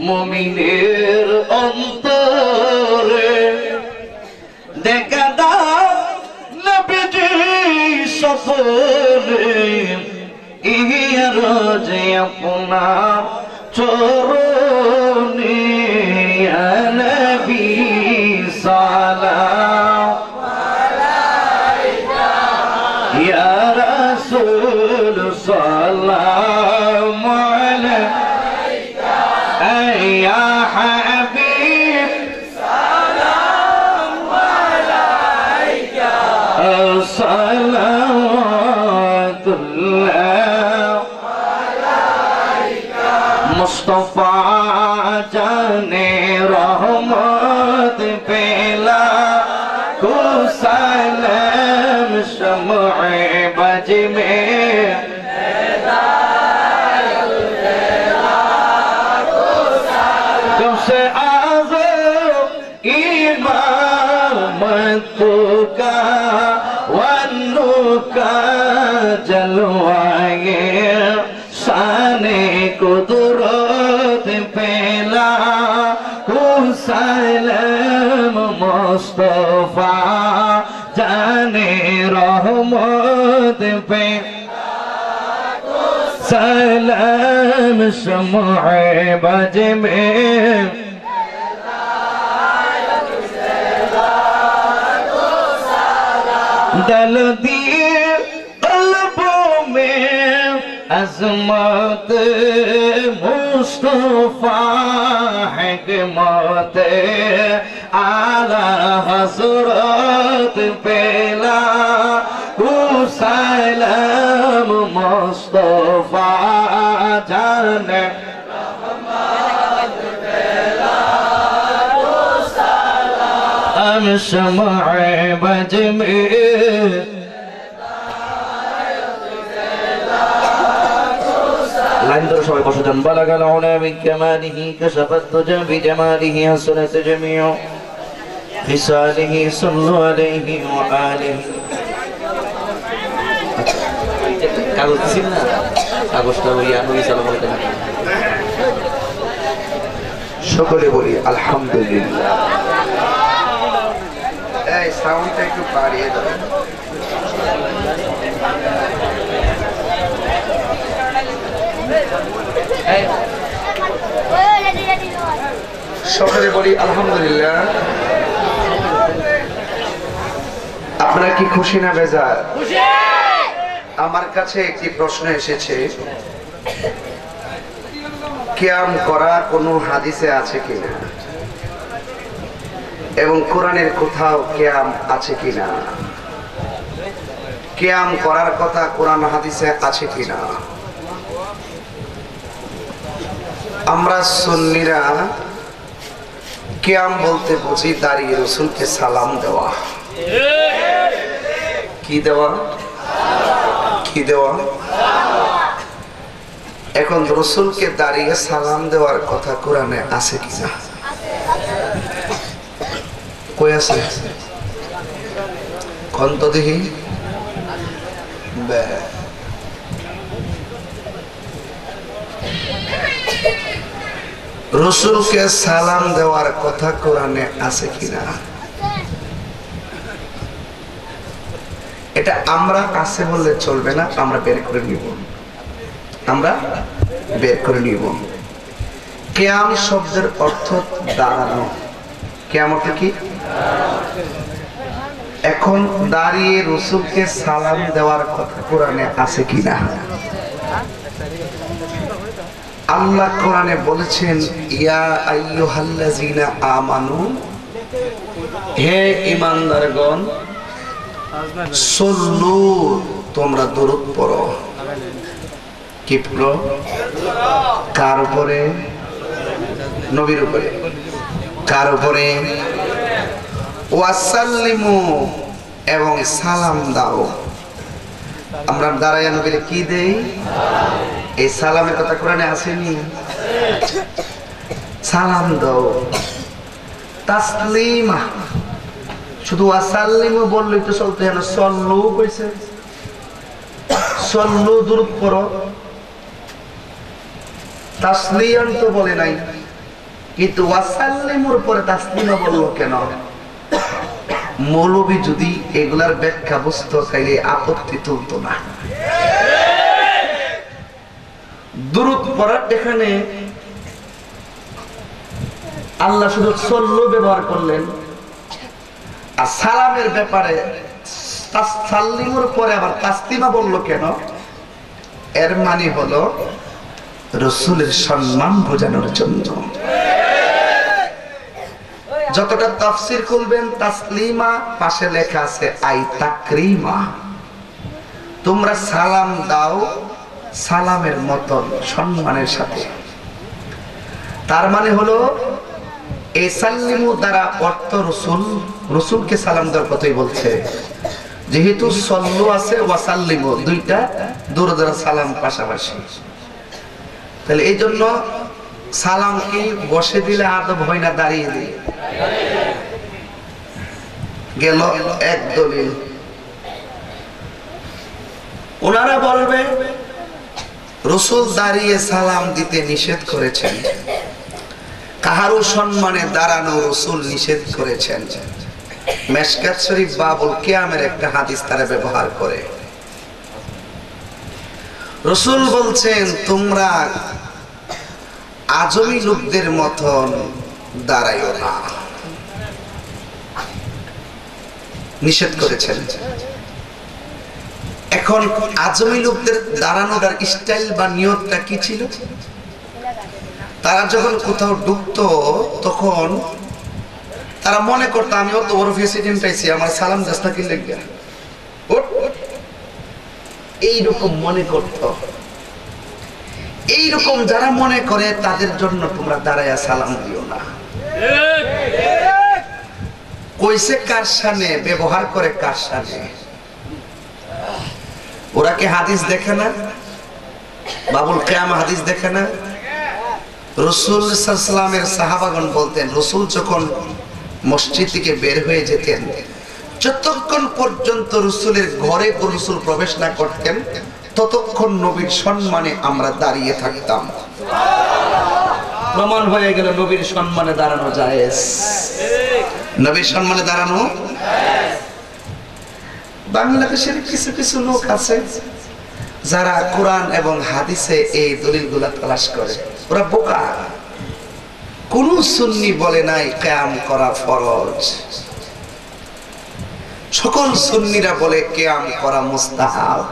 মুমিনের অন্তরে দেখা দাও নবীজি সফরে ইয়া রোজে আপনার চরণে والتقى والنكى جلوائے شان قدرت پہلا سلام مصطفیٰ جانے رحمت پہ سلام شمع بج میں ڈل دیے قلبوں میں عظمت مصطفیٰ حکمت اعلی حضرت پہلا سلام مصطفیٰ جانے ہم شمع بج میں لندر شوي قصدا بلغ العلا من كماله كشف الدجى بجماله حسنت جميع خصاله صلوا عليه وآله কাগজ ছিল না কাগজটা ওই নবী সাল্লাল্লাহু আলাইহি ওয়াসাল্লাম সকলে বলি আলহামদুলিল্লাহ এই সাউন্ডটা একটু বাড়িয়ে দাও সকলে বলি আলহামদুলিল্লাহ আপনারা কি খুশি না বেজার খুশি আমার কাছে একটি প্রশ্ন এসেছে কিয়াম করা কোনো হাদিসে আছে কিনা এবং কোরআনের কোথাও কিয়াম আছে কিনা কিয়াম করার কথা কোরআন হাদিসে আছে কিনা আমরা সুন্নিরা কিয়াম বলতে বুঝি দাঁড়িয়ে রাসূলকে সালাম দেওয়া কি দেওয়া কি দেওয়া এখন রাসূলকে দাঁড়িয়ে সালাম দেওয়ার কথা কোরআনে আছে কিনা কই আছে কোন তো দেখি রাসূলকে সালাম দেওয়ার কথা কোরআনে আছে কিনা এটা আমরা আছে বললে চলবে না আমরা বের করে নিব আমরা বের করে নিব কিয়াম শব্দের অর্থ দাঁড়ানো কিয়ামত কি এখন দাঁড়িয়ে রাসূলকে সালাম দেওয়ার কথা কোরআনে আছে কিনা আল্লাহ কোরআনে বলেছেন ইয়া আইয়ুহাল্লাযিনা আমানু হে ঈমানদারগণ সল্লু তোমরা দরুদ পড়ো কি পড়ো কার উপরে নবীর উপরে কার উপরে ওয়াসাল্লিমু এবং সালাম দাও আমরা দাঁড়ায় নবীর কি দেই এই সালামের কথা কোরআনে আসেনি সালাম দাও তাসলিমা শুধু ওয়াসাল্লিমু বললেই তো চলতে না সল্লু কইছে সল্লু দরুদ পড়ো তাসলিয়ান তো বলে নাই কিন্তু ওয়াসাল্লিমুর পরে তাসলিমা বললো কেন মৌলবী যদি এগুলার ব্যাখ্যা বুঝতো তাইলে আপত্তি তুলতো না দরুদ পড়ার এখানে আল্লাহ শুধু সল্লু ব্যবহার করলেন আর সালামের ব্যাপারে তাসলিমুর পরে আবার তাসলিমা বললো কেন এর মানে হলো রাসূলের সম্মান বোঝানোর জন্য যতটা তাফসীর খুলবেন তাসলিমা পাশে লেখা আছে আই তাকরিমা তোমরা সালাম দাও সালামের মতন সম্মানের সাথে তার মানে হলো এই সাল্লিমু দ্বারা অর্থ রাসূলকে সালাম দেওয়ার কথাই বলছে যেহেতু সল্লু আছে ওয়াসাল্লিমু দুইটা দরুদ আর সালাম পাশাপাশি তাহলে এই জন্য সালাম কি বসে দিলে আদব হয় না দাঁড়িয়ে দিলে গেল এক দলিল। ওনারা বলবে রাসূল দাঁড়িয়ে সালাম দিতে নিষেধ করেছেন, কাহারও সম্মানে দাঁড়ানো রাসূল নিষেধ করেছেন। মিশকাত শরীফ বাবুল কিয়ামের একটা হাদিস তারা ব্যবহার করে। রাসূল বলছেন তোমরা আজমি লোকদের মতন দাঁড়াইও না, নিষেধ করেছেন। এখন আজমি লোকদের দাঁড়ানোর স্টাইল বা নিয়তটা কি ছিল? তারা যখন কোথাও ঢুকতো তখন তারা মনে করতো আমি অত বড় প্রেসিডেন্ট আইছি, আমার সালাম দাস্তা কি লাগবে, এইরকম মনে করত। এইরকম যারা মনে করে তাদের জন্য তোমরা দাঁড়ায়া সালাম দিও না। কইছে কার সামনে, ব্যবহার করে কার সামনে। ওরা কি হাদিস দেখে না? বাবুল কিয়াম হাদিস দেখে না? রাসূল সাল্লাল্লাহু আলাইহি ওয়াসাল্লামের সাহাবাগণ বলতেন রাসূল যখন মসজিদ থেকে বের হয়ে যেতেন, যতক্ষণ পর্যন্ত রাসূলের ঘরে রাসূল প্রবেশ না করতেন ততক্ষণ নবীর সম্মানে আমরা দাঁড়িয়ে থাকতাম। প্রমাণ হয়ে গেল নবীর সম্মানে দাঁড়ানো জায়েজ। নবীর সম্মানে দাঁড়ানো। বাংলাদেশের কিছু কিছু লোক আছে যারা কোরআন এবং হাদিসে এই দলিলগুলা তালাশ করে। ওরা বোকা। কোন সুন্নি বলে নাই কিয়াম করা ফরজ। সকল সুন্নিরা বলে কিয়াম করা মুস্তাহাব।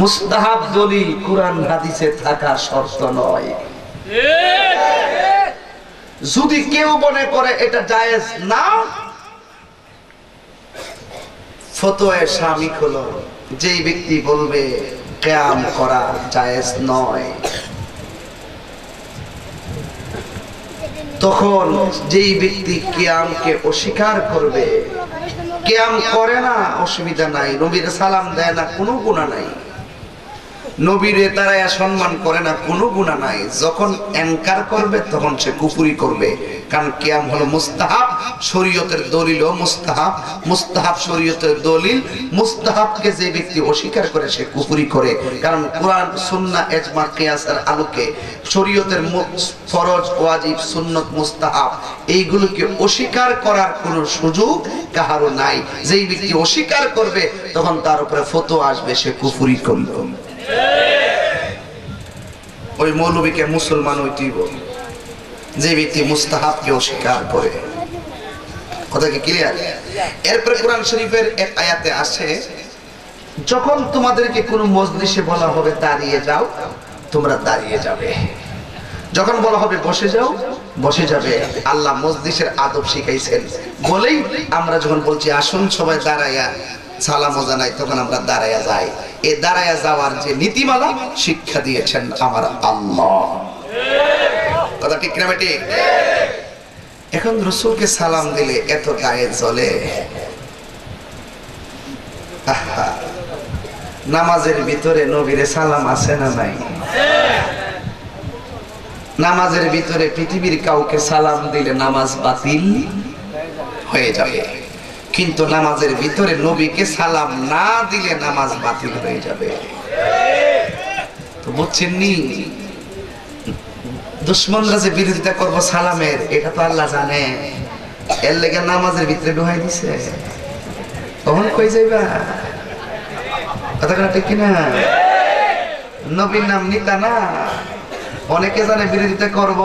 মুস্তাহাব দলিল কোরআন হাদিসে থাকা শর্ত নয়। যদি কেউ মনে করে এটা জায়েজ না, ফতোয়ায়ে শামিক হলো যেই ব্যক্তি বলবে কিয়াম করা জায়েজ নয়, তখন যেই ব্যক্তি কিয়ামকে অস্বীকার করবে, কিয়াম করে না অসুবিধা নাই, নবীর সালাম দেয় না কোনো গুনাহ নাই, নবীরে তারা সম্মান করে না কোনো গুনাহ নাই, যখন ইনকার করবে তখন সে কুফরি করবে। কারণ কিয়াম হলো মুস্তাহাব, শরীয়তের দলিলও মুস্তাহাব, মুস্তাহাব শরীয়তের দলিল। মুস্তাহাবকে যে ব্যক্তি অস্বীকার করে সে কুফরি করে। কারণ কোরআন সুন্নাহ ইজমা কিয়াসের আলোকে শরীয়তের ফরজ ওয়াজিব সুন্নাত মুস্তাহাব এইগুলোকে অস্বীকার করার কোনো সুযোগ কাহারও নাই। যেই ব্যক্তি অস্বীকার করবে তখন তার উপরে ফতোয়া আসবে সে কুফরি করলো। ওই মৌলবীকে মুসলমান হইতেইব যে ব্যক্তি মুস্তাহাবকে অস্বীকার করে। কথা কি ক্লিয়ার? এরপরে কোরআন শরীফের এক আয়াতে আসে, যখন তোমাদেরকে কোনো মজলিসে বলা হবে দাঁড়িয়ে যাও, তোমরা দাঁড়িয়ে যাবে। যখন বলা হবে বসে যাও, বসে যাবে। আল্লাহ মজলিসের আদব শিখাইছেন বলেই আমরা যখন বলছি আসুন সবাই দাঁড়াইয়া সালাম জানাই, তখন আমরা দাঁড়াইয়া যাই। এই দাঁড়াইয়া যাওয়ার যে নীতিমালা শিক্ষা দিয়েছেন আমার আল্লাহ। কথা ঠিক না বেটি? এখন রাসূলকে সালাম দিলে এত গায়ে জ্বলে। নামাজের ভিতরে নবীরে সালাম আছে না নাই? নামাজের ভিতরে পৃথিবীর কাউকে সালাম দিলে নামাজ বাতিল হয়ে যাবে, কিন্তু নামাজের ভিতরে নবীকে সালাম না দিলে নামাজ বাতিল হয়ে যাবে। তো বুঝছেন নি? দুশ্মনরা যে বিরোধিতা করবো সালামের, এটা তো আল্লাহ জানে। এর লেগে নামাজের ভিতরে ঢুকাই দিছে। তখন কই যাইবা? কথা ঠিক কিনা? নবীর নাম নিতা না, অনেকে জানে বিরোধিতা করব,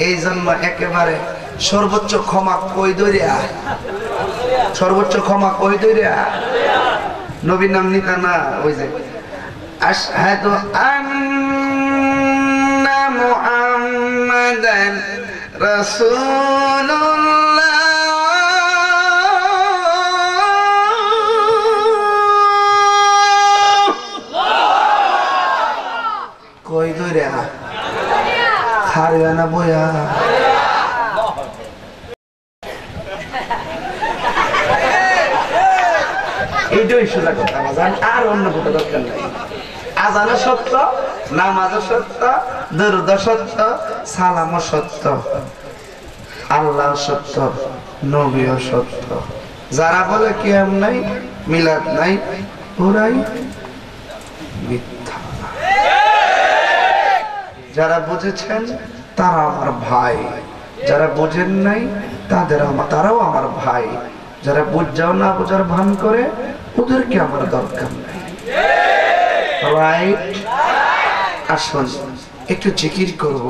এই জন্য একেবারে সর্বোচ্চ ক্ষমা কই দইরা, সর্বোচ্চ ক্ষমা কই দইরা নবীর নাম নিতা না। ওই যে আশহাদু আন্না মুহাম্মাদান রাসূলুল্লাহ, কই দইরা খারিয়া না বইয়া? এইটাই সোজা কথা। আজান আর অন্য কথা দরকার নাই। আজানও সত্য, নামাজও সত্য, দরুদও সত্য, সালামও সত্য, আল্লাহ সত্য, নবীও সত্য। যারা বলে কিয়াম নাই, মিলাদ নাই, ওরাই মিথ্যা। যারা বুঝেছেন তারা আমার ভাই, যারা বুঝেন নাই তারাও আমার ভাই। যারা বুঝাও না বোঝার ভান করে ওদেরকে আমার দরকার নাই। রাইট? আসুন একটু জিকির করব।